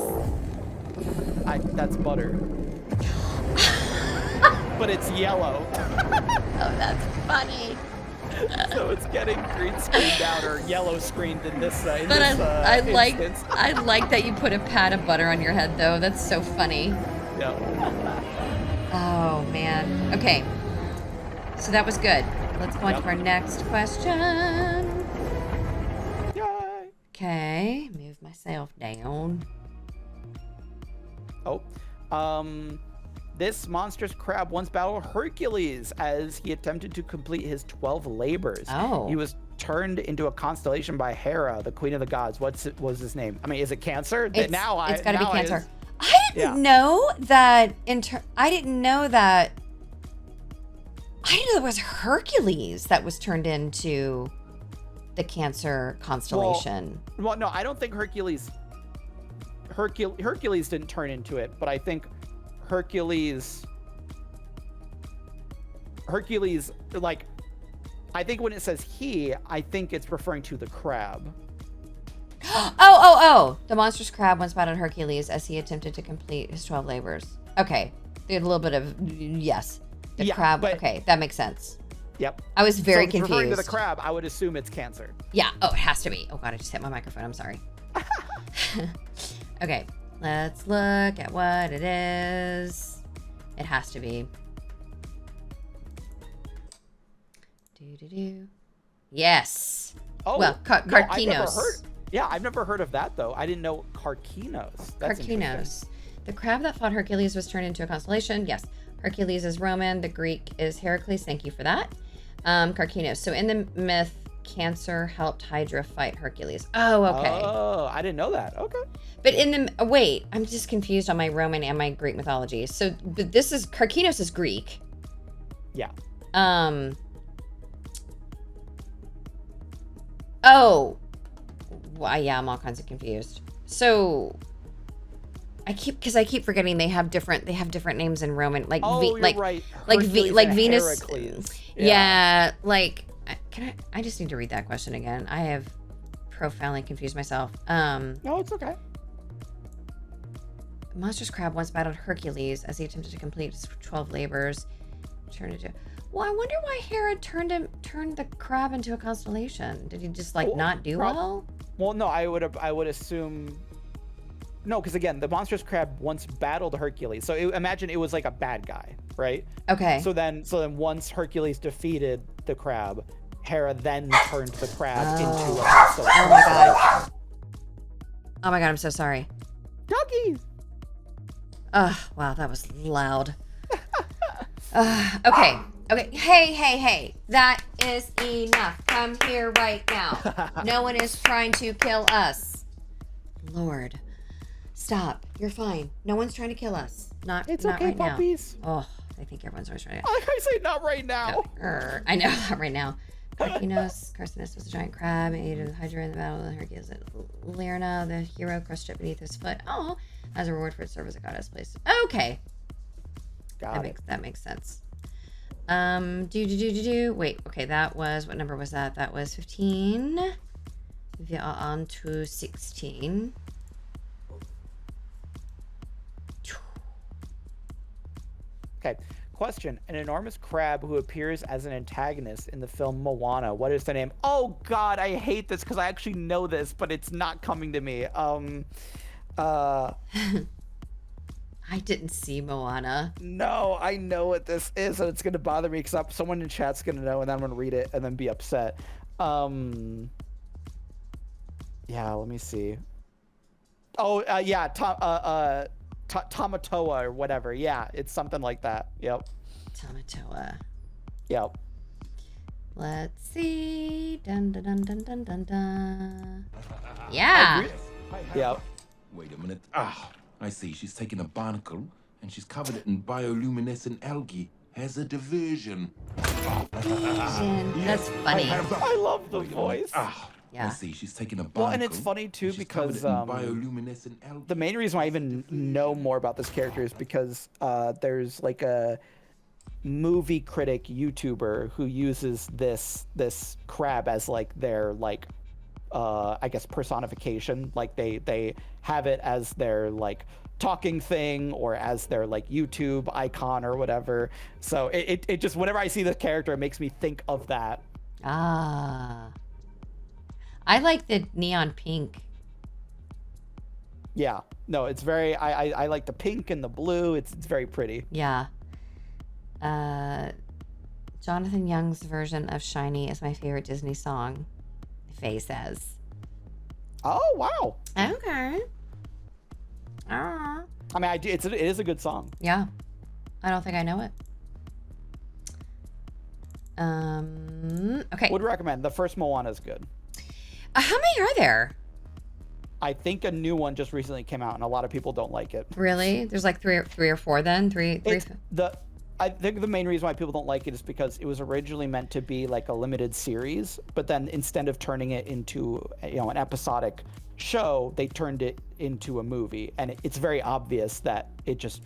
That's butter. But it's yellow. Oh, that's funny. So it's getting green screened out or yellow screened in this I instance. like that you put a pat of butter on your head though. That's so funny. Yeah. Oh man. Okay. So that was good. Let's go on to our next question. Yay. Okay. Move myself down. Oh. This monstrous crab once battled Hercules as he attempted to complete his 12 labors. Oh. He was turned into a constellation by Hera, the queen of the gods. What was his name? I mean, is it Cancer? It's got to be Cancer. I didn't Yeah. know that. I didn't know that it was Hercules that was turned into the Cancer constellation. Well, no, I don't think Hercules didn't turn into it, but I think Hercules, like, I think when it says he, I think it's referring to the crab. Oh. The monstrous crab once battled Hercules as he attempted to complete his 12 labors. Okay. There's a little bit of, yes. The crab, okay, that makes sense. Yep. I was very confused. Referring to the confused. crab, I would assume it's Cancer. Yeah, oh, it has to be. Oh God, I just hit my microphone, I'm sorry. Okay, let's look at what it is. It has to be. Yes. Oh, well, Karkinos. I've never heard of that though. I didn't know Karkinos. That's Karkinos. The crab that fought Hercules was turned into a constellation. Yes. Hercules is Roman. The Greek is Heracles. Thank you for that. Karkinos. So in the myth, Cancer helped Hydra fight Hercules. Oh, okay. Oh, I didn't know that. Okay. But in the wait, I'm just confused on my Roman and my Greek mythology. So, but this is Karkinos is Greek. Yeah. Oh. Well, yeah, I'm all kinds of confused. So, I keep forgetting they have different names in Roman, like you're right. like Venus. Heracles. Yeah, like I just need to read that question again. I have profoundly confused myself. No, it's okay. Monstrous crab once battled Hercules as he attempted to complete his 12 labors. turned into? Well, I wonder why Hera turned the crab into a constellation. Did he just like not do well? Well, no, I would assume. No, because again, the monstrous crab once battled Hercules. So imagine it was like a bad guy, right? Okay. So then once Hercules defeated the crab, Hera then turned the crab into a constellation. Oh my god. Oh my god, I'm so sorry. Doggies. Wow, that was loud. Okay. Hey. That is enough. Come here right now. No one is trying to kill us. Lord. Stop. You're fine. No one's trying to kill us. Not okay, right puppies. Now. Oh, I think everyone's always trying to. I say not right now. No, I know, not right now. Carcinus was a giant crab and ate a Hydra in the battle of Hercules. Lyrna, the hero, crushed it beneath his foot. Oh, as a reward for its service, a goddess placed. Okay. That makes sense. Wait, okay, that was, what number was that? That was 15. We are on to 16. Okay. Question. An enormous crab who appears as an antagonist in the film Moana. What is the name? Oh god, I hate this because I actually know this, but it's not coming to me. I didn't see Moana. No, I know what this is, and it's gonna bother me because someone in chat's gonna know, and then I'm gonna read it and then be upset. Yeah, let me see. Oh, yeah, Tamatoa or whatever. Yeah, it's something like that. Yep. Tamatoa. Yep. Let's see. Dun dun dun dun dun dun dun. Yeah. Yep. Wait a minute. I see. She's taken a barnacle and she's covered it in bioluminescent algae. Has a diversion. That's funny. I love the voice. Yeah. I see. She's taken a barnacle. Well, and it's funny too because bioluminescent algae. The main reason why I even know more about this character is because there's like a movie critic YouTuber who uses this crab as like their like I guess personification. Like they have it as their like talking thing or as their like YouTube icon or whatever. So it just whenever I see this character, it makes me think of that. I like the neon pink. Yeah, no, it's very. I like the pink and the blue. It's very pretty. Yeah. Jonathan Young's version of "Shiny" is my favorite Disney song. Faye says. Oh wow. Okay. I mean, it is a good song. Yeah. I don't think I know it. Okay. Would recommend. The first Moana is good. How many are there? I think a new one just recently came out, and a lot of people don't like it. Really? There's like three or four then? Three. I think the main reason why people don't like it is because it was originally meant to be like a limited series, but then instead of turning it into an episodic show, they turned it into a movie, and it's very obvious that it just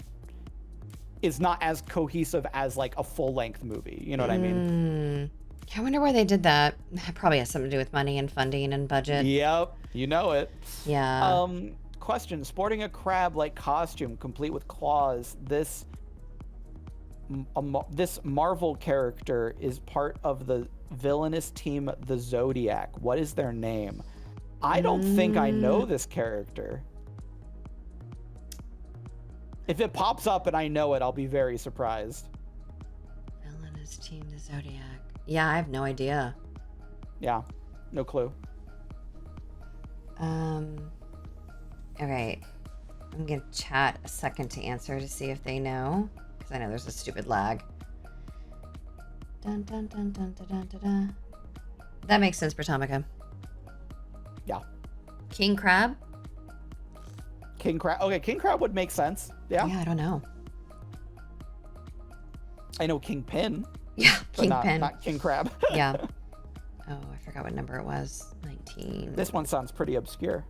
is not as cohesive as like a full-length movie. You know what I mean? I wonder why they did that. It probably has something to do with money and funding and budget. Yep, you know it. Yeah. Question: sporting a crab-like costume, complete with claws. This Marvel character is part of the villainous team, the Zodiac. What is their name? I don't think I know this character. If it pops up and I know it, I'll be very surprised. Villainous team, the Zodiac. Yeah, I have no idea. Yeah, no clue. Okay. I'm gonna chat a second to answer to see if they know. Because I know there's a stupid lag. Dun dun dun dun dun dun dun dun. That makes sense, Britannica. Yeah. King Crab? King Crab. Okay, King Crab would make sense. Yeah. Yeah, I don't know. I know Kingpin. Yeah, Kingpin. Not King Crab. Yeah. Oh, I forgot what number it was. 19. This one sounds pretty obscure.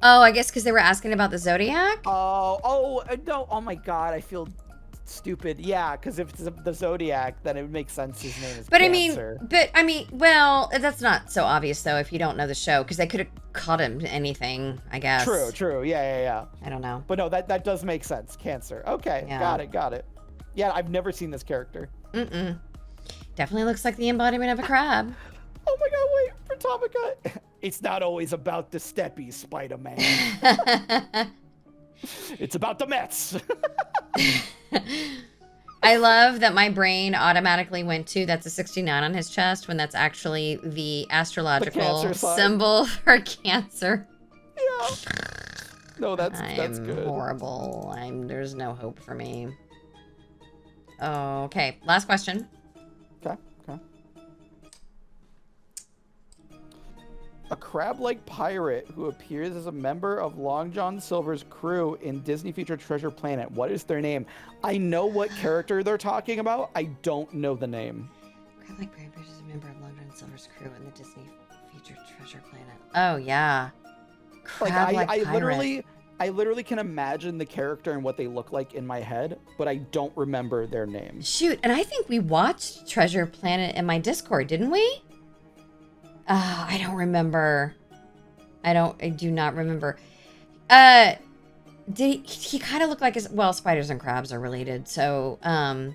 Oh, I guess because they were asking about the Zodiac? No. Oh my God. I feel stupid. Yeah, because if it's the Zodiac, then it would make sense his name is But Cancer. I mean, well, that's not so obvious though if you don't know the show, because they could have caught him to anything, I guess. True. Yeah. I don't know. But no, that does make sense. Cancer. Okay, Yeah. got it. Yeah, I've never seen this character. Definitely looks like the embodiment of a crab. Oh my god, wait, for Topica. It's not always about the steppies, Spider-Man. It's about the Mets. I love that my brain automatically went to that's a 69 on his chest when that's actually the astrological cancer sign. symbol for Cancer. Yeah. No, that's I'm good. horrible. There's no hope for me. Okay, last question. Okay. A crab-like pirate who appears as a member of Long John Silver's crew in Disney feature Treasure Planet. What is their name? I know what character they're talking about. I don't know the name. Crab-like pirate appears as a member of Long John Silver's crew in the Disney feature Treasure Planet. Oh yeah. Crab-like pirate. I literally can imagine the character and what they look like in my head, but I don't remember their name. Shoot, and I think we watched Treasure Planet in my Discord, didn't we? I don't remember. I do not remember. He kind of looked like spiders and crabs are related. So, Mr.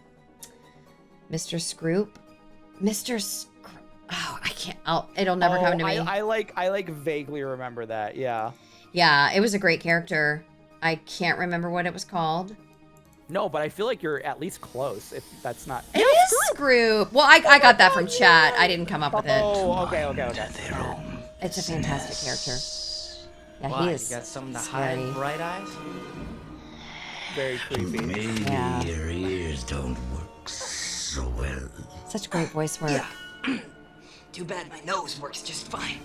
Scroop. Oh, I can't. It'll never come to me. I like vaguely remember that. Yeah. Yeah, it was a great character. I can't remember what it was called. No, but I feel like you're at least close. If that's not. It is Scroop. Well, I got that from chat. I didn't come up with it. Oh, okay. It's a fantastic character. Yeah, Why? he is. You got something to scary. hide, bright eyes? Very creepy. Maybe Yeah. your ears don't work so well. Such great voice work. Too bad my nose works just fine.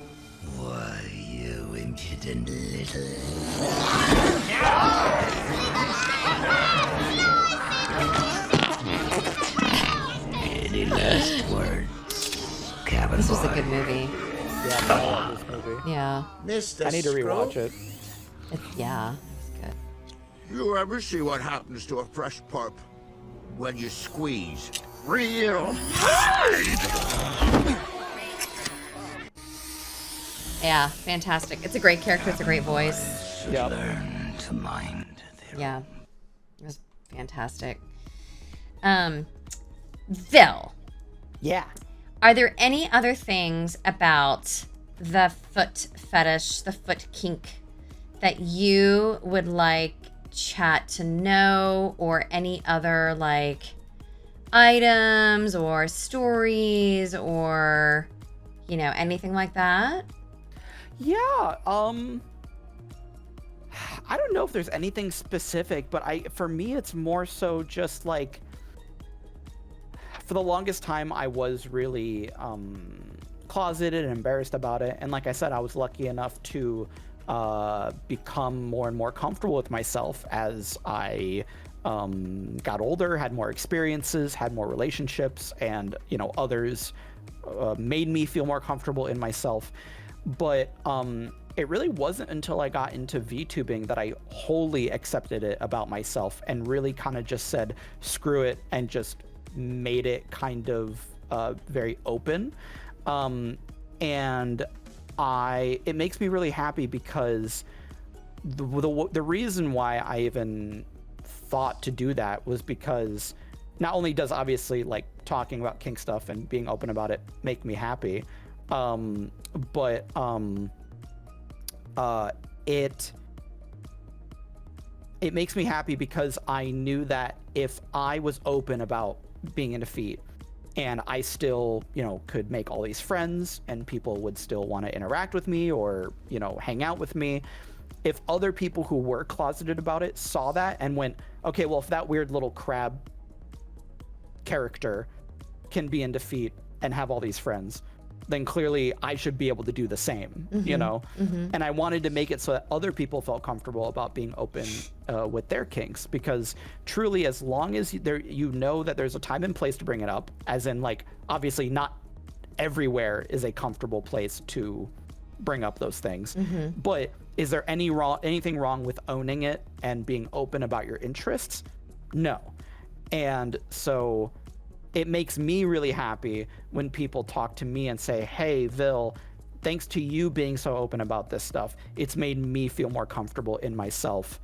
Why, you impudent little... Any last words, cabin This was a boy? good movie. Yeah, I love this movie. Yeah. Mr. I need to rewatch Scrope? it. Yeah, it's good. You ever see what happens to a fresh pup when you squeeze real hard? Yeah, fantastic. It's a great character. It's a great voice. Yeah. Learn to mind. Yeah, it was fantastic. Vil. Yeah. Are there any other things about the foot fetish, the foot kink, that you would like chat to know, or any other like items or stories or anything like that? Yeah. I don't know if there's anything specific, but for me it's more so just like, for the longest time I was really closeted and embarrassed about it, and like I said, I was lucky enough to become more and more comfortable with myself as I got older, had more experiences, had more relationships, and others made me feel more comfortable in myself. But it really wasn't until I got into VTubing that I wholly accepted it about myself and really kind of just said screw it and just made it kind of very open. And it makes me really happy because the reason why I even thought to do that was because not only does obviously like talking about kink stuff and being open about it make me happy, but it makes me happy because I knew that if I was open about being into feet and I still, could make all these friends and people would still want to interact with me or, hang out with me. If other people who were closeted about it saw that and went, okay, well, if that weird little crab character can be into feet and have all these friends, then clearly I should be able to do the same, And I wanted to make it so that other people felt comfortable about being open with their kinks, because truly, as long as that there's a time and place to bring it up, as in like, obviously not everywhere is a comfortable place to bring up those things, but is there anything wrong with owning it and being open about your interests? No. And so it makes me really happy when people talk to me and say, hey, VIL, thanks to you being so open about this stuff, it's made me feel more comfortable in myself.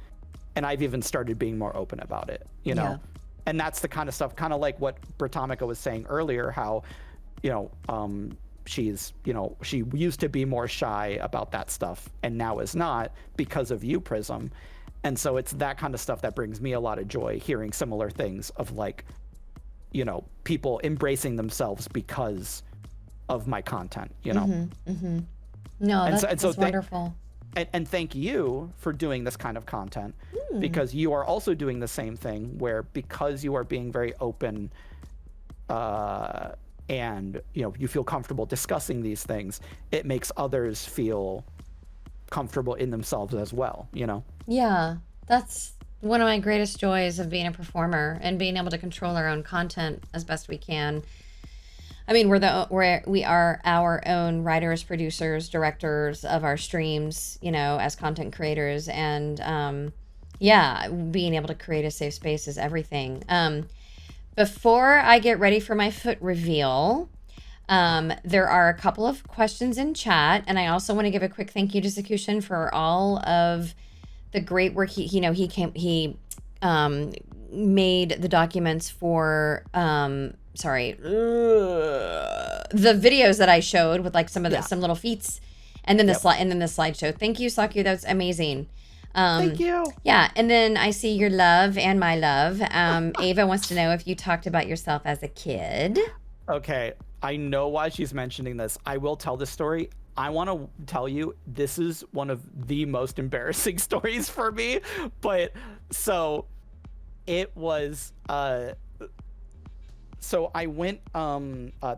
And I've even started being more open about it, you know? Yeah. And that's the kind of stuff, kind of like what Britannica was saying earlier, how, you know, she's, you know, she used to be more shy about that stuff and now is not because of you, Prism. And so it's that kind of stuff that brings me a lot of joy, hearing similar things of like, you know, people embracing themselves because of my content, you know? Mm-hmm, mm-hmm. No, that's wonderful. And thank you for doing this kind of content, because you are also doing the same thing where, because you are being very open and, you know, you feel comfortable discussing these things, it makes others feel comfortable in themselves as well, you know? Yeah, that's one of my greatest joys of being a performer and being able to control our own content as best we can. I mean, we are our own writers, producers, directors of our streams, you know, as content creators. And yeah, being able to create a safe space is everything. Before I get ready for my foot reveal, there are a couple of questions in chat. And I also want to give a quick thank you to Zakushin for all of the great work. He made the documents for, the videos that I showed with like some little feats, and then the slideshow. Thank you, Saku. That's amazing. Thank you. Yeah, and then I see your love and my love. Ava wants to know if you talked about yourself as a kid. Okay, I know why she's mentioning this. I will tell this story. I want to tell you, this is one of the most embarrassing stories for me. But so it was, so I went,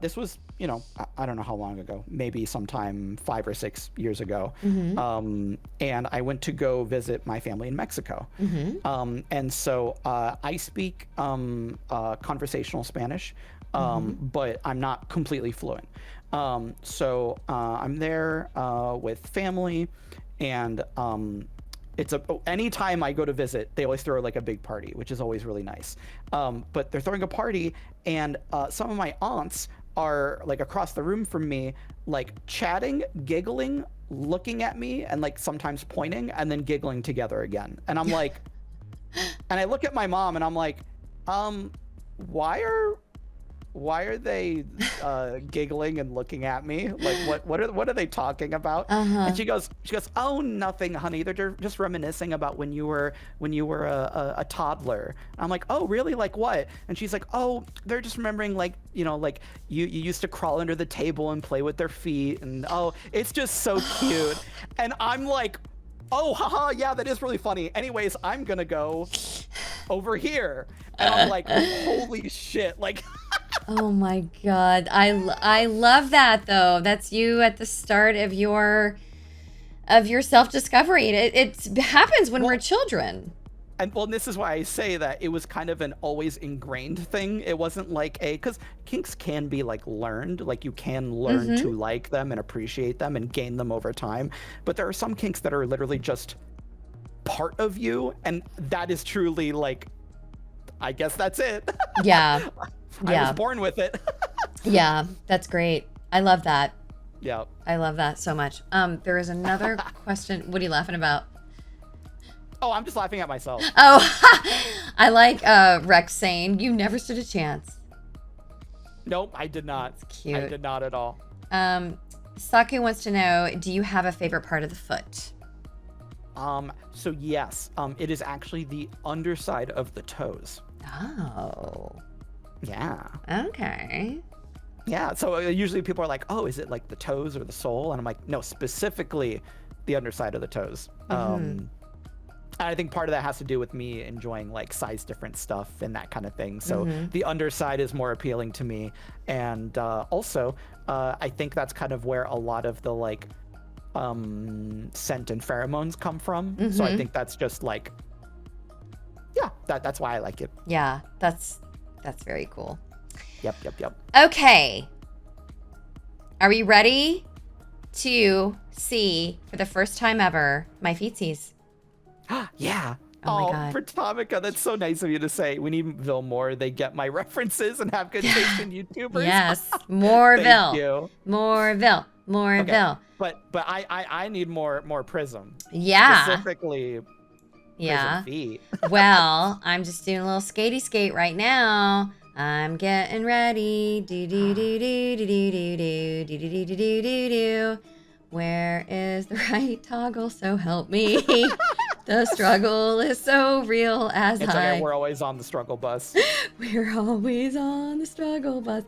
this was, you know, I don't know how long ago, maybe sometime 5 or 6 years ago. Mm-hmm. And I went to go visit my family in Mexico. Mm-hmm. And so I speak conversational Spanish, but I'm not completely fluent. So I'm there with family, and anytime I go to visit, they always throw like a big party, which is always really nice. But they're throwing a party, and some of my aunts are like across the room from me, like chatting, giggling, looking at me, and like sometimes pointing and then giggling together again. And I'm like, and I look at my mom and I'm like, why are they giggling and looking at me? Like, what are they talking about? And she goes, oh, nothing, honey. They're just reminiscing about when you were a toddler. And I'm like, oh, really? Like what? And she's like, oh, they're just remembering, like, you know, like you used to crawl under the table and play with their feet, and oh, it's just so cute. And I'm like, oh, haha, yeah, that is really funny. Anyways, I'm gonna go over here. And I'm like, holy shit, like. Oh my God. I love that though. That's you at the start of your self-discovery. It happens when we're children. And well, this is why I say that it was kind of an always ingrained thing. It wasn't like because kinks can be like learned, like you can learn to like them and appreciate them and gain them over time. But there are some kinks that are literally just part of you. And that is truly like, I guess that's it. Yeah. I was born with it. Yeah, that's great. I love that. Yeah. I love that so much. There is another question. What are you laughing about? Oh, I'm just laughing at myself. Oh, I like Rex saying, you never stood a chance. Nope, I did not. That's cute. I did not at all. Saku wants to know, do you have a favorite part of the foot? So yes, it is actually the underside of the toes. Oh. Yeah. Okay. Yeah, so usually people are like, oh, is it like the toes or the sole? And I'm like, no, specifically the underside of the toes. And I think part of that has to do with me enjoying like size different stuff and that kind of thing. So the underside is more appealing to me. And also, I think that's kind of where a lot of the like scent and pheromones come from. So I think that's just like, yeah, that's why I like it. Yeah, that's very cool. Yep. Okay. Are we ready to see, for the first time ever, my feetsies? Yeah. Oh my God. Pratomica, that's so nice of you to say. We need VIL more. They get my references and have good taste in YouTubers. Yes, more Thank VIL. you. More VIL. More Okay, VIL. But I need more Prism. Yeah. Specifically. Yeah. Prism feet. Well, I'm just doing a little skatey skate right now. I'm getting ready. Do do do do do do do do do do do do do do. Where is the right toggle? So help me. The struggle is so real as It's okay. We're always on the struggle bus. We're always on the struggle bus.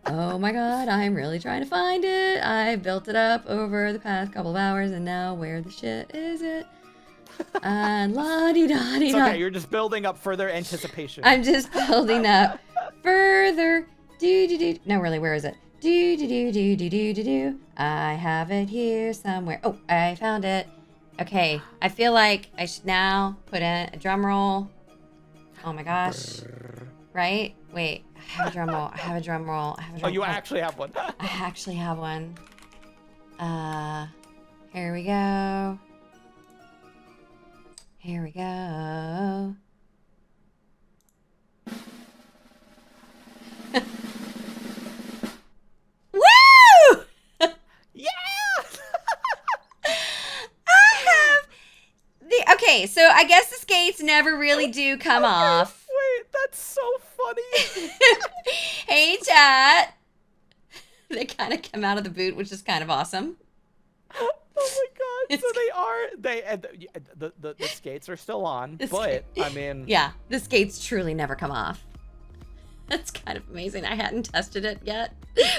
Oh my God, I'm really trying to find it. I built it up over the past couple of hours, and now where the shit is it? And la-di-da-di-da. It's okay. You're just building up further anticipation. I'm just building up further. Do-do-do. No, really, where is it? Do-do-do-do-do-do-do-do. I have it here somewhere. Oh, I found it. Okay, I feel like I should now put in a drum roll. Oh my gosh. Right? Wait, I have a drum roll. I have a drum roll. I have a drum roll. Oh, you actually have one. I actually have one. Here we go. Here we go. Woo! Yeah! Okay, so I guess the skates never really do come off. Wait, that's so funny. Hey, chat. They kind of come out of the boot, which is kind of awesome. Oh my God! So the skates are still on, but I mean, yeah, the skates truly never come off. That's kind of amazing. I hadn't tested it yet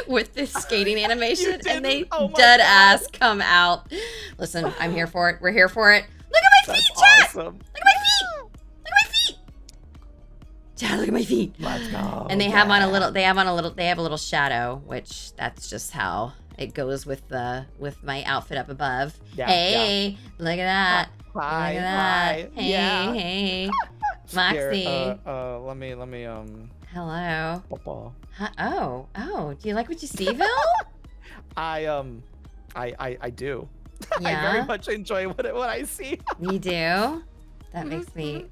with this skating animation, and they dead ass come out. Listen, I'm here for it. We're here for it. Look at my feet, chat! Awesome. Look at my feet! Look at my feet! Chat, look at my feet. Let's go. And they have on a little. They have a little shadow, which that's just how it goes with my outfit up above. Yeah, hey, look at that. Hi, look at that. hi. Hey, Yeah. hey. Moxie. Here, let me Hello. Papa. Oh, do you like what you see, VIL? I do. Yeah? I very much enjoy what I see. You do? That makes me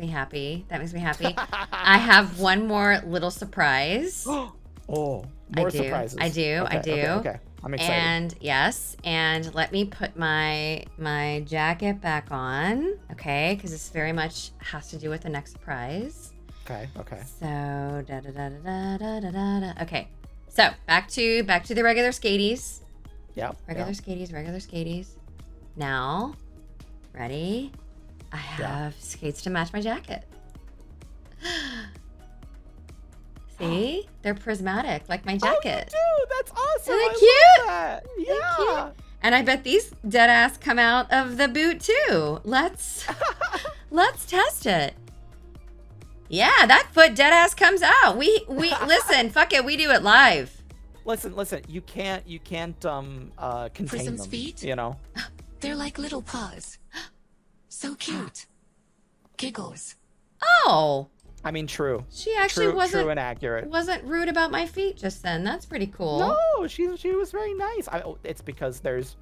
happy. That makes me happy. I have one more little surprise. More surprises. I do. Okay. I'm excited. And yes, and let me put my jacket back on, okay? Because this very much has to do with the next surprise. Okay. So da da da da da da da da. Okay. So back to the regular skaties. Yep. Regular skaties. Now, ready? I have skates to match my jacket. See? They're prismatic, like my jacket. Oh, you do? That's awesome. Isn't it I cute? love that. Isn't it Yeah. cute? And I bet these dead ass come out of the boot too. Let's test it. Yeah, that foot dead ass comes out. We listen, fuck it, we do it live. Listen. You can't contain Prism's them. feet? You know. They're like little paws. So cute. Giggles. Oh. I mean, true. She actually true and accurate. wasn't rude about my feet just then. That's pretty cool. No, she was very nice. It's because there's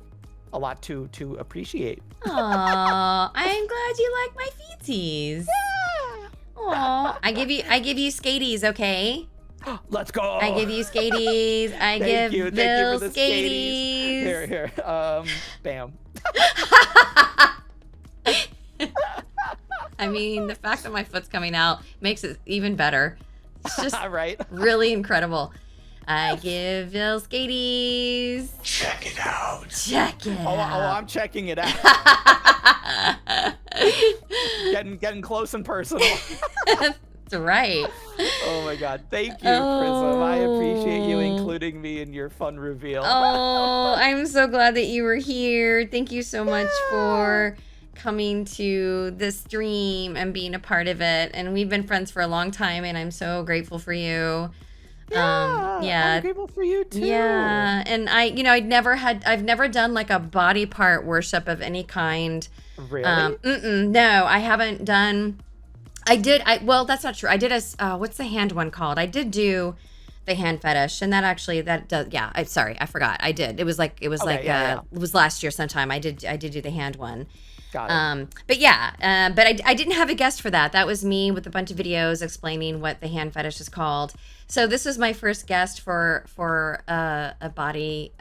a lot to appreciate. Aw, I'm glad you like my feeties. Yeah. Aw, I give you skaties, okay? Let's go. I give you skaties. I give Thank you Bill for the skaties. Here. Bam. I mean, the fact that my foot's coming out makes it even better. It's just right. really incredible. I give Bill skaties. Check it out. Check it Oh, out. I'm checking it out. getting close and personal. That's right. Oh my God. Thank you, Prism. I appreciate you including me in your fun reveal. Oh, I'm so glad that you were here. Thank you so much for coming to the stream and being a part of it. And we've been friends for a long time, and I'm so grateful for you. I'm grateful for you too. Yeah, and I've never done like a body part worship of any kind. Really? No, I haven't done. Well, that's not true. I did what's the hand one called? I did do the hand fetish, and that does. Yeah, I'm sorry, I forgot. I did. It was like it was last year sometime. I did do the hand one. Got it. But yeah, but I didn't have a guest for that. That was me with a bunch of videos explaining what the hand fetish is called. So this was my first guest for a body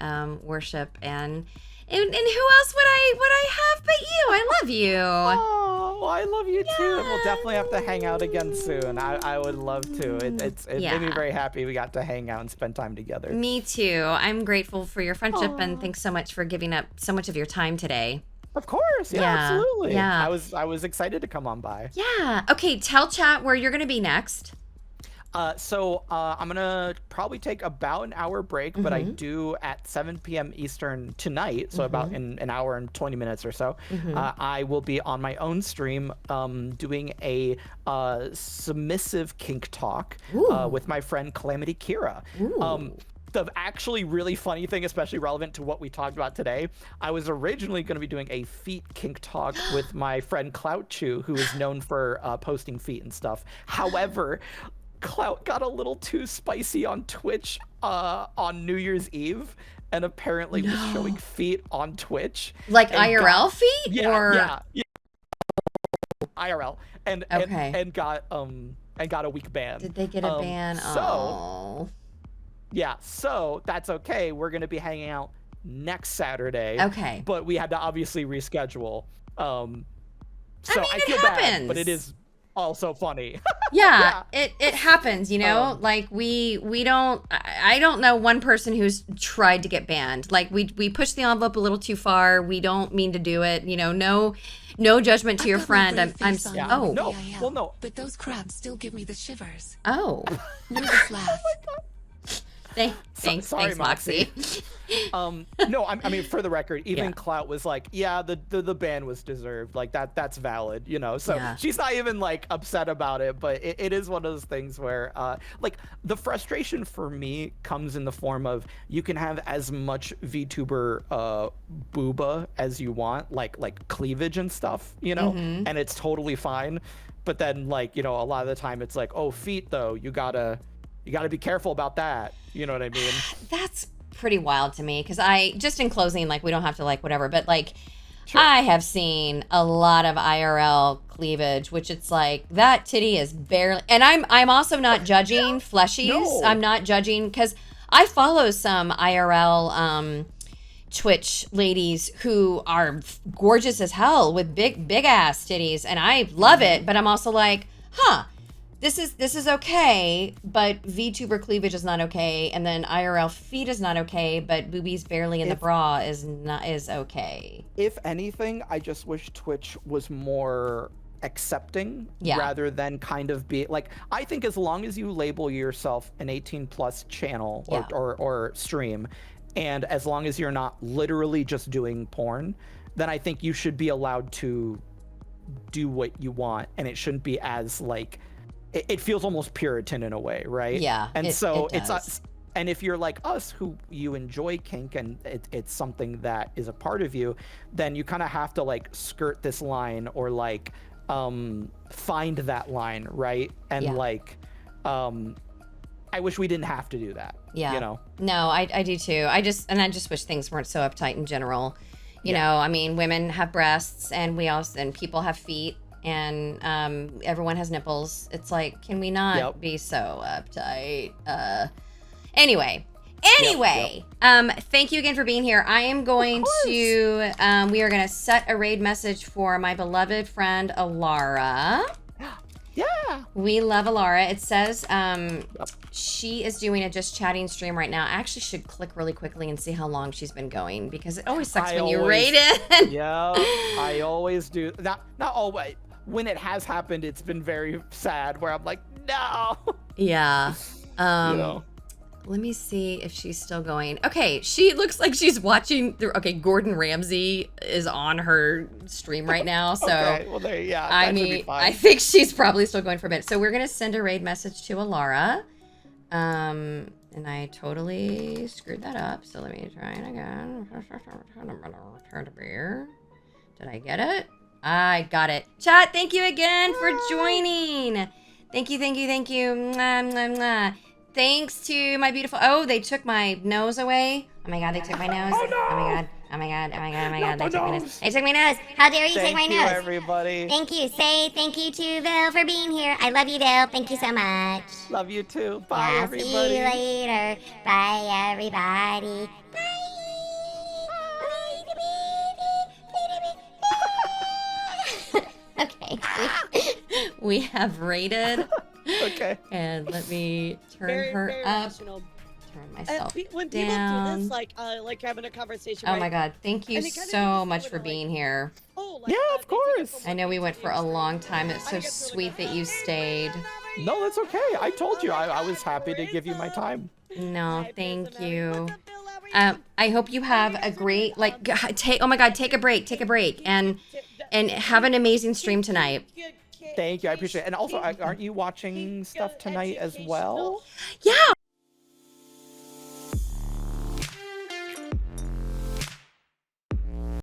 worship, and who else would I have but you? I love you. Oh, well, I love you too. And we'll definitely have to hang out again soon. I would love to. It made me very happy we got to hang out and spend time together. Me too. I'm grateful for your friendship, and thanks so much for giving up so much of your time today. Of course, yeah, absolutely. Yeah. I was excited to come on by. Yeah. Okay, tell chat where you're gonna be next. So I'm gonna probably take about an hour break, but I do at 7 p.m. Eastern tonight, so about in an hour and 20 minutes or so. I will be on my own stream doing a submissive kink talk with my friend Calamity Kira. The actually really funny thing, especially relevant to what we talked about today, I was originally going to be doing a feet kink talk with my friend Clout Chew, who is known for posting feet and stuff. However, Clout got a little too spicy on Twitch on New Year's Eve, and apparently was showing feet on Twitch. Like IRL feet? Yeah. IRL. And got a week ban. Did they get a ban? Yeah, so that's okay. We're going to be hanging out next Saturday. Okay. But we had to obviously reschedule. So I feel happens. bad, but it is also funny. Yeah, it happens, you know? Like we don't, I don't know one person who's tried to get banned. Like we pushed the envelope a little too far. We don't mean to do it. You know, no judgment to your friend. No. But those crabs still give me the shivers. Oh. Nervous laugh. Thanks, Moxie. No, I mean, for the record, even Clout was like, yeah, the ban was deserved. Like that's valid, you know? So she's not even like upset about it, but it is one of those things where like the frustration for me comes in the form of you can have as much VTuber booba as you want, like cleavage and stuff, you know? And it's totally fine. But then like, you know, a lot of the time it's like, oh, feet though, you gotta be careful about that. You know what I mean? That's pretty wild to me, because just in closing, like, we don't have to like whatever, but like, I have seen a lot of IRL cleavage, which it's like that titty is barely, and I'm also not judging fleshies. No. I'm not judging, because I follow some IRL Twitch ladies who are gorgeous as hell with big ass titties, and I love it, but I'm also like, This is okay, but VTuber cleavage is not okay, and then IRL feet is not okay, but boobies barely in the bra is okay. If anything, I just wish Twitch was more accepting rather than kind of be like, I think as long as you label yourself an 18+ channel or stream, and as long as you're not literally just doing porn, then I think you should be allowed to do what you want, and it shouldn't be as like, it feels almost Puritan in a way, right? Yeah. And so it's us. And if you're like us, who you enjoy kink and it's something that is a part of you, then you kind of have to like skirt this line or like find that line, right? And like, I wish we didn't have to do that. Yeah. You know? No, I do too. I just wish things weren't so uptight in general. You know, I mean, women have breasts, and people have feet. And everyone has nipples. It's like, can we not be so uptight? Anyway, thank you again for being here. I am going to, we are going to set a raid message for my beloved friend, Alara. Yeah. We love Alara. It says she is doing a just chatting stream right now. I actually should click really quickly and see how long she's been going, because it always sucks when you raid it. Yeah, I always do. Not always. When it has happened, it's been very sad, where I'm like, no. Yeah. You know. Let me see if she's still going. Okay, she looks like she's watching. Okay, Gordon Ramsay is on her stream right now. So, okay, well, I mean, I think she's probably still going for a bit. So we're gonna send a raid message to Alara. And I totally screwed that up. So let me try it again. Return to beer. Did I get it? I got it. Chat, thank you again for joining. Thank you. Mwah, mwah, mwah. Thanks to my beautiful. Oh, they took my nose away. Oh my god, they took my nose. Oh, no. Oh my god. Oh my god. Oh my god. Oh my god. They Not the took my nose. nose. They took my nose. How dare you take my Thank you, nose? everybody. Thank you. Say thank you to Vil for being here. I love you, Vil. Thank you so much. Love you too. Bye, Yeah, everybody. see you later. Bye, everybody. Okay. We have rated. Okay. And let me turn her up. Turn myself when people do down. this, like having a conversation. Oh right? my god, thank you And it kinda so much for being here. Yeah, of course. I know we went for a long time. It's so sweet that you stayed. No, that's okay. I told you I was happy to give you my time. No, thank you. I hope you have a great oh my god, take a break and have an amazing stream tonight. Thank you. I appreciate it. And also, aren't you watching stuff tonight as well? Yeah.